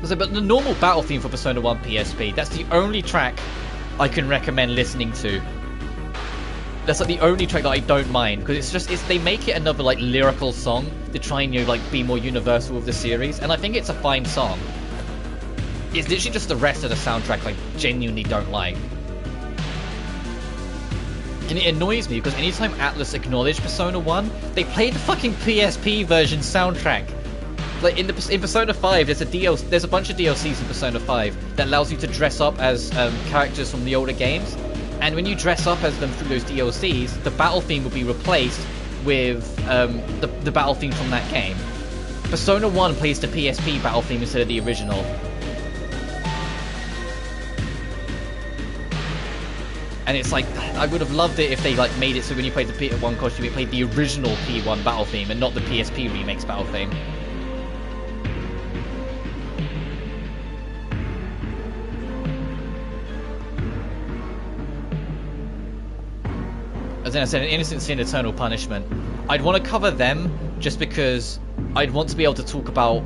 But the normal battle theme for Persona 1 PSP, that's the only track I can recommend listening to. That's like the only track that I don't mind, because they make it another like lyrical song to try and like be more universal with the series, and I think it's a fine song. It's literally just the rest of the soundtrack I genuinely don't like. And it annoys me because anytime Atlus acknowledged Persona 1, they play the fucking PSP version soundtrack. Like in Persona 5, there's a bunch of DLCs in Persona 5 that allows you to dress up as characters from the older games. And when you dress up as them through those DLCs, the battle theme will be replaced with the battle theme from that game. Persona 1 plays the PSP battle theme instead of the original. And it's like, I would have loved it if they like made it so when you played the P1 costume, you played the original P1 battle theme and not the PSP remakes battle theme. As I said, an innocent sin, eternal punishment. I'd want to cover them just because I'd want to be able to talk about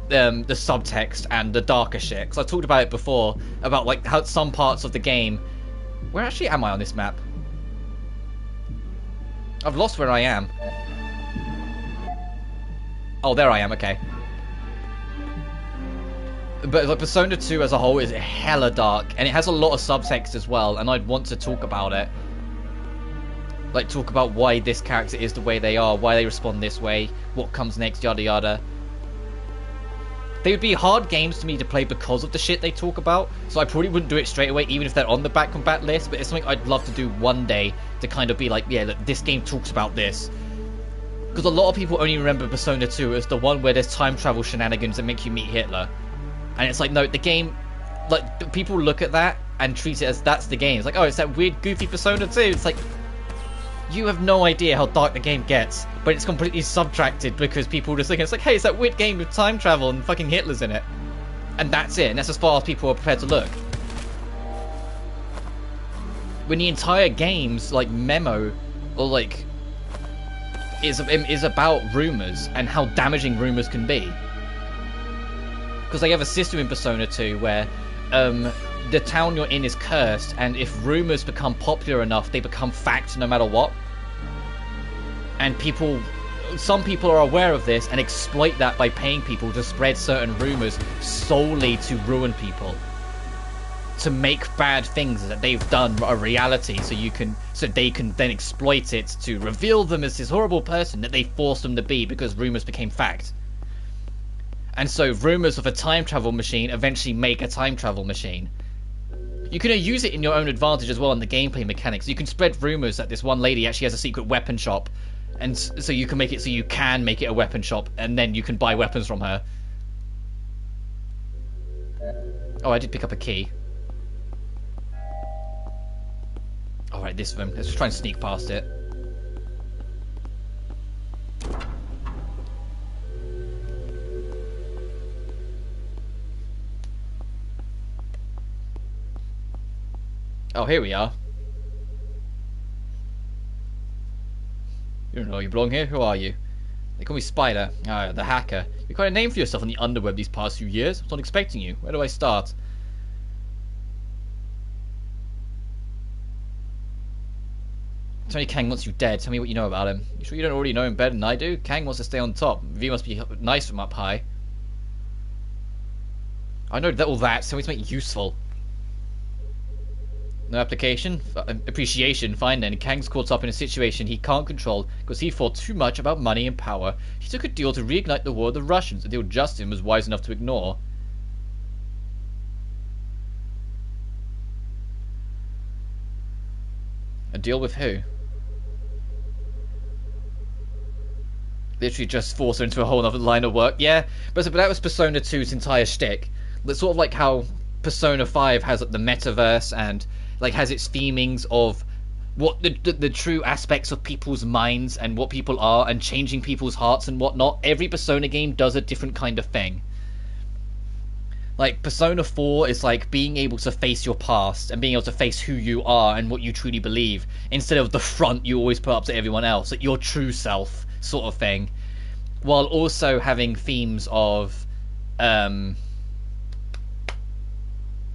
the subtext and the darker shit. Because I've talked about it before, about like how some parts of the game... Where actually am I on this map? I've lost where I am. Oh, there I am, okay. But like Persona 2 as a whole is hella dark, and it has a lot of subtext as well, and I'd want to talk about it. Like, talk about why this character is the way they are, why they respond this way, what comes next, yada yada. They would be hard games to me to play because of the shit they talk about, so I probably wouldn't do it straight away, even if they're on the back combat list, but it's something I'd love to do one day, to kind of be like, yeah, look, this game talks about this. Because a lot of people only remember Persona 2 as the one where there's time travel shenanigans that make you meet Hitler. And it's like, no, the game, like, people look at that and treat it as that's the game. It's like, oh, it's that weird, goofy Persona 2. It's like, you have no idea how dark the game gets, but it's completely subtracted because people just think it's like, hey, it's that weird game with time travel and fucking Hitler's in it. And that's it, and that's as far as people are prepared to look. When the entire game's, like, memo, or, like, is about rumors and how damaging rumors can be. Because they have a system in Persona 2 where, the town you're in is cursed, and if rumors become popular enough, they become fact no matter what. And some people are aware of this and exploit that by paying people to spread certain rumors solely to ruin people. To make bad things that they've done a reality, so they can then exploit it to reveal them as this horrible person that they forced them to be because rumors became fact. And so rumors of a time travel machine eventually make a time travel machine. You can use it in your own advantage as well in the gameplay mechanics. You can spread rumors that this one lady actually has a secret weapon shop, and so you can make it so you can make it a weapon shop, and then you can buy weapons from her. Oh, I did pick up a key. Alright, this room. Let's just try and sneak past it. Oh, here we are. You don't know you belong here? Who are you? They call me Spider. Ah, the hacker. You've got a name for yourself on the underweb these past few years. I was not expecting you. Where do I start? Tony Kang wants you dead. Tell me what you know about him. You sure you don't already know him better than I do? Kang wants to stay on top. V must be nice from up high. I know all that, so it's make it useful. No application? Appreciation? Fine then. Kang's caught up in a situation he can't control because he thought too much about money and power. He took a deal to reignite the war with the Russians, a deal Justin was wise enough to ignore. A deal with who? Literally just forced her into a whole other line of work. Yeah, but that was Persona 2's entire shtick. It's sort of like how Persona 5 has like, the metaverse and like has its themings of what the true aspects of people's minds and what people are and changing people's hearts and whatnot. Every Persona game does a different kind of thing. Like Persona 4 is like being able to face your past and being able to face who you are and what you truly believe instead of the front you always put up to everyone else, like your true self sort of thing, while also having themes of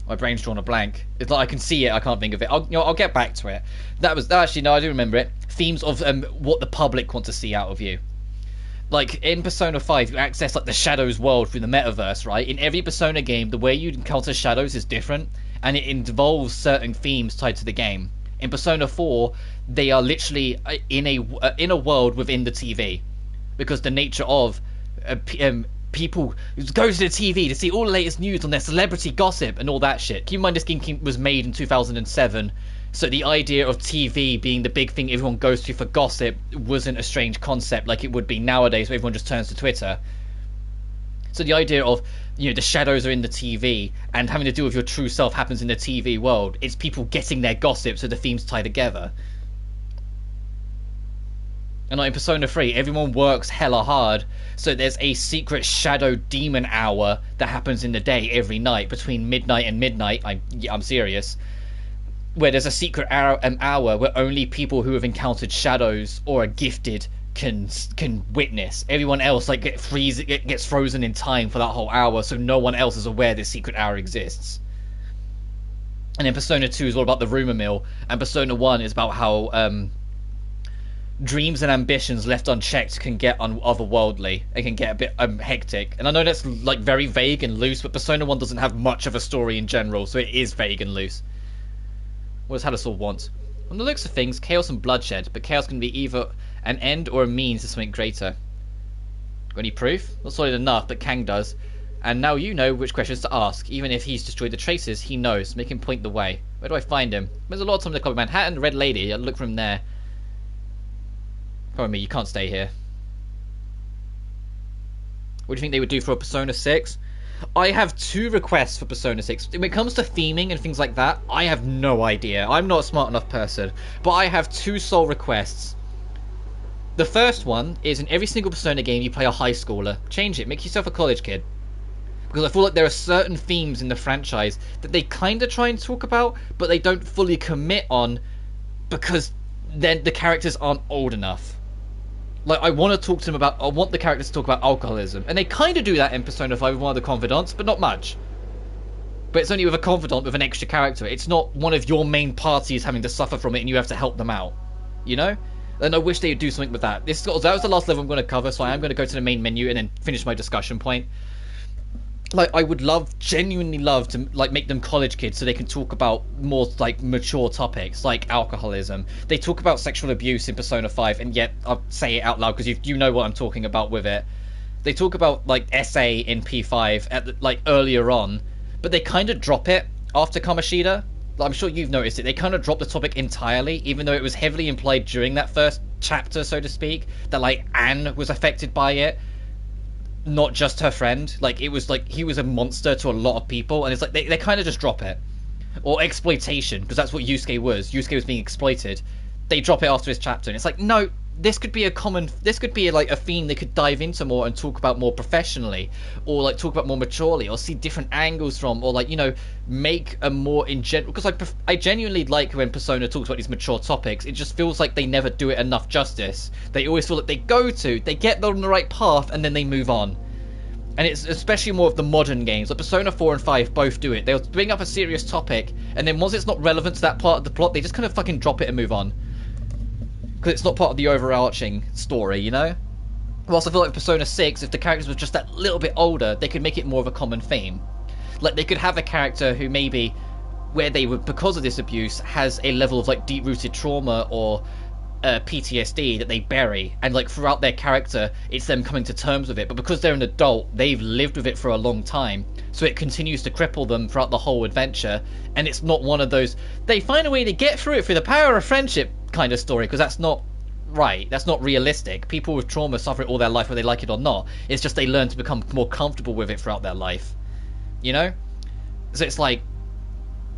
my brain's drawn a blank. It's like I can see it, I can't think of it. I'll get back to it. Actually, no, I do remember it. Themes of what the public want to see out of you. Like in Persona 5, you access like the Shadows world through the metaverse, right? In every Persona game, the way you encounter Shadows is different, and it involves certain themes tied to the game. In Persona 4, they are literally in a world within the TV, because the nature of people go to the TV to see all the latest news on their celebrity gossip and all that shit. Keep in mind this game was made in 2007, So the idea of TV being the big thing everyone goes to for gossip wasn't a strange concept like it would be nowadays where everyone just turns to Twitter. So the idea of, you know, the shadows are in the TV and having to do with your true self happens in the TV world. It's people getting their gossip so the themes tie together. And like in Persona 3, everyone works hella hard, so there's a secret shadow demon hour that happens in the day every night between midnight and midnight. I'm serious. Where there's a secret hour where only people who have encountered shadows or are gifted can witness. Everyone else like gets frozen in time for that whole hour, so no one else is aware this secret hour exists. And then Persona 2 is all about the rumor mill, and Persona 1 is about how dreams and ambitions left unchecked can get otherworldly. It can get a bit hectic. And I know that's like very vague and loose, but Persona 1 doesn't have much of a story in general, so it is vague and loose. What does Hadasol want? From the looks of things, chaos and bloodshed, but chaos can be either an end or a means to something greater. Got any proof? Not solid enough, but Kang does. And now you know which questions to ask. Even if he's destroyed the traces, he knows. Make him point the way. Where do I find him? There's a lot of time in the club. Manhattan, Red Lady. I'll look from there. Pardon me, you can't stay here. What do you think they would do for a Persona 6? I have 2 requests for Persona 6. When it comes to theming and things like that, I have no idea. I'm not a smart enough person. But I have 2 sole requests. The first one is in every single Persona game you play a high schooler. Change it. Make yourself a college kid. Because I feel like there are certain themes in the franchise that they kind of try and talk about, but they don't fully commit on because then the characters aren't old enough. Like, I want to talk to them about... I want the characters to talk about alcoholism. And they kind of do that in Persona 5 with one of the confidants, but not much. But it's only with a confidant with an extra character. It's not one of your main parties having to suffer from it and you have to help them out. You know? And I wish they would do something with that. That was the last level I'm going to cover, so I am going to go to the main menu and then finish my discussion point. Like, I would genuinely love to, like, make them college kids so they can talk about more, like, mature topics, like alcoholism. They talk about sexual abuse in Persona 5, and yet I'll say it out loud because you know what I'm talking about with it. They talk about, like, SA in P5, earlier on, but they kind of drop it after Kamoshida. I'm sure you've noticed it. They kind of dropped the topic entirely, even though it was heavily implied during that first chapter, so to speak, that, like, Anne was affected by it. Not just her friend. Like, it was like he was a monster to a lot of people, and it's like they kind of just drop it. Or exploitation, because that's what Yusuke was. Yusuke was being exploited. They drop it after his chapter, and it's like, no, this could be like a theme they could dive into more and talk about more professionally, or like talk about more maturely, or see different angles from, or like, you know, make a more in general. Because I genuinely like when Persona talks about these mature topics. It just feels like they never do it enough justice. They always feel like they get on the right path and then they move on. And it's especially more of the modern games. Like Persona 4 and 5 both do it. They'll bring up a serious topic, and then once it's not relevant to that part of the plot, they just kind of fucking drop it and move on. Because it's not part of the overarching story, you know? Whilst I feel like Persona 6, if the characters were just that little bit older, they could make it more of a common theme. Like, they could have a character who maybe, where they were, because of this abuse, has a level of, like, deep-rooted trauma or PTSD that they bury, and, like, throughout their character, it's them coming to terms with it. But because they're an adult, they've lived with it for a long time, so it continues to cripple them throughout the whole adventure, and it's not one of those, they find a way to get through it through the power of friendship kind of story, because that's not right. That's not realistic. People with trauma suffer it all their life, whether they like it or not. It's just they learn to become more comfortable with it throughout their life. You know? So it's like,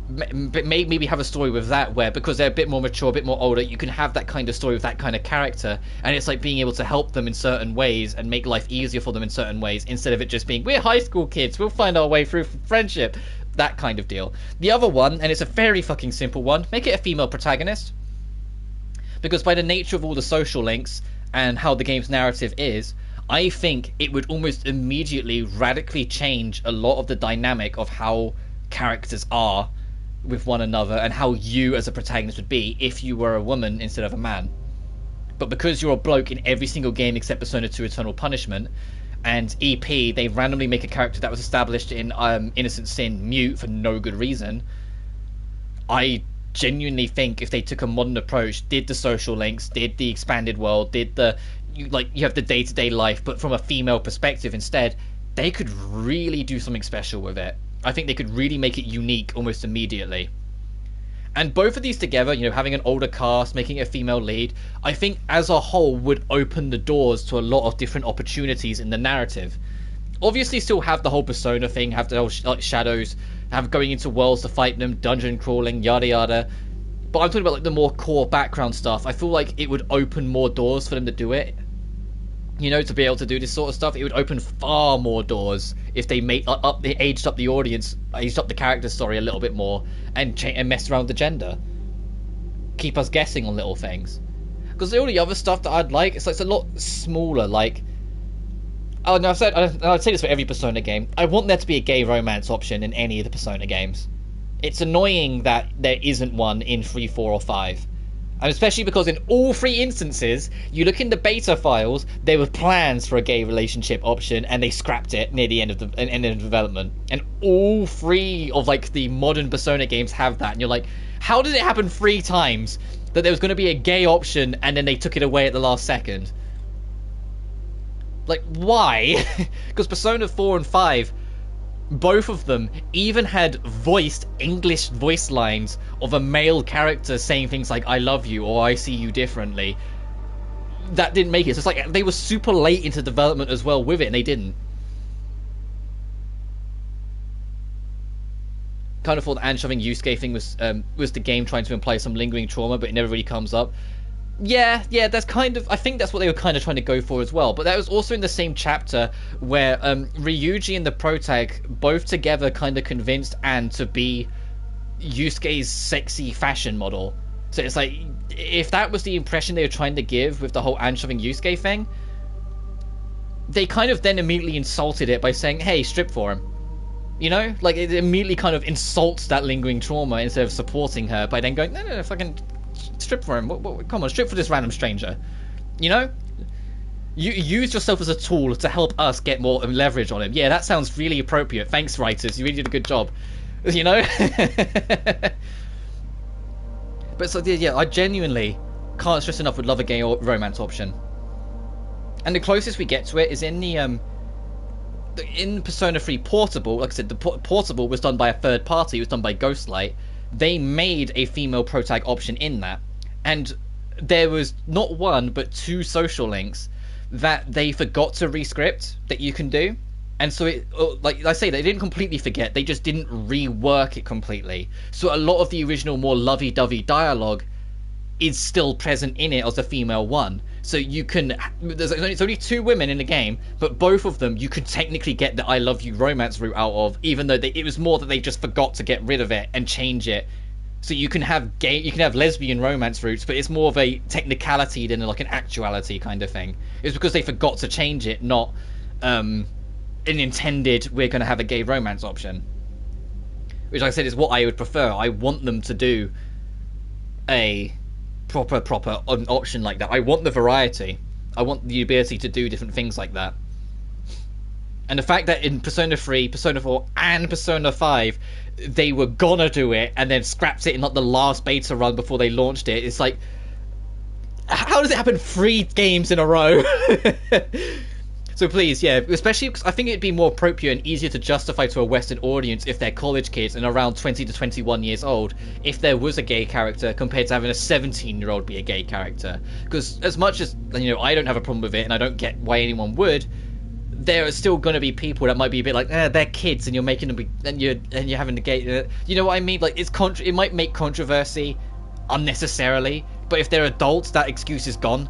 maybe have a story with that where, because they're a bit more mature, a bit more older, you can have that kind of story with that kind of character, and it's like being able to help them in certain ways and make life easier for them in certain ways, instead of it just being, we're high school kids, we'll find our way through friendship. That kind of deal. The other one, and it's a very fucking simple one, make it a female protagonist. Because by the nature of all the social links and how the game's narrative is, I think it would almost immediately radically change a lot of the dynamic of how characters are with one another and how you as a protagonist would be if you were a woman instead of a man. But because you're a bloke in every single game except Persona 2 Eternal Punishment and EP, they randomly make a character that was established in Innocent Sin mute for no good reason. I genuinely think if they took a modern approach, did the social links, did the expanded world, did the you have the day-to-day life, but from a female perspective instead, they could really do something special with it. I think they could really make it unique almost immediately. And both of these together, you know, having an older cast, making it a female lead, I think as a whole would open the doors to a lot of different opportunities in the narrative. Obviously still have the whole Persona thing, have the whole like shadows, have going into worlds to fight them, dungeon crawling, yada yada. But I'm talking about like the more core background stuff. I feel like it would open more doors for them to do it. You know, to be able to do this sort of stuff, it would open far more doors if they aged up the audience, aged up the character story a little bit more, and messed around with the gender. Keep us guessing on little things. Because all the other stuff that I'd like, it's a lot smaller. Like, oh no, I'd say this for every Persona game. I want there to be a gay romance option in any of the Persona games. It's annoying that there isn't one in 3, 4, or 5. And especially because in all 3 instances, you look in the beta files, there were plans for a gay relationship option, and they scrapped it near the end of development. And all 3 of like the modern Persona games have that, and you're like, how did it happen 3 times that there was going to be a gay option, and then they took it away at the last second? Like, why? Because Persona 4 and 5, both of them even had voiced English voice lines of a male character saying things like "I love you" or "I see you differently." That didn't make it. So it's like they were super late into development as well with it, and they didn't. Kind of thought the hand-shoving Yusuke thing was the game trying to imply some lingering trauma, but it never really comes up. Yeah, that's kind of... I think that's what they were kind of trying to go for as well. But that was also in the same chapter where Ryuji and the protag both together kind of convinced Anne to be Yusuke's sexy fashion model. So it's like, if that was the impression they were trying to give with the whole Anne shoving Yusuke thing, they kind of then immediately insulted it by saying, hey, strip for him. You know? Like, it immediately kind of insults that lingering trauma instead of supporting her by then going, no, fucking... strip for him. Come on, strip for this random stranger. You know? You use yourself as a tool to help us get more leverage on him. Yeah, that sounds really appropriate. Thanks, writers. You really did a good job. You know? But so, yeah, I genuinely can't stress enough would love a gay romance option. And the closest we get to it is in in Persona 3 Portable. Like I said, the Portable was done by a third party. It was done by Ghostlight. They made a female protag option in that, and there was not 1 but 2 social links that they forgot to rescript that you can do. And so it, like I say, they didn't completely forget, they just didn't rework it completely. So a lot of the original more lovey-dovey dialogue is still present in it as a female one. So you can, it's only 2 women in the game, but both of them you could technically get the I love you romance route out of, even though it was more that they just forgot to get rid of it and change it. So you can have lesbian romance routes, but it's more of a technicality than like an actuality kind of thing. It's because they forgot to change it, not an intended we're going to have a gay romance option. Which, like I said, is what I would prefer. I want them to do a proper option like that. I want the variety. I want the ability to do different things like that. And the fact that in Persona 3, Persona 4, and Persona 5, they were gonna do it and then scrapped it in like the last beta run before they launched it. It's like, how does it happen 3 games in a row? So please, yeah, especially because I think it'd be more appropriate and easier to justify to a Western audience if they're college kids and around 20 to 21 years old, if there was a gay character compared to having a 17-year-old be a gay character. Because as much as, you know, I don't have a problem with it and I don't get why anyone would, there are still going to be people that might be a bit like, they're kids and you're making them be, and you're having the gay, you know what I mean? Like, it might make controversy unnecessarily, but if they're adults, that excuse is gone.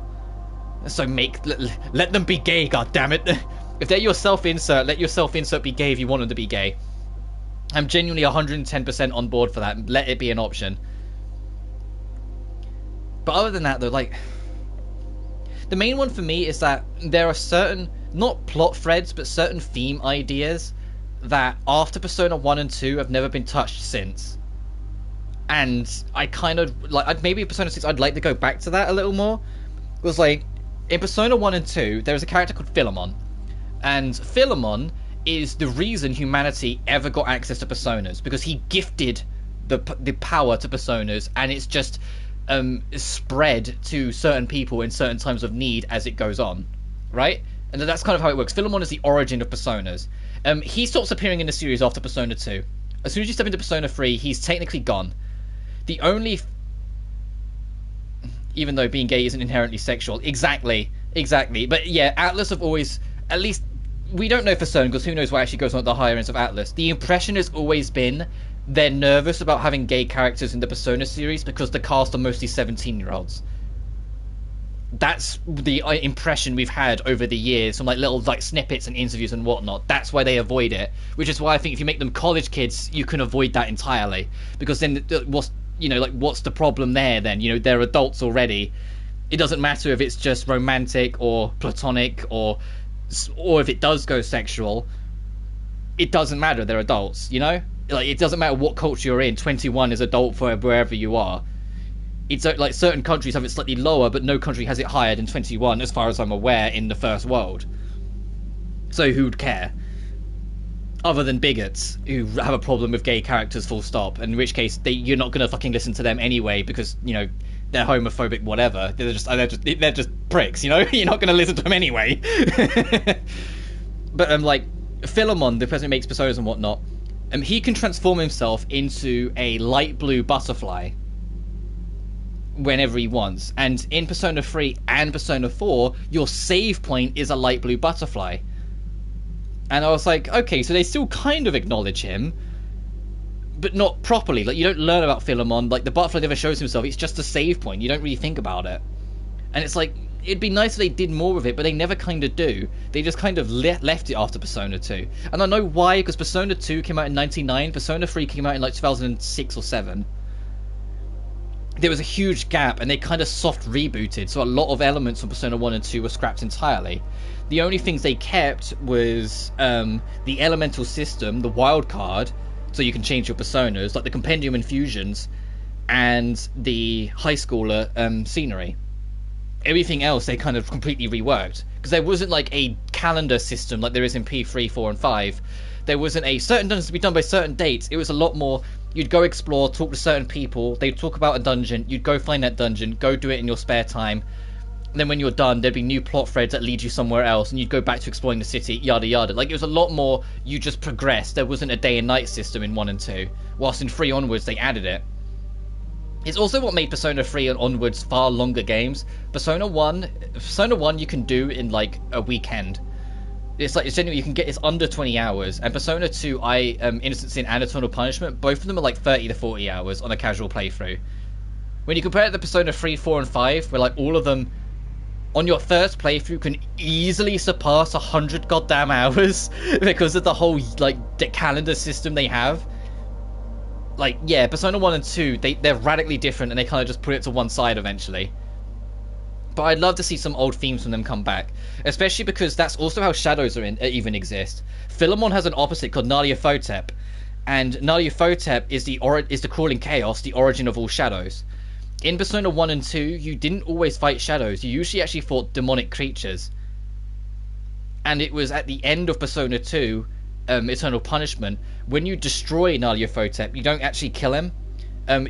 So let them be gay, goddammit. If they're your self-insert, let your self-insert be gay if you want them to be gay. I'm genuinely 110% on board for that. Let it be an option. But other than that, though, like, the main one for me is that there are certain, not plot threads, but certain theme ideas that after Persona 1 and 2 have never been touched since. And I kind of, like, maybe Persona 6, I'd like to go back to that a little more. It was like, in Persona 1 and 2, there was a character called Philemon. And Philemon is the reason humanity ever got access to Personas, because he gifted the power to Personas, and it's just spread to certain people in certain times of need as it goes on, right? And that's kind of how it works. Philemon is the origin of Personas. He stops appearing in the series after Persona 2. As soon as you step into Persona 3, he's technically gone. The only, even though being gay isn't inherently sexual, exactly. But yeah, Atlas have always, at least we don't know for certain because who knows what actually goes on at the higher ends of Atlas. The impression has always been they're nervous about having gay characters in the Persona series because the cast are mostly 17-year-olds. That's the impression we've had over the years from like little like snippets and interviews and whatnot. That's why they avoid it, which is why I think if you make them college kids, you can avoid that entirely. Because then what's the problem there then? You know, they're adults already. It doesn't matter if it's just romantic or platonic or if it does go sexual. It doesn't matter. They're adults, you know? Like, it doesn't matter what culture you're in. 21 is adult for wherever you are. It's like certain countries have it slightly lower, but no country has it higher than 21, as far as I'm aware, in the first world. So who'd care? Other than bigots who have a problem with gay characters, full stop. In which case, you're not gonna fucking listen to them anyway because you know they're homophobic, whatever. They're just pricks, you know. You're not gonna listen to them anyway. But like Philemon, the person who makes personas and whatnot, he can transform himself into a light blue butterfly whenever he wants. And in Persona 3 and Persona 4, your save point is a light blue butterfly. And I was like, okay, so they still kind of acknowledge him, but not properly. Like, you don't learn about Philemon. Like, the butterfly never shows himself. It's just a save point. You don't really think about it. And it's like, it'd be nice if they did more with it, but they never kind of do. They just kind of left it after Persona 2. And I know why, because Persona 2 came out in 99, Persona 3 came out in like 2006 or 7. There was a huge gap, and they kind of soft rebooted, so a lot of elements from Persona 1 and 2 were scrapped entirely. The only things they kept was the elemental system, the wild card, so you can change your personas, like the compendium infusions, and the high schooler scenery. Everything else they kind of completely reworked, because there wasn't like a calendar system like there is in P3, 4, and 5. There wasn't a certain dungeons to be done by certain dates. It was a lot more, you'd go explore, talk to certain people, they'd talk about a dungeon, you'd go find that dungeon, go do it in your spare time. And then when you're done, there'd be new plot threads that lead you somewhere else, and you'd go back to exploring the city, yada yada. Like, it was a lot more, you just progressed. There wasn't a day and night system in 1 and 2, whilst in 3 onwards they added it. It's also what made Persona 3 and onwards far longer games. Persona 1 you can do in like a weekend. It's like, it's genuinely, you can get, it's under 20 hours. And Persona 2, Innocent Sin and Eternal Punishment, both of them are like 30 to 40 hours on a casual playthrough. When you compare it to Persona 3, 4, and 5, where like all of them on your first playthrough can easily surpass 100 goddamn hours because of the whole like the calendar system they have. Like, yeah, Persona 1 and 2, they're radically different, and they kind of just put it to one side eventually. But I'd love to see some old themes from them come back, especially because that's also how shadows even exist. Philemon has an opposite called Nyarlathotep, and Nyarlathotep is the crawling chaos, the origin of all shadows. In Persona 1 and 2, you didn't always fight shadows. You usually actually fought demonic creatures. And it was at the end of Persona 2, Eternal Punishment, when you destroy Nyarlathotep, you don't actually kill him.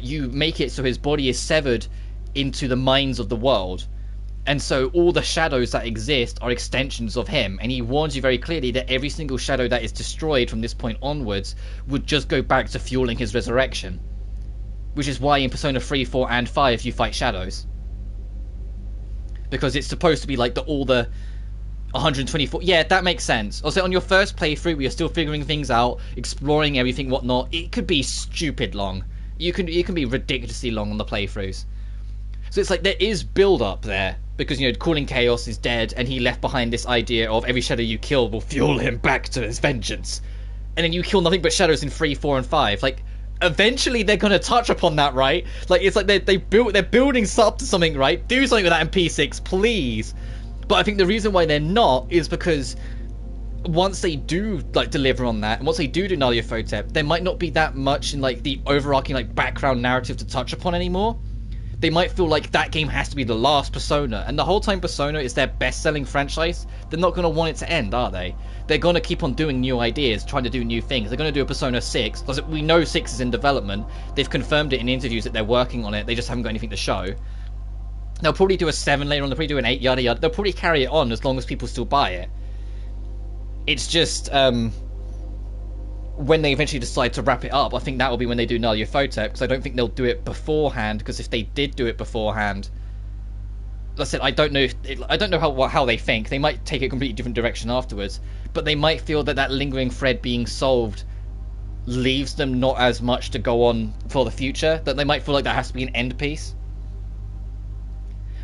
You make it so his body is severed into the minds of the world. And so all the shadows that exist are extensions of him. And he warns you very clearly that every single shadow that is destroyed from this point onwards would just go back to fueling his resurrection. Which is why in Persona 3, 4, and 5 you fight shadows. Because it's supposed to be like all the 124... Yeah, that makes sense. Also, on your first playthrough, where you're still figuring things out, exploring everything, whatnot, it could be stupid long. You can be ridiculously long on the playthroughs. So it's like there is build-up there. Because, you know, Calling Chaos is dead, and he left behind this idea of every shadow you kill will fuel him back to his vengeance. And then you kill nothing but shadows in 3, 4, and 5. Like, eventually they're going to touch upon that, right? Like, it's like they're building up to something, right? Do something with that in P6, please. But I think the reason why they're not is because once they do, like, deliver on that, and once they do Nyarlathotep, there might not be that much in, like, the overarching, like, background narrative to touch upon anymore. They might feel like that game has to be the last Persona, and the whole time Persona is their best-selling franchise, they're not going to want it to end, are they? They're going to keep on doing new ideas, trying to do new things. They're going to do a Persona 6, because we know 6 is in development. They've confirmed it in interviews that they're working on it, they just haven't got anything to show. They'll probably do a 7 later on, they'll probably do an 8, yada yada. They'll probably carry it on as long as people still buy it. It's just, when they eventually decide to wrap it up, I think that will be when they do Nyarlathotep, because I don't think they'll do it beforehand, because if they did do it beforehand, like I said, I don't know how they think. They might take a completely different direction afterwards, but they might feel that lingering thread being solved leaves them not as much to go on for the future, that they might feel like that has to be an end piece.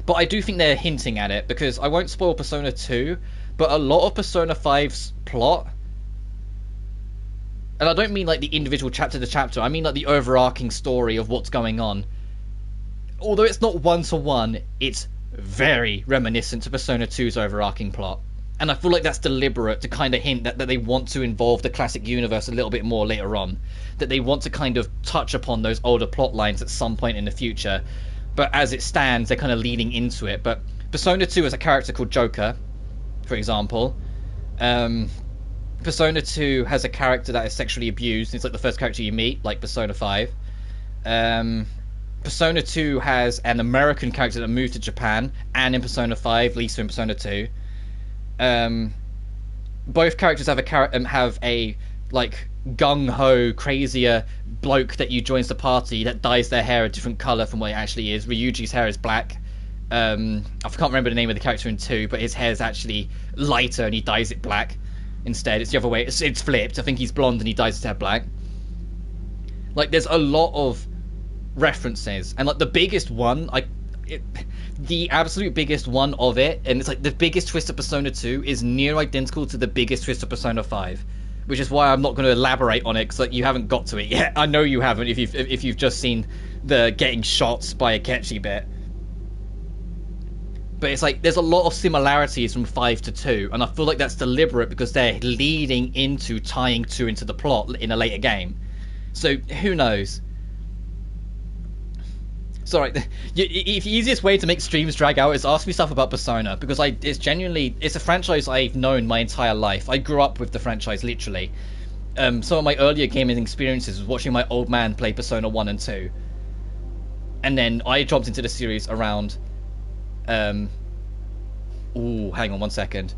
But I do think they're hinting at it, because I won't spoil Persona 2, but a lot of Persona 5's plot, and I don't mean like the individual chapter to chapter, I mean like the overarching story of what's going on. Although it's not one-to-one, it's very reminiscent to Persona 2's overarching plot. And I feel like that's deliberate to kind of hint that they want to involve the classic universe a little bit more later on. That they want to kind of touch upon those older plot lines at some point in the future. But as it stands, they're kind of leading into it. But Persona 2 has a character called Joker, for example. Persona 2 has a character that is sexually abused. It's like the first character you meet, like Persona 5. Persona 2 has an American character that moved to Japan, and in Persona 5, Lisa in Persona 2. Both characters have a like gung-ho, crazier bloke that you joins the party that dyes their hair a different colour from what it actually is. Ryuji's hair is black. I can't remember the name of the character in 2, but his hair is actually lighter and he dyes it black instead. It's the other way. It's flipped. I think he's blonde and he dyes his hair black. Like, there's a lot of references, and like the biggest one, the absolute biggest one of it, and it's like the biggest twist of Persona 2 is near identical to the biggest twist of Persona 5, which is why I'm not going to elaborate on it, because like, you haven't got to it yet. I know you haven't if you've just seen the getting shot by Akechi bit. But it's like there's a lot of similarities from 5 to 2, and I feel like that's deliberate because they're leading into tying 2 into the plot in a later game. So who knows? Sorry, the easiest way to make streams drag out is ask me stuff about Persona, because it's a franchise I've known my entire life. I grew up with the franchise, literally. Some of my earlier gaming experiences was watching my old man play Persona 1 and 2. And then I jumped into the series around... hang on 1 second.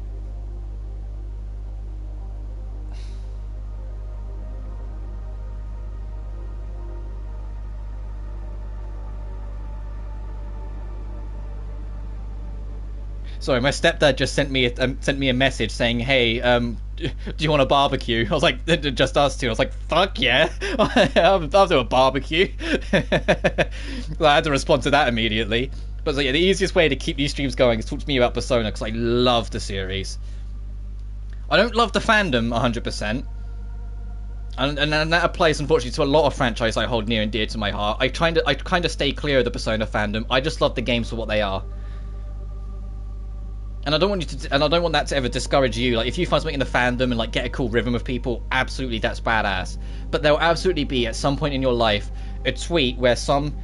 Sorry, my stepdad just sent me a message saying, "Hey, do you want a barbecue?" I was like, "Just us two." I was like, "Fuck yeah, I'll do a barbecue." Well, I had to respond to that immediately. But so, yeah, the easiest way to keep these streams going is talk to me about Persona, because I love the series. I don't love the fandom 100%, and that applies unfortunately to a lot of franchises I hold near and dear to my heart. I kind of stay clear of the Persona fandom. I just love the games for what they are. And I don't want that to ever discourage you. Like, if you find something in the fandom and like get a cool rhythm with people, absolutely, that's badass. But there will absolutely be at some point in your life a tweet where some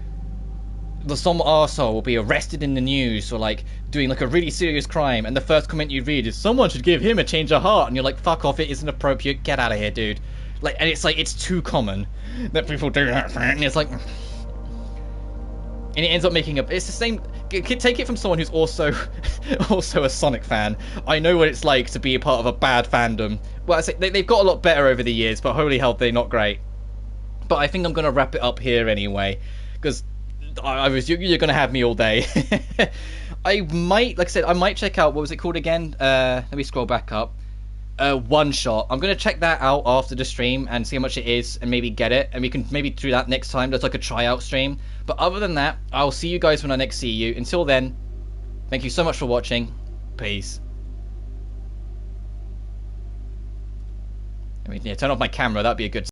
arsehole will be arrested in the news, or like doing like a really serious crime, and the first comment you read is, "Someone should give him a change of heart," and you're like, "Fuck off! It isn't appropriate. Get out of here, dude." Like, and it's like it's too common that people do that, and it's like. And it ends up making it's the same. Take it from someone who's also a Sonic fan. I know what it's like to be a part of a bad fandom. Well, I say they've got a lot better over the years, but holy hell, they're not great. But I think I'm gonna wrap it up here anyway, because you're gonna have me all day. I might, like I said, I might check out, what was it called again? Let me scroll back up. One Shot. I'm gonna check that out after the stream and see how much it is, and maybe get it, and we can maybe do that next time. That's like a tryout stream. But other than that, I'll see you guys when I next see you. Until then, thank you so much for watching. Peace. I mean, yeah, turn off my camera. That'd be a good